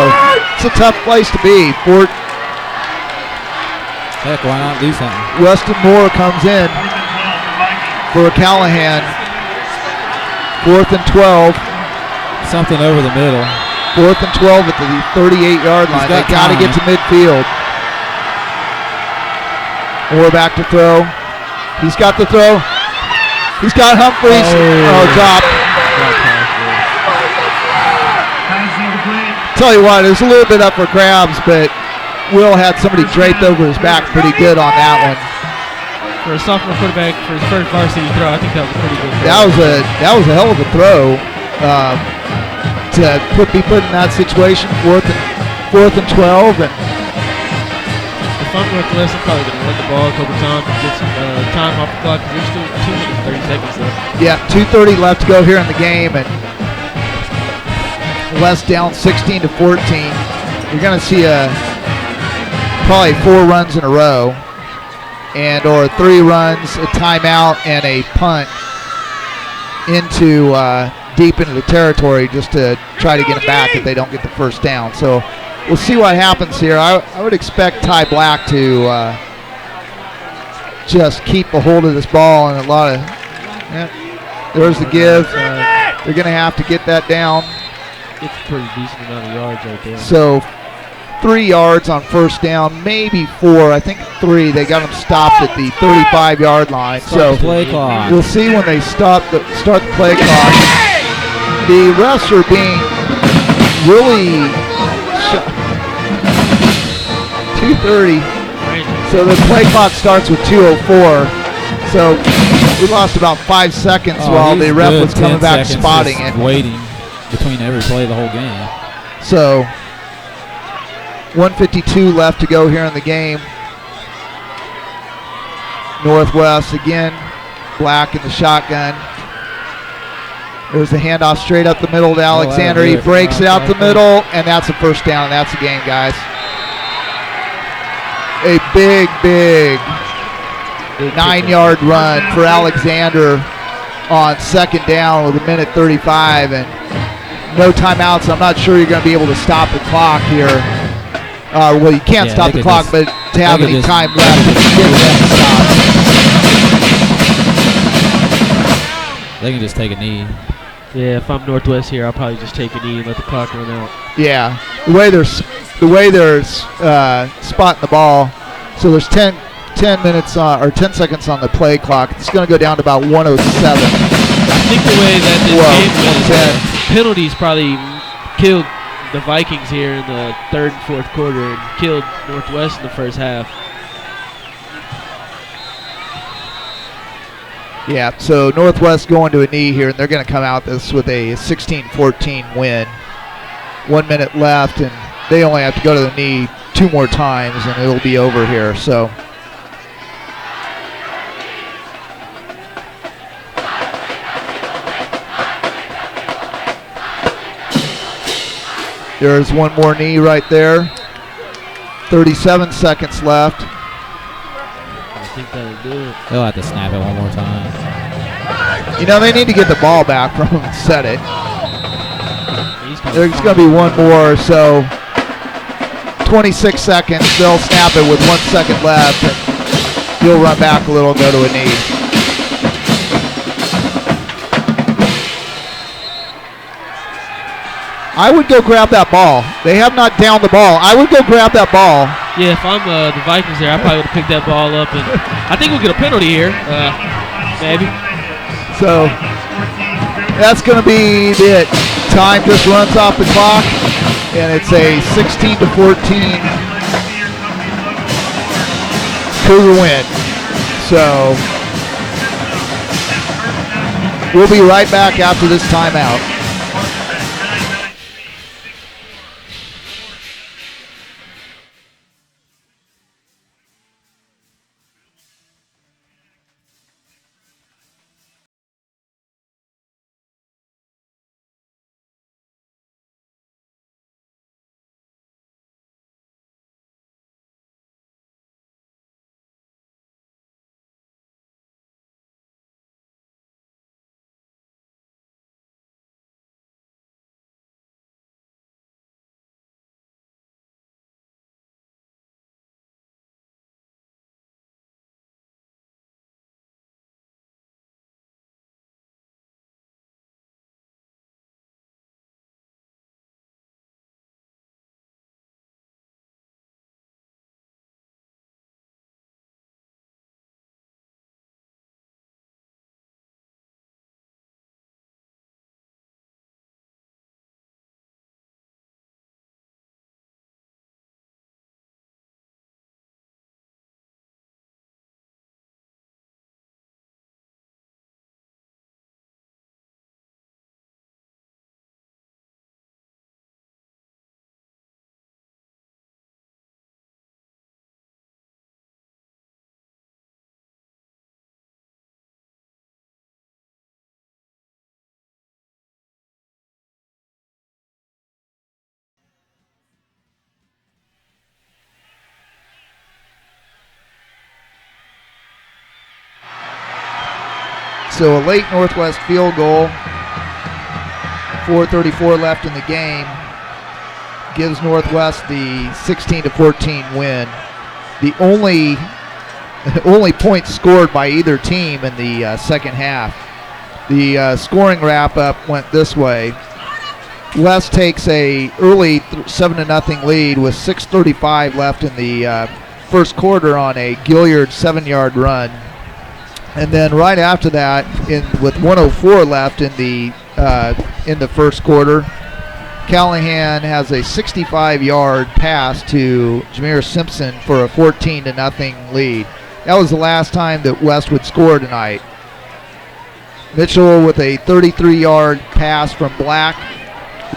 it's a tough place to be. Heck, why not do something? Weston Moore comes in for Callahan. 4th and 12. Something over the middle. 4th and 12 at the 38-yard line. They got got to get to time. midfield. Moore back to throw. He's got the throw. He's got Humphreys. Oh, drop. Tell you what, it was a little bit up for grabs, but Will had somebody draped over his back pretty good on that one. For a sophomore quarterback, for his first varsity throw, I think that was a pretty good throw. That was a hell of a throw to be put in that situation. 4th and 12, and If I'm Northwest, I'm probably going to run the ball a couple times and get some time off the clock because there's still 2 minutes and 30 seconds left. yeah, 2:30 left to go here in the game, and West down 16-14. You're going to see probably 4 runs in a row, or 3 runs, a timeout, and a punt into deep into the territory just to try to get them back if they don't get the first down. So we'll see what happens here. I would expect Ty Black to just keep a hold of this ball, and a lot of there's the give. They're going to have to get that down. It's a pretty decent amount of yards right there. So 3 yards on first down, maybe 4. I think 3. They got them stopped at the 35-yard line. Start the play clock. We'll see when they start the play clock. The refs are being really 2:30. So the play clock starts with 2:04. So we lost about 5 seconds while the ref was coming back spotting it. Waiting between every play the whole game. So 1:52 left to go here in the game. Northwest again, Black in the shotgun. There's the handoff straight up the middle to Alexander. He breaks it out the middle, and that's a first down. That's the game, guys. A big 9-yard run for Alexander on second down with 1:35 and no timeouts. I'm not sure you're going to be able to stop the clock here. Well, you can't stop the clock, but to have any time left, give them a stop. They can just take a knee. Yeah, if I'm Northwest here, I'll probably just take a knee and let the clock run out. Yeah, the way they're spotting the ball, so there's 10 minutes or 10 seconds on the play clock. It's going to go down to about 1:07. I think the way that this game went, penalties probably killed the Vikings here in the 3rd and 4th quarter and killed Northwest in the first half. Yeah, so Northwest going to a knee here, and they're going to come out this with a 16-14 win. 1 minute left, and they only have to go to the knee 2 more times, and it'll be over here. So there's one more knee right there. 37 seconds left. I think that'll do it. They'll have to snap it one more time. You know, they need to get the ball back from him and set it. There's going to be one more, so 26 seconds. They'll snap it with 1 second left, and he'll run back a little and go to a knee. I would go grab that ball. They have not downed the ball. I would go grab that ball. Yeah, if I'm the Vikings there, I probably would have picked that ball up, and I think we'll get a penalty here, maybe. So that's going to be it. Time just runs off the clock, and it's a 16-14 Cougar win. So we'll be right back after this timeout. So a late Northwest field goal, 4:34 left in the game, gives Northwest the 16-14 win. The only points scored by either team in the second half. The scoring wrap-up went this way. West takes a early 7-0 lead with 6:35 left in the first quarter on a Gilliard 7-yard run. And then right after that, with 1:04 left in the first quarter, Callahan has a 65-yard pass to Jameer Simpson for a 14-0 lead. That was the last time that West would score tonight. Mitchell with a 33-yard pass from Black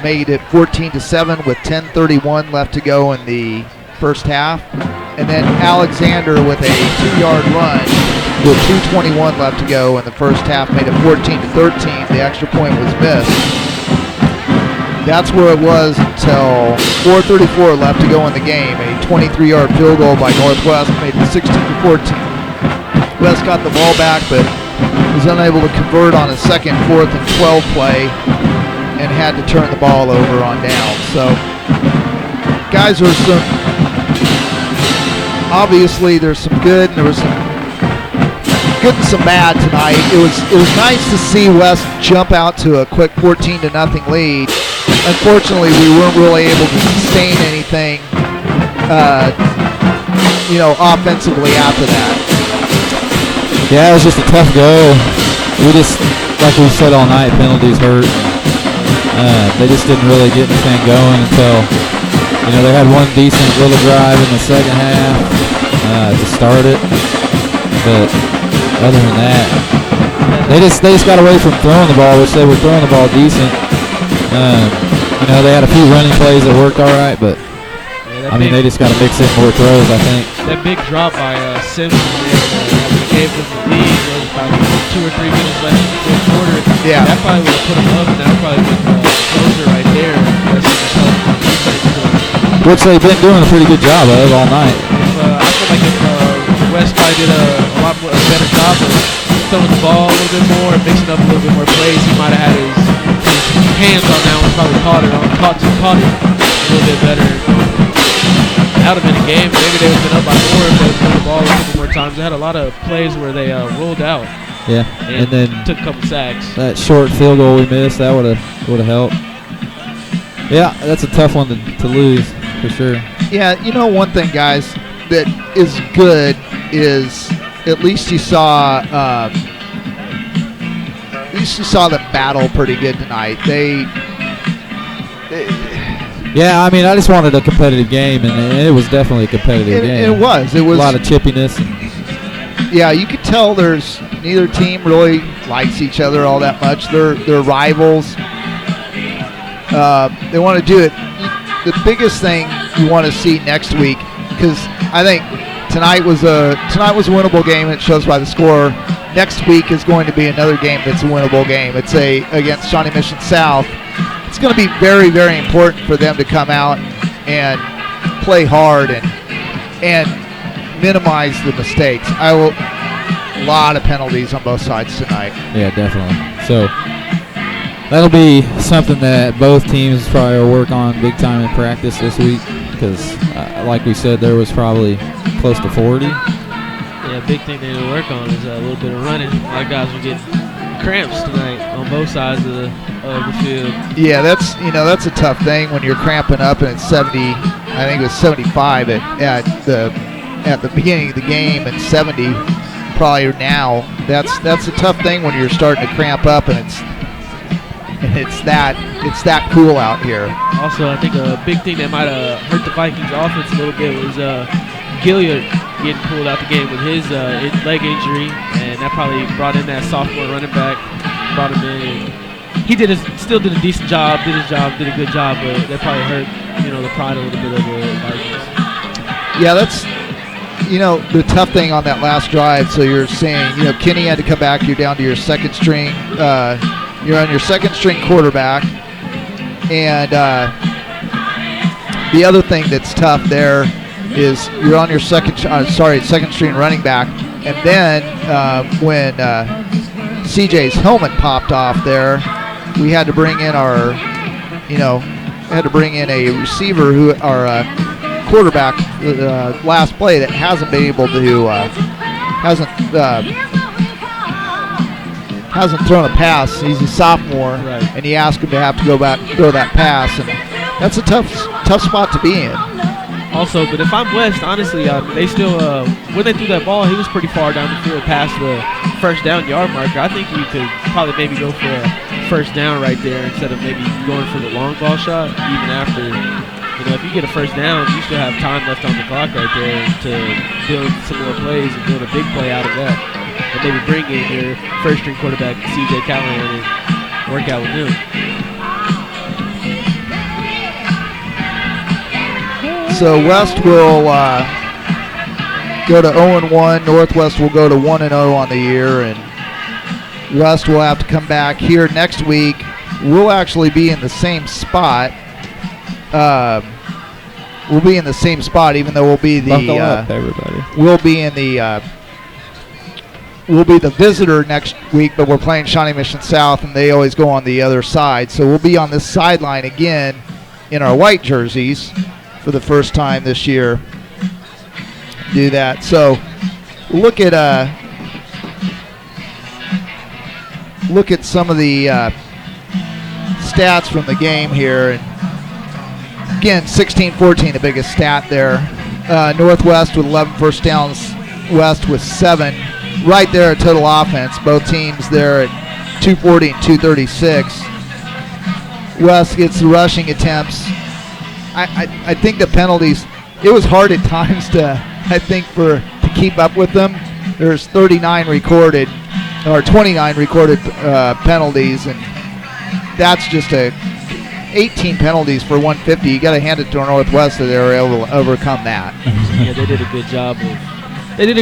made it 14-7 with 10:31 left to go in the first half. And then Alexander with a 2-yard run with 2:21 left to go in the first half made it 14-13. The extra point was missed. That's where it was until 4:34 left to go in the game. A 23-yard field goal by Northwest made it 16-14. West got the ball back, but was unable to convert on a second, 4th and 12 play, and had to turn the ball over on down. So, guys, obviously there's some good, and there was some good and some bad tonight. It was nice to see West jump out to a quick 14-0 lead. Unfortunately, we weren't really able to sustain anything, offensively after that. Yeah, it was just a tough go. We just, like we said all night, penalties hurt. They just didn't really get anything going until, they had one decent little drive in the second half to start it. But other than that, they just got away from throwing the ball, which they were throwing the ball decent. They had a few running plays that worked all right, but they just got to mix in more throws, I think. That big drop by Simpson gave them the lead. There was about 2 or 3 minutes left in the fourth quarter. Yeah. That probably would have put them up, and that would probably been the closer right there. Which they've been doing a pretty good job of all night. I feel like if West probably did a better job of throwing the ball a little bit more and mixing up a little bit more plays, he might have had his hands on that one, probably caught it a little bit better. That would have been a game. Maybe they would have been up by more if they would throw the ball a couple more times. They had a lot of plays where they rolled out. Yeah, and then took a couple sacks. That short field goal we missed, that would have helped. Yeah, that's a tough one to lose for sure. Yeah, one thing, guys, that is good is at least you saw them battle pretty good tonight. Yeah, I just wanted a competitive game, and it was definitely a competitive game. It was. It was a lot of chippiness. Yeah, you could tell neither team really likes each other all that much. They're rivals. They want to do it. The biggest thing you want to see next week, because I think tonight was a winnable game. It shows by the score. Next week is going to be another game that's a winnable game. It's against Shawnee Mission South. It's going to be very, very important for them to come out and play hard and minimize the mistakes. A lot of penalties on both sides tonight. Yeah, definitely. So that'll be something that both teams probably will work on big time in practice this week because, like we said, there was probably close to 40. Yeah, big thing they need to work on is a little bit of running. A lot of guys were getting cramps tonight on both sides of the field. Yeah, that's a tough thing when you're cramping up and it's 70. I think it was 75 at the beginning of the game and 70 probably now. That's a tough thing when you're starting to cramp up and it's that cool out here. Also, I think a big thing that might have hurt the Vikings offense a little bit was Gilliard getting pulled out the game with his leg injury, and that probably brought in that sophomore running back. Brought him in. He still did a decent job, did a good job, but that probably hurt the pride a little bit of the Vikings. Yeah, that's the tough thing on that last drive. So you're saying Kenny had to come back. You're down to your second string. You're on your second string quarterback, and the other thing that's tough there is you're on your second string running back, and then when CJ's helmet popped off there. We had to bring in a receiver quarterback last play that hasn't been able to hasn't thrown a pass. He's a sophomore, Right. and he asked him to have to go back and throw that pass, and that's a tough spot to be in. Also, but if I'm West, honestly, they still when they threw that ball, he was pretty far down the field past the first down yard marker. I think you could probably maybe go for a first down right there instead of maybe going for the long ball shot. Even after, if you get a first down, you still have time left on the clock right there to build some more plays and build a big play out of that, and maybe bring in your first string quarterback CJ Callahan and work out with him. So West will go to 0-1. Northwest will go to 1-0 on the year, and West will have to come back here next week. We'll actually be in the same spot. We'll be in the same spot, even though we'll be Buckle up, everybody. we'll be the visitor next week, but we're playing Shawnee Mission South, and they always go on the other side. So we'll be on this sideline again in our white jerseys for the first time this year. Do that. So look at some of the stats from the game here. And again, 16-14, the biggest stat there. Northwest with 11 first downs, West with 7. Right there at total offense, both teams there at 240 and 236. West gets the rushing attempts. I think the penalties, it was hard at times to keep up with them. There's 29 recorded, or 29 recorded penalties, and that's just 18 penalties for 150. You got to hand it to Northwest that they were able to overcome that. Yeah, they did a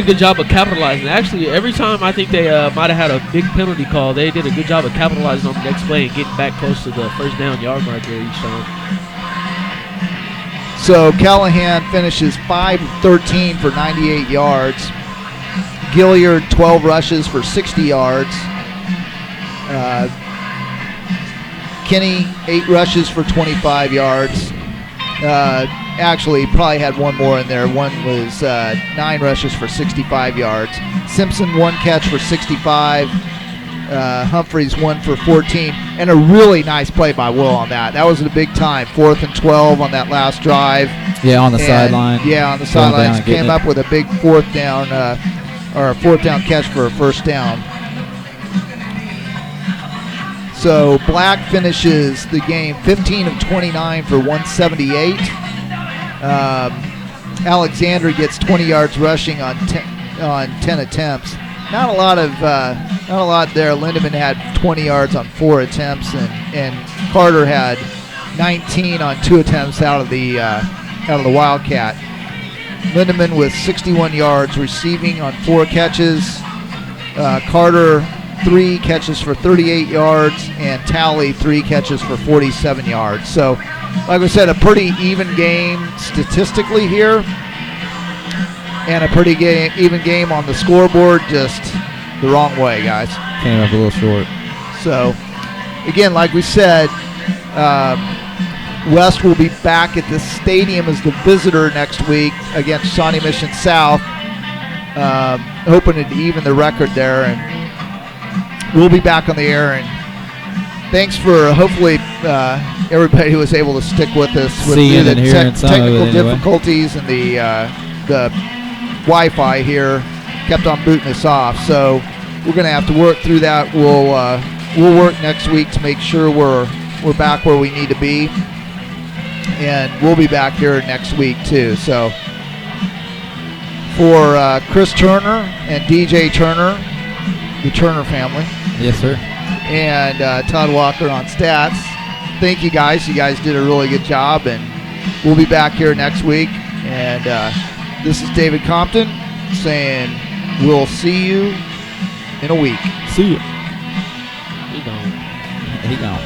good job of capitalizing. Actually, every time I think they might have had a big penalty call, they did a good job of capitalizing on the next play and getting back close to the first down yard marker each time. So Callahan finishes 5-13 for 98 yards. Gilliard 12 rushes for 60 yards. Kinney 8 rushes for 25 yards. Actually, probably had one more in there. One was 9 rushes for 65 yards. Simpson 1 catch for 65. Humphreys 1 for 14, and a really nice play by Will on that. That was at a big time, 4th and 12 on that last drive. Yeah, on the sideline. Yeah, on the Going down sidelines. and getting Came up with a big fourth down catch for a first down. So Black finishes the game 15 of 29 for 178. Alexander gets 20 yards rushing on 10 attempts. Not a lot there. Lindemann had 20 yards on 4 attempts, and Carter had 19 on 2 attempts out of the Wildcat. Lindemann with 61 yards receiving on 4 catches. Carter 3 catches for 38 yards, and Talley 3 catches for 47 yards. So, like I said, a pretty even game statistically here, and a pretty even game on the scoreboard, just the wrong way, guys. Came up a little short. So, again, like we said, West will be back at this stadium as the visitor next week against Shawnee Mission South, hoping to even the record there, and we'll be back on the air. And thanks for hopefully everybody who was able to stick with us with the technical difficulties and the Wi-Fi here kept on booting us off. So we're going to have to work through that. We'll work next week to make sure we're back where we need to be, and we'll be back here next week too. So for Chris Turner and DJ Turner, the Turner family. Yes, sir. And Todd Walker on stats. Thank you guys. You guys did a really good job, and we'll be back here next week. And this is David Compton saying we'll see you in a week. See you. He gone. He gone.